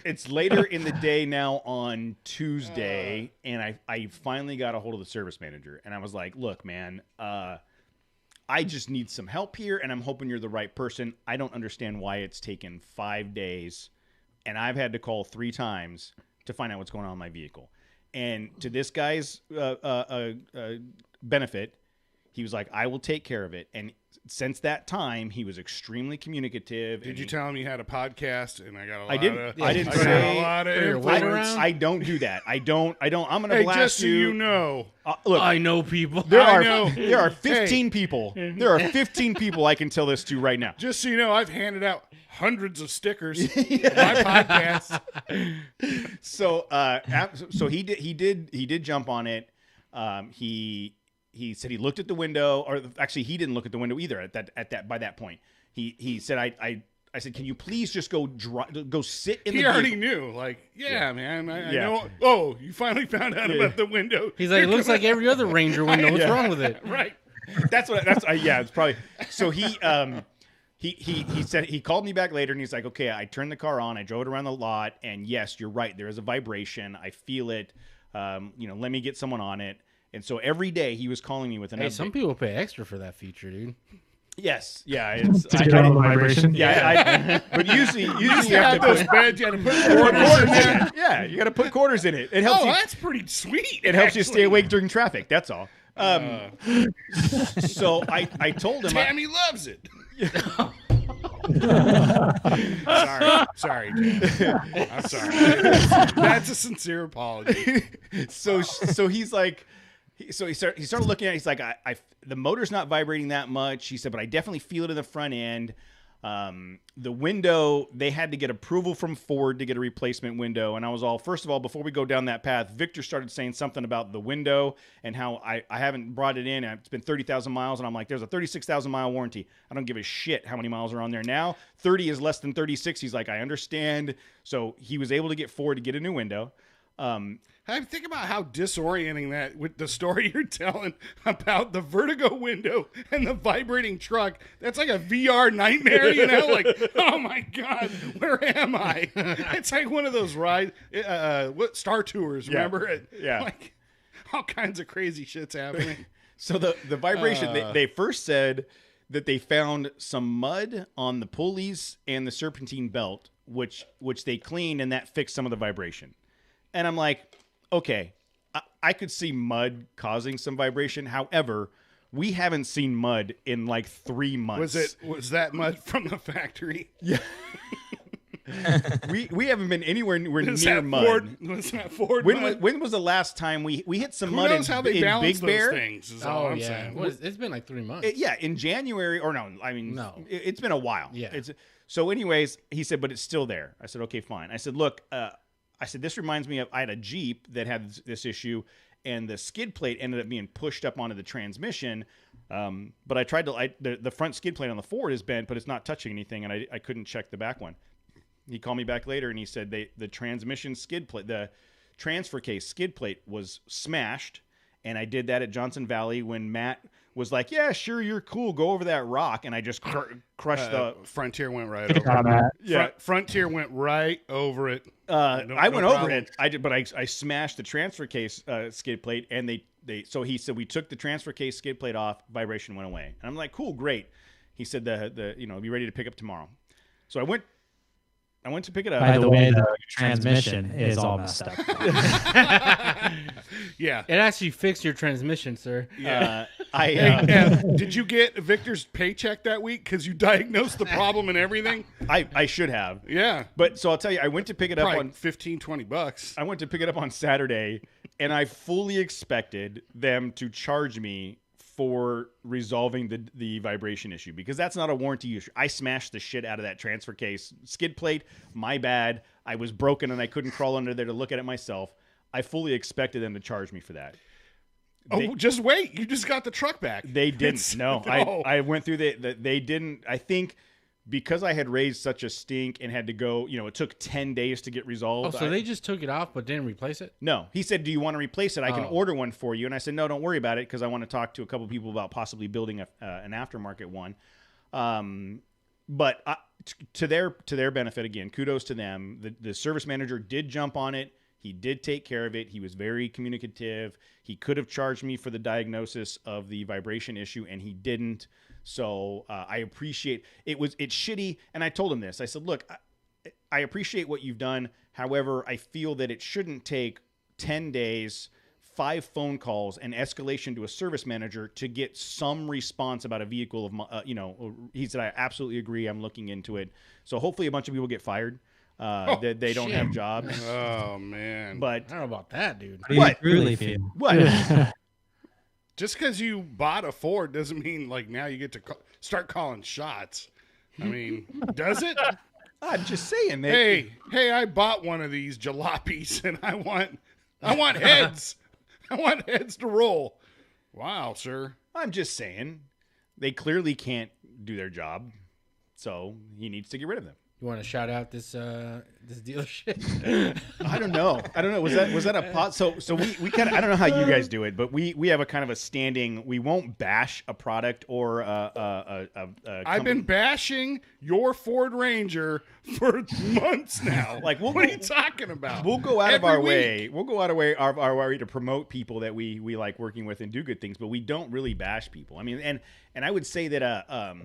it's later in the day now on Tuesday, and I finally got a hold of the service manager, and I was like, look, man, I just need some help here, and I'm hoping you're the right person. I don't understand why it's taken 5 days, and I've had to call 3 times to find out what's going on with my vehicle. And to this guy's benefit, he was like, I will take care of it. And since that time, he was extremely communicative. Did you tell him you had a podcast? And I got a lot. I didn't. Of, I didn't I got say. a lot of You're waiting influence. around? I don't do that. I don't. I'm gonna Hey, blast just so you. you know, Look, I know people. there I are know. 15 people. There are 15 people I can tell this to right now. just so you know, I've handed out hundreds of stickers. For my podcast. So so he did jump on it. He said he looked at the window, or actually he didn't look at the window either by that point. He said I said, can you please just go sit in the He already vehicle? knew. Like, yeah, man, I Yeah. know. Oh, you finally found out about the window. He's like, it looks like every other Ranger window. What's Yeah. wrong with it? Right. Yeah, it's probably. So he he said he called me back later and he's like, okay, I turned the car on, I drove it around the lot, and yes, you're right, there is a vibration, I feel it. Let me get someone on it. And so every day he was calling me with an Hey, update. some people pay extra for that feature, dude. Yes, yeah, it's To get on the vibration. but usually you You have have to those put beds. You had to put quarters quarters in in there. it. Yeah, you got to put quarters in it. It helps Oh, you. that's pretty sweet. It helps you stay actually. awake during traffic. That's all. So I told him. Tammy loves it. Sorry, Tammy. I'm sorry. That's a sincere apology. So he's like, he started looking at it. He's like, the motor's not vibrating that much. He said, but I definitely feel it in the front end. The window, they had to get approval from Ford to get a replacement window. And I was all, first of all, before we go down that path, Victor started saying something about the window and how I haven't brought it in. It's been 30,000 miles. And I'm like, there's a 36,000 mile warranty. I don't give a shit how many miles are on there now. 30 is less than 36. He's like, I understand. So he was able to get Ford to get a new window. I think about how disorienting that with the story you're telling about the vertigo window and the vibrating truck. That's like a VR nightmare, like, oh my God, where am I? It's like one of those rides, what Star Tours, remember? Yeah. Like all kinds of crazy shit's happening. So the vibration, they first said that they found some mud on the pulleys and the serpentine belt, which they cleaned, and that fixed some of the vibration. And I'm like, okay, I could see mud causing some vibration. However, we haven't seen mud in like 3 months. Was that mud from the factory? Yeah. we haven't been anywhere near mud. Was that Ford When mud? was the last time we hit some Who mud knows in, how they in balance Big those Bear? things is all I'm saying. It's been like 3 months. In January, or no, I mean, No. It's been a while. Yeah. So anyways, he said, but it's still there. I said, okay, fine. I said, look, this reminds me of, I had a Jeep that had this issue, and the skid plate ended up being pushed up onto the transmission. But I tried to, the front skid plate on the Ford is bent, but it's not touching anything, and I couldn't check the back one. He called me back later, and he said the transmission skid plate, the transfer case skid plate was smashed, and I did that at Johnson Valley when Matt was like, yeah, sure, you're cool, go over that rock, and I just crushed the... Frontier went right over it. Yeah. Frontier went right over it. I went no over problem. it. But I smashed the transfer case skid plate, and so he said we took the transfer case skid plate off, vibration went away, and I'm like, cool, great. He said be ready to pick up tomorrow. So I went to pick it up. By the way, the transmission is all messed up. Yeah. It actually fixed your transmission, sir. Did you get Victor's paycheck that week because you diagnosed the problem and everything? I should have. Yeah. But so I'll tell you, I went to pick it up Probably on $15-20. I went to pick it up on Saturday, and I fully expected them to charge me for resolving the vibration issue, because that's not a warranty issue. I smashed the shit out of that transfer case skid plate. My bad. I was broken and I couldn't crawl under there to look at it myself. I fully expected them to charge me for that. Just wait. You just got the truck back. They didn't. No. I went through they didn't. I think because I had raised such a stink and had to go, it took 10 days to get resolved. Oh, so they just took it off but didn't replace it? No. He said, do you want to replace it? I can order one for you. And I said, no, don't worry about it, because I want to talk to a couple people about possibly building an aftermarket one. But to their benefit, again, kudos to them. The service manager did jump on it. He did take care of it. He was very communicative. He could have charged me for the diagnosis of the vibration issue, and he didn't. So I appreciate it. It's shitty, and I told him this. I said, look, I appreciate what you've done. However, I feel that it shouldn't take 10 days, 5 phone calls, and escalation to a service manager to get some response about a vehicle of, he said, I absolutely agree. I'm looking into it. So hopefully a bunch of people get fired. That they don't have jobs. Oh, man. But I don't know about that, dude. How do you truly feel? what? Just because you bought a Ford doesn't mean, like, now you get to start calling shots. I mean, does it? I'm just saying that. Hey, I bought one of these jalopies, and I want heads. I want heads to roll. Wow, sir. I'm just saying they clearly can't do their job, so he needs to get rid of them. You want to shout out this this dealership? I don't know. Was that a pot? So we kind of, I don't know how you guys do it, but we have a kind of a standing. We won't bash a product or I've been bashing your Ford Ranger for months now. Like, what are you talking about? We'll go out of Every our week. way. We'll go out of our way to promote people that we like working with and do good things, but we don't really bash people. I mean, and I would say that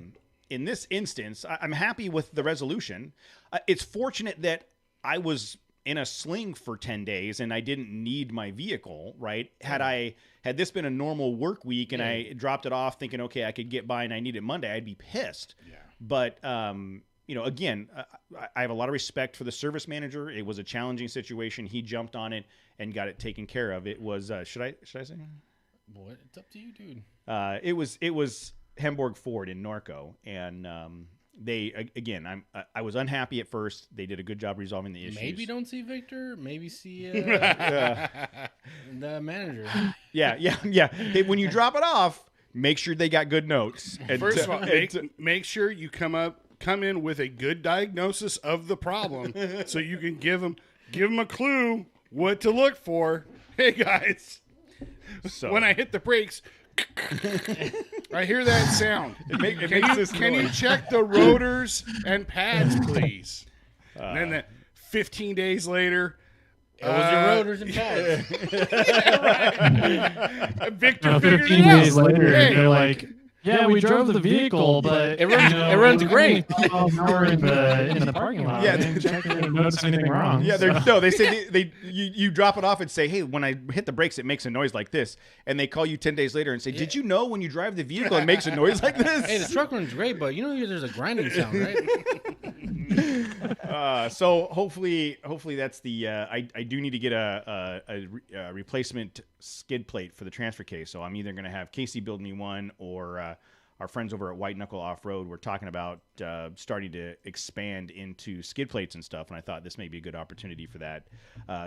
in this instance, I'm happy with the resolution. It's fortunate that I was in a sling for 10 days and I didn't need my vehicle, right? Had this been a normal work week and I dropped it off thinking, okay, I could get by and I need it Monday, I'd be pissed. Yeah. But, again, I have a lot of respect for the service manager. It was a challenging situation. He jumped on it and got it taken care of. It was, should I say? Boy, it's up to you, dude. It was Hemborg Ford in Norco, and I was unhappy at first. They did a good job resolving the issues. Maybe don't see Victor. Maybe see the manager. Yeah. Hey, when you drop it off, make sure they got good notes. And First of all, make sure you come in with a good diagnosis of the problem, so you can give them a clue what to look for. Hey guys, so when I hit the brakes, I hear that sound. Can you check the rotors and pads, please? And then 15 days later, It was your rotors and pads. Victor 15 figured it out. days later, Hey, they're like, yeah, we drove the vehicle, but It runs great. We're in the parking lot. Yeah, I didn't notice anything wrong. yeah, so. they say you drop it off and say, hey, when I hit the brakes, it makes a noise like this, and they call you 10 days later and say, did you know when you drive the vehicle, it makes a noise like this? Hey, the truck runs great, but there's a grinding sound, right? So hopefully that's the. I do need to get a replacement skid plate for the transfer case. So I'm either going to have Casey build me one, or our friends over at White Knuckle Off Road were talking about starting to expand into skid plates and stuff. And I thought this may be a good opportunity for that,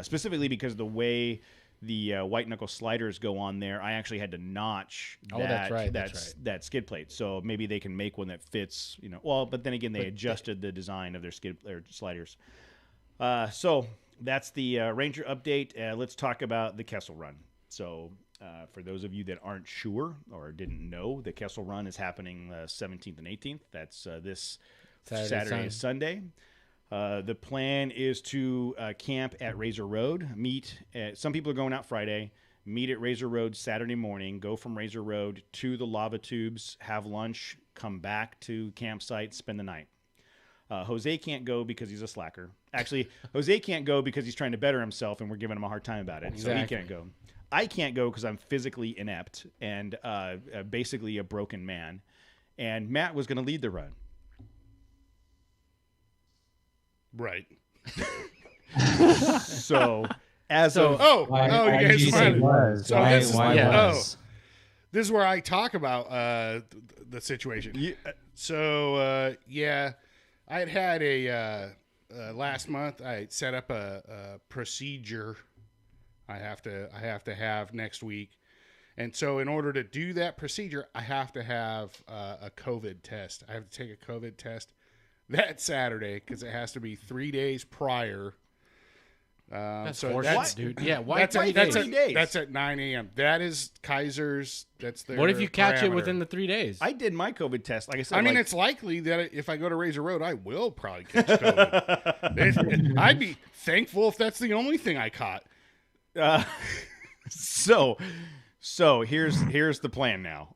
specifically because the way the White Knuckle sliders go on there, I actually had to notch that skid plate. So maybe they can make one that fits, well, but then again, they adjusted the design of their sliders. So that's the Ranger update. Let's talk about the Kessel Run. So for those of you that aren't sure or didn't know, the Kessel Run is happening 17th and 18th. That's this Saturday and Sunday. The plan is to camp at Razor Road, some people are going out Friday, meet at Razor Road Saturday morning, go from Razor Road to the lava tubes, have lunch, come back to campsite, spend the night. Jose can't go because he's a slacker. Actually, Jose can't go because he's trying to better himself and we're giving him a hard time about it. Exactly. So he can't go. I can't go because I'm physically inept and basically a broken man. And Matt was going to lead the run. right. So as of Oh, Why you did guys you say wanted- was? So Why this is- was? This is where I talk about the situation. Yeah, I had a last month. I set up a procedure. I have to have next week, and so in order to do that procedure, I have to have a COVID test. I have to take a COVID test that Saturday because it has to be 3 days prior. That's So horseshit, that's- dude. Yeah, why That's 3 at, that's, days? at, 3 days. that's at 9 a.m. That is Kaiser's. That's their What if you catch it parameter. within the 3 days? I did my COVID test. Like I said, I mean, it's likely that if I go to Razor Road, I will probably catch COVID. I'd be thankful if that's the only thing I caught. so here's the plan now.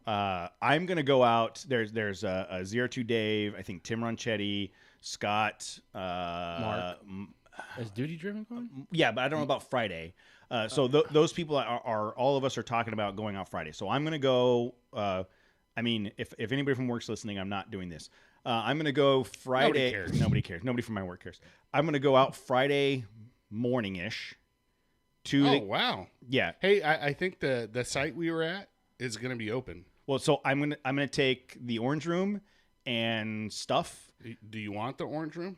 I'm gonna go out. There's a 02 Dave. I think Tim Ronchetti, Scott, Mark. Is Duty Driven going? Yeah, but I don't know about Friday. So those people are all of us are talking about going out Friday. So I'm gonna go. I mean, if anybody from work's listening, I'm not doing this. I'm gonna go Friday. Nobody cares. Nobody from my work cares. I'm gonna go out Friday morning-ish. Wow. Yeah. Hey, I think the site we were at is going to be open. Well, so I'm gonna take the orange room and stuff. Do you want the orange room?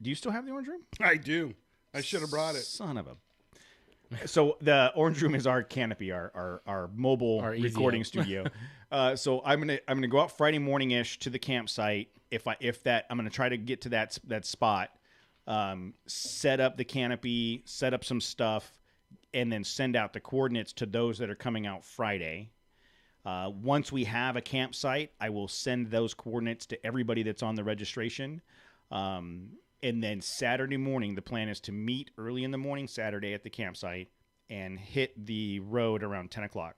Do you still have the orange room? I do. I should have brought it. Son of a. So the Orange Room is our canopy, our mobile Our easy recording out. studio. So I'm gonna go out Friday morning ish to the campsite. I'm gonna try to get to that spot, set up the canopy, set up some stuff, and then send out the coordinates to those that are coming out Friday. Once we have a campsite, I will send those coordinates to everybody that's on the registration. And then Saturday morning, the plan is to meet early in the morning Saturday at the campsite and hit the road around 10 o'clock.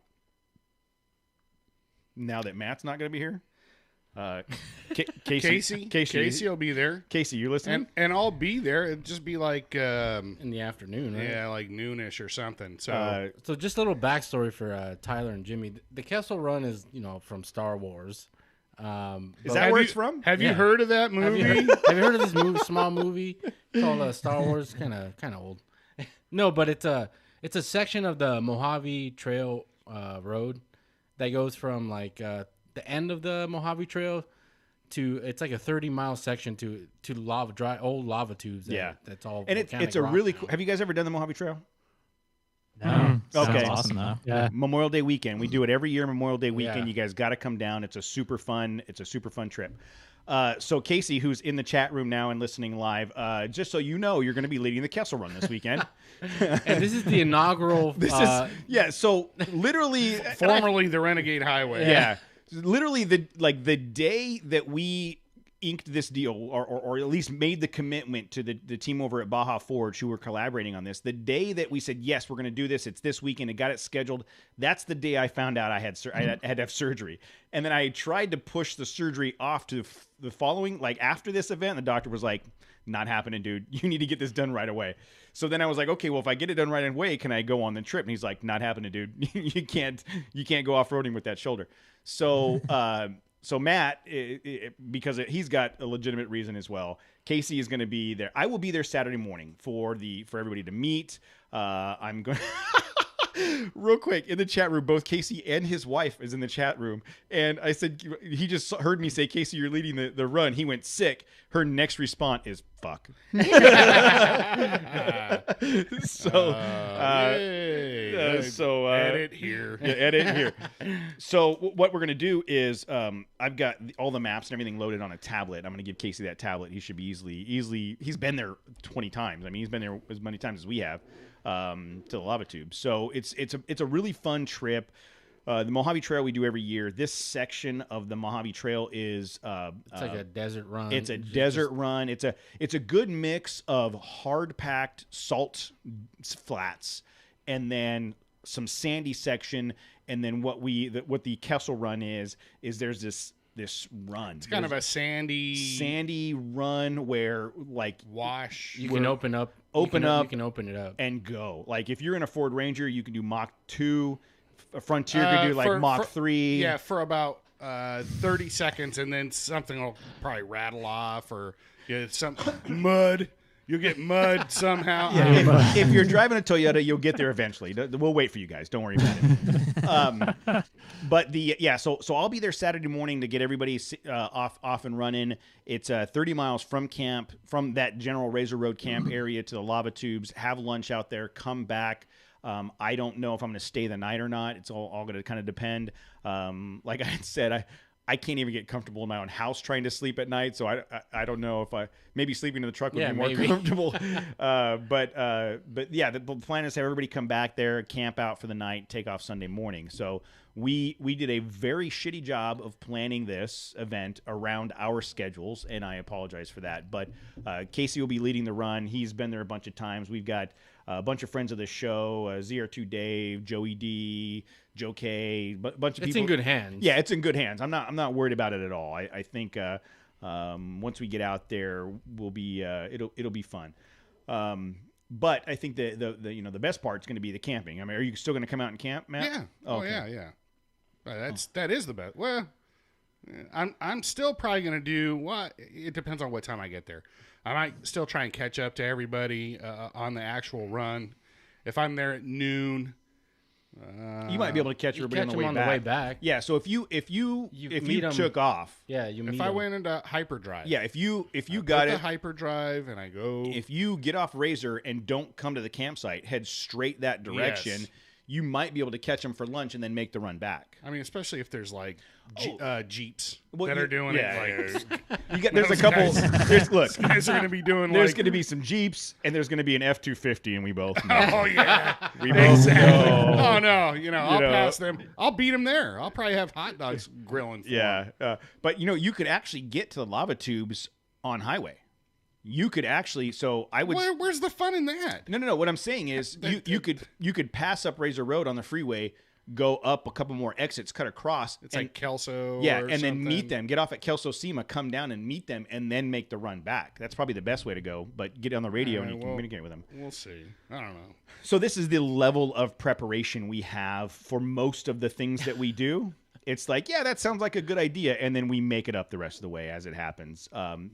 Now that Matt's not going to be here, Casey will be there. Casey, you listening? And I'll be there. It'd just be like, in the afternoon, right? yeah, like noonish or something. So So just a little backstory for Tyler and Jimmy. The Kessel Run is, from Star Wars. Is but- that where it's from? have Yeah. you heard of that have movie? you heard of this small movie called Star Wars? Kind of old. No, but it's a section of the Mojave Trail road that goes from like the end of the Mojave Trail to it's like a 30-mile section to old lava tubes. That's all. And it's volcanic a rock really now. cool. Have you guys ever done the Mojave Trail? No. Sounds Okay. awesome though. Yeah. Memorial Day weekend. We do it every year. Memorial Day weekend. Yeah. You guys got to come down. It's a super fun trip. So Casey, who's in the chat room now and listening live, just so you know, you're going to be leading the Kessel Run this weekend. And this is the inaugural. So literally, Formerly the Renegade Highway. yeah, literally the day that we inked this deal, or at least made the commitment to the team over at Baja Forge who were collaborating on this, the day that we said, yes, we're going to do this, it's this weekend, it got it scheduled, that's the day I found out I had to have surgery. And then I tried to push the surgery off to the following, like after this event, the doctor was like, not happening, dude. You need to get this done right away. So then I was like, okay, well, if I get it done right away, can I go on the trip? And he's like, not happening, dude. you can't go off-roading with that shoulder. So, so Matt, because he's got a legitimate reason as well, Casey is going to be there. I will be there Saturday morning for everybody to meet. I'm going real quick in the chat room. Both Casey and his wife is in the chat room, and I said he just heard me say, "Casey, you're leading the run." He went sick. Her next response is "fuck." So edit here. Yeah, edit here. So what we're gonna do is I've got all the maps and everything loaded on a tablet. I'm gonna give Casey that tablet. He should be easily. He's been there 20 times. I mean, he's been there as many times as we have to the lava tube. So it's a really fun trip. The Mojave Trail we do every year. This section of the Mojave Trail is It's like a desert run. it's a desert run. It's a good mix of hard packed salt flats and then some sandy section, and then what the Kessel Run is there's this run. It's kind of a sandy run where like wash. You can open up. You can open it up. and go. Like if you're in a Ford Ranger, you can do Mach 2. A Frontier could do like Mach 3. Yeah, for about 30 seconds, and then something will probably rattle off, or some mud. You'll get mud somehow. If you're driving a Toyota, you'll get there eventually. We'll wait for you guys. Don't worry about it. But so I'll be there Saturday morning to get everybody off and running. It's 30 miles from camp, from that general Razor Road camp area to the lava tubes. Have lunch out there. Come back. I don't know if I'm going to stay the night or not. It's all going to kind of depend. Like I had said, I can't even get comfortable in my own house trying to sleep at night. So I don't know if maybe sleeping in the truck would be more comfortable. But yeah, the plan is to have everybody come back there, camp out for the night, take off Sunday morning. So we did a very shitty job of planning this event around our schedules, and I apologize for that. But Casey will be leading the run. He's been there a bunch of times. We've got a bunch of friends of the show, ZR2 Dave, Joey D, Joe K, bunch of people. It's in good hands. Yeah, it's in good hands. I'm not worried about it at all. I think once we get out there, we'll be it'll be fun. But I think the best part is going to be the camping. I mean, are you still going to come out and camp, Matt? Yeah. Oh, Okay. Yeah. That is the best. Well, I'm still probably going to do what. It depends on what time I get there. I might still try and catch up to everybody on the actual run. If I'm there at noon, You might be able to catch You everybody catch on them the way back. Yeah, so if you meet 'em- took off, Yeah, you meet If I 'em. went into hyperdrive, yeah, if you I got put the it, hyperdrive and I go. if you get off Razor and don't come to the campsite, head straight that direction, Yes. you might be able to catch them for lunch and then make the run back. I mean, especially if there's like Jeeps Well, that you- are doing yeah, it. Like, There's a Those couple. guys- There's look. guys are going to be doing There's like. going to be some Jeeps and there's going to be an F-250, and we both know. Oh yeah, We both know. Oh no, I'll know. pass them. I'll beat them there. I'll probably have hot dogs grilling. For 'em. Yeah, but you could actually get to the lava tubes on highway. You could actually. So I would. Where's the fun in that? No. What I'm saying is, you could pass up Razor Road on the freeway, go up a couple more exits, cut across. It's like Kelso. yeah, or and then meet something. them. Get off at Kelso Sema, come down and meet them, and then make the run back. That's probably the best way to go. But get on the radio and you can communicate with them. We'll see. I don't know. So this is the level of preparation we have for most of the things that we do. It's like, yeah, that sounds like a good idea, and then we make it up the rest of the way as it happens,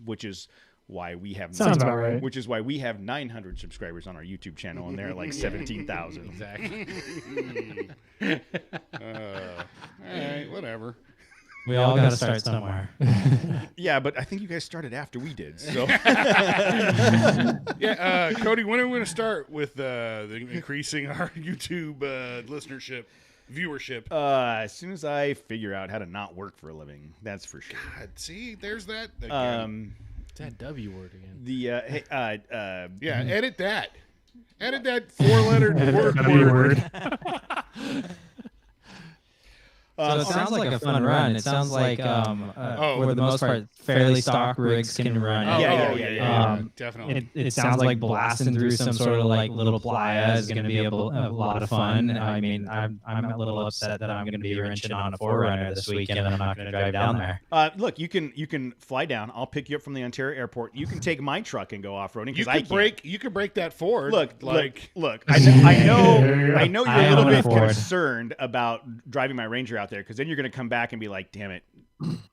which is why we have Sounds about right. Which is why we have 900 subscribers on our YouTube channel, and they're like 17,000. Exactly. All right, whatever. We all got to start somewhere. Yeah, but I think you guys started after we did. So Yeah, Cody, when are we going to start with the increasing our YouTube listenership, viewership? as soon as I figure out how to not work for a living, that's for sure. God, see, there's that again. It's that W word again. Yeah, edit that. Edit that four-lettered word. W word. So it sounds like a fun run. It sounds like, for the most part, fairly stock rigs can run. Oh, Yeah, yeah, definitely. It sounds like blasting through some sort of like little playa is going to be a lot of fun. I mean, I'm a little upset that I'm going to be wrenching on a 4Runner this weekend and I'm not going to drive down there. Look, you can fly down. I'll pick you up from the Ontario airport. You can take my truck and go off roading You because I could can't. you could break that Ford. Look. There I you know go. you're a little own a bit Ford. concerned about driving my Ranger out there because then you're going to come back and be like, "Damn it,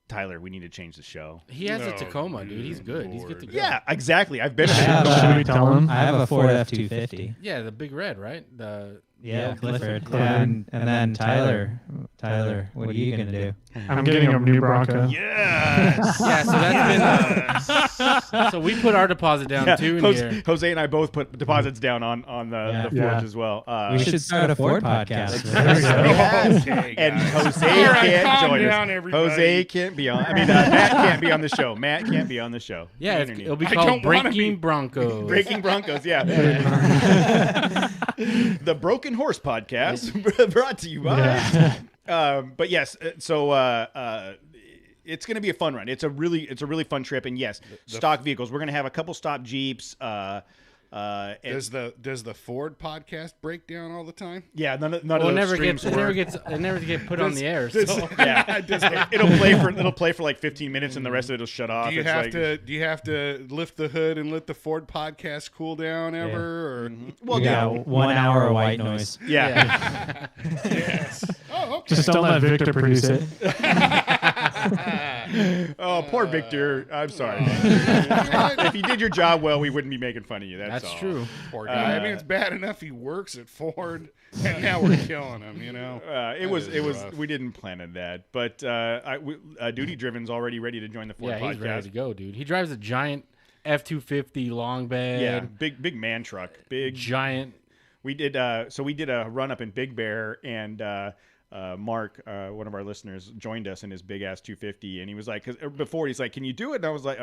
Tyler, we need to change the show." He has No, a Tacoma, dude. He's good. He's good to Lord. go. Yeah, exactly. I've been. I have, Should we tell him? I have a Ford F-250. Yeah, the big red, right? The Yeah, Clifford. Clifford. And then Tyler, what are you going to do? I'm getting a new Bronco. Yes. Yeah, so that's been. So we put our deposit down too in here. Jose and I both put deposits down on the Fords Yeah. as well. We should start a Ford podcast. There we go. Yes. Okay, And guys. Jose All right, can't calm join down, us. everybody. Jose can't be on. Matt can't be on the show. Matt can't be on the show. Yeah, Internet. it'll be I called don't wanna be- Breaking Broncos. Breaking Broncos. Yeah. The Broken Horse Podcast, brought to you by. But yes, it's going to be a fun run. It's a really fun trip, and yes, stock vehicles. We're going to have a couple stop Jeeps. And, Does the Ford podcast break down all the time? yeah, none of Well, those it never streams gets work. it never gets put on the air. So. Yeah, it'll play for like 15 minutes, and the rest of it will shut off. Do you It's have like- to have to lift the hood and let the Ford podcast cool down ever? Or Well, We got 1 hour of white noise. yeah. yes. Oh, okay. Just don't let Victor produce it. Oh, poor Victor. I'm sorry. If you did your job well, we wouldn't be making fun of you. That's That's all. true. Poor guy. I mean, it's bad enough he works at Ford, and now we're killing him. You know. It was rough. we didn't plan on that, but Duty Driven's already ready to join the Ford Yeah, he's ready podcast. to go, dude. He drives a giant F-250 long bed. Yeah, big man truck, big. Giant. We did we did a run up in Big Bear, and Mark, one of our listeners, joined us in his big ass 250, and he was like, because before he's like, "Can you do it?" And I was like,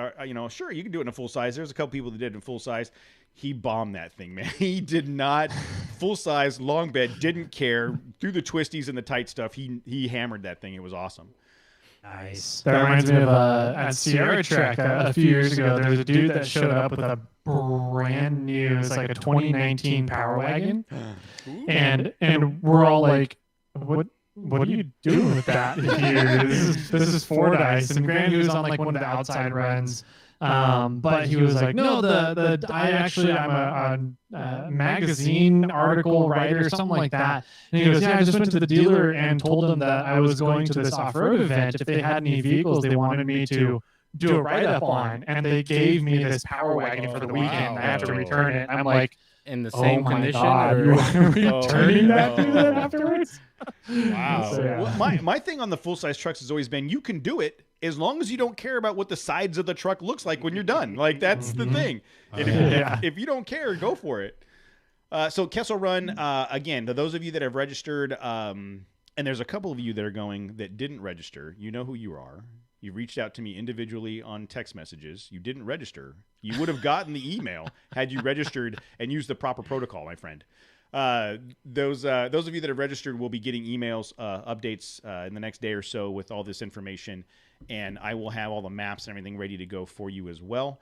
sure, you can do it in a full size. There's a couple people that did it in full size. He bombed that thing, man. He did not full size long bed. Didn't care. Through the twisties and the tight stuff, he hammered that thing. It was awesome. Nice. That reminds me of at Sierra Trek a few years ago. There was a dude that showed up with a brand new, it's like a 2019 Power Wagon, and we're all like, what are you doing with that here? This is Ford Ice, and granted he was on like one of the outside runs. But he was like, no, I'm a magazine article writer, something like that. And he goes, yeah, I just went to the dealer and told them that I was going to this off-road event. If they had any vehicles they wanted me to do a write-up on, and they gave me this Power Wagon for the weekend. I have to return it. I'm like, in the Oh same my condition? God, Or... you are returning that to no. them afterwards? Wow. So, yeah. Well, my thing on the full size trucks has always been you can do it as long as you don't care about what the sides of the truck looks like when you're done. Like that's the thing. And if you don't care, go for it. So Kessel Run, again, to those of you that have registered, and there's a couple of you that are going that didn't register, you know who you are. You reached out to me individually on text messages. You didn't register. You would have gotten the email had you registered and used the proper protocol, my friend. Those of you that have registered will be getting emails, updates in the next day or so with all this information, and I will have all the maps and everything ready to go for you as well.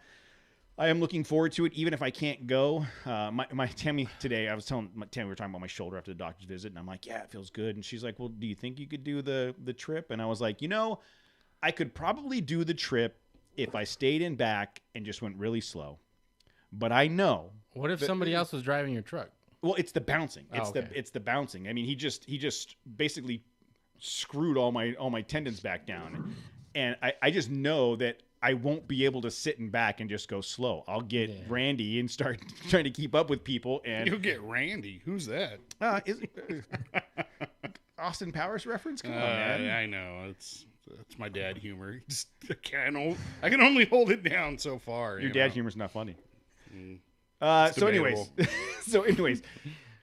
I am looking forward to it, even if I can't go. My Tammy today, I was telling Tammy we were talking about my shoulder after the doctor's visit, and I'm like, yeah, it feels good. And she's like, well, do you think you could do the trip? And I was like, I could probably do the trip if I stayed in back and just went really slow. But I know. What if somebody else was driving your truck? Well, it's the bouncing. Okay. It's the bouncing. I mean, he just basically screwed all my tendons back down, and I just know that I won't be able to sit in back and just go slow. I'll get Randy and start trying to keep up with people. And You'll get Randy. Who's that? Austin Powers reference? Come on, man. I know. It's my dad humor. Just, I can only hold it down so far. Your dad humor's not funny. It's So debatable. anyways,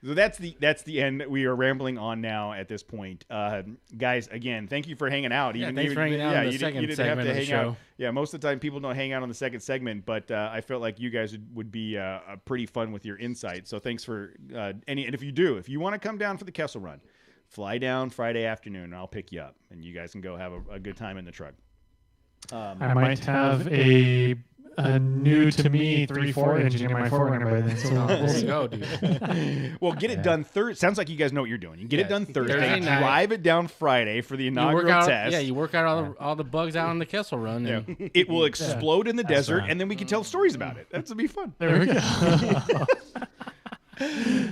so that's the end. We are rambling on now at this point, guys. Again, thank you for hanging out. Thanks for hanging out in the second segment of the show. Yeah, most of the time people don't hang out on the second segment, but I felt like you guys would be pretty fun with your insight. So thanks for and if you want to come down for the Kessel Run, fly down Friday afternoon, and I'll pick you up, and you guys can go have a good time in the truck. I might have a new to me 3.4 engine in my 4Runner by then. So we'll There see. you go, dude. Well, get it done Thursday. Sounds like you guys know what you're doing. You get it done Thursday, Thursday night. drive it down Friday for the You inaugural work out, test. yeah, you work out all the bugs out on the Kessel Run. Yeah. And It will explode in the desert, right. and then we can tell stories about it. That's gonna be fun. There we go.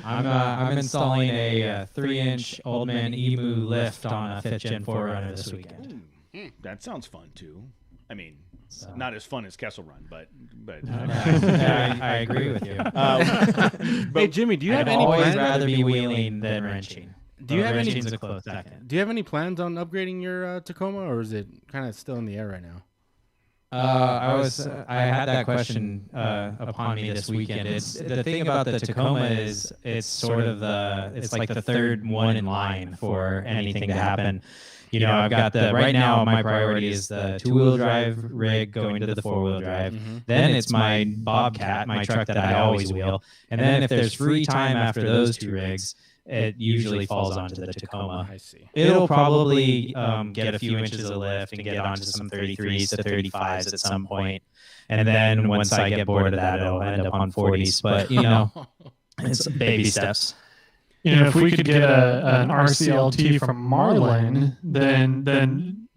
I'm installing a 3-inch Old Man Emu lift on a 5th Gen 4Runner this weekend. That sounds fun too. I mean, So. not as fun as Kessel Run, but I agree with you. hey, Jimmy, do you have I'd any always plans? rather be wheeling than wrenching. Do you have any- Wrenching's a close second. Do you have any plans on upgrading your Tacoma, or is it kind of still in the air right now? I had that question upon me this weekend. It's the thing about the Tacoma is it's sort of it's like the third one in line for anything to happen. You know, I've got right now my priority is the 2-wheel drive rig going to the 4-wheel drive. Then it's my Bobcat, my truck that I always wheel. And then if there's free time after those two rigs, it usually falls onto the Tacoma. I see. It'll probably get a few inches of lift and get onto some 33s to 35s at some point. And then once I get bored of that, it'll end up on 40s. But, you know, it's baby steps. You know, if we could get an RCLT from Marlin, then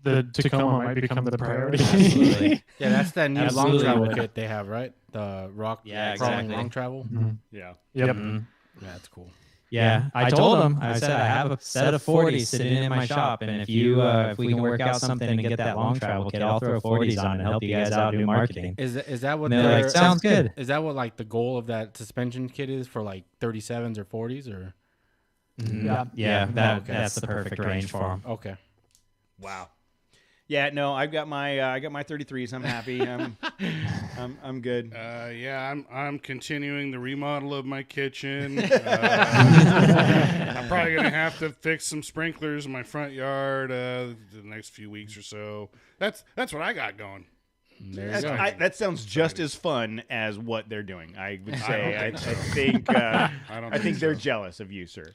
the Tacoma might become the priority. Absolutely. Yeah, that's that new long Absolutely. travel kit they have, right? The rock Yeah, crawling exactly. long travel. yeah. Yep. Mhm. Yeah, that's cool. Yeah, I told him. I said I have a set of 40s sitting in my shop, and if we can work out something and get that long travel kit, I'll throw 40s on and help you guys out do marketing. Is that what And they're like, sounds good. Is that what like the goal of that suspension kit is for like 37s or 40s or? Mhm. Yeah, that's the perfect range for them. Okay. Wow. Yeah, no, I got my 33s. I'm happy. I'm good. Yeah, I'm continuing the remodel of my kitchen. I'm probably gonna have to fix some sprinklers in my front yard the next few weeks or so. That's what I got going. There you go. That sounds just as fun as what they're doing. I would say. I think don't I think think they're so. jealous of you, sir.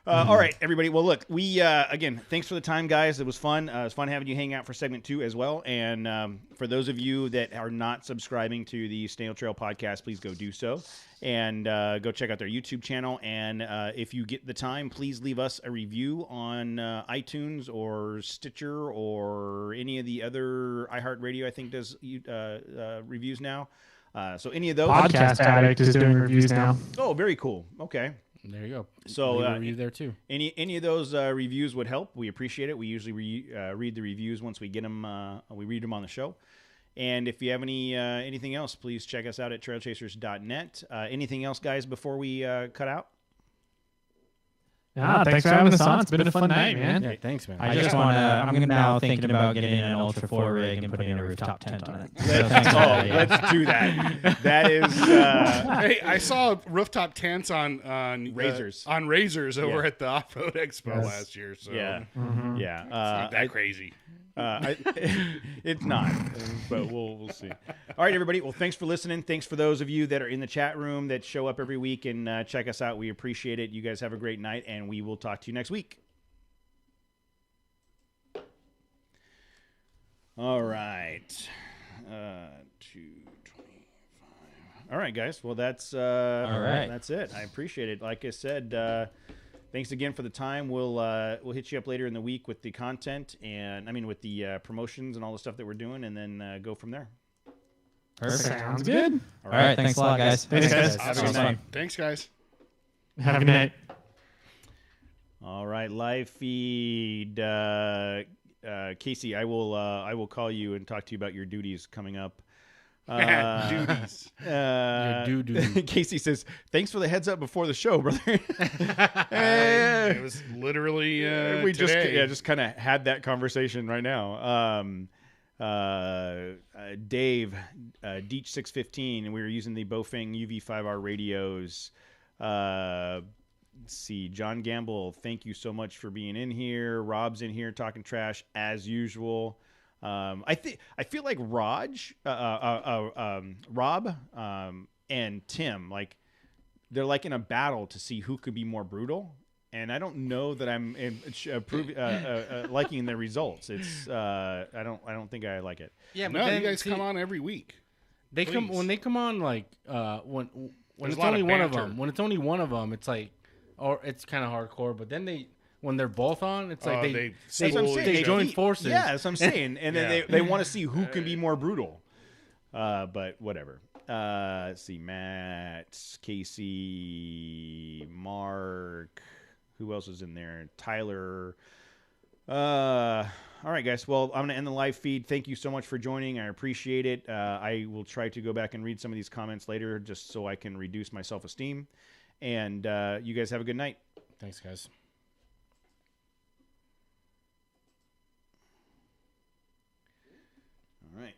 All right, everybody. Well, look, we again, thanks for the time, guys. It was fun. It was fun having you hang out for segment 2 as well. And for those of you that are not subscribing to the Snail Trail podcast, please go do so and go check out their YouTube channel. And if you get the time, please leave us a review on iTunes or Stitcher or any of the other iHeartRadio. I think does reviews now. So any of those. Podcast Addict is doing reviews now. Oh, very cool. Okay. There you go. So, Leave a review there too. Any of those reviews would help. We appreciate it. We usually read the reviews once we get them. We read them on the show. And if you have anything else, please check us out at trailchasers.net. Anything else, guys, before we cut out? Thanks for having us on. It's been a fun night, man. Yeah, thanks, man. I just want to. I'm now thinking about getting an Ultra 4 rig and putting a rooftop tent on it. Let's do that. That is Hey, I saw rooftop tents on Razors. Over at the Off Road Expo last year. So yeah. it's not that crazy. It's not, but we'll see. All right, everybody. Well, thanks for listening. Thanks for those of you that are in the chat room that show up every week and check us out. We appreciate it. You guys have a great night, and we will talk to you next week. All right. 225. All right, guys. Well, that's all right. That's it. I appreciate it. Like I said, thanks again for the time. We'll hit you up later in the week with the content and with the promotions and all the stuff that we're doing, and then go from there. Perfect. Sounds good. All right. Thanks a lot, guys. Thanks, guys. Have a good night. Thanks, guys. Have a good night. All right, live feed. Casey, I will call you and talk to you about your duties coming up. Duties. Casey says, "Thanks for the heads up before the show, brother." It was literally we today. just kind of had that conversation right now. Dave, Deech 615, and we were using the Bofeng UV5R radios. Let's see, John Gamble, thank you so much for being in here. Rob's in here talking trash as usual. I feel like Rob, and Tim, like they're like in a battle to see who could be more brutal. And I don't know that I'm liking the results. It's I don't think I like it. Yeah, No, you guys come on every week. They come when they come on like when There's it's a lot only of one of banter. them. When it's only one of them, it's like, or it's kind of hardcore. But then when they're both on, it's like they That's what I'm saying. they join forces. Yeah, that's what I'm saying. And then Yeah. they want to see who can be more brutal. But whatever. Let's see, Matt, Casey, Mark. Who else is in there? Tyler. All right, guys. Well, I'm going to end the live feed. Thank you so much for joining. I appreciate it. I will try to go back and read some of these comments later just so I can reduce my self-esteem. And you guys have a good night. Thanks, guys. All right.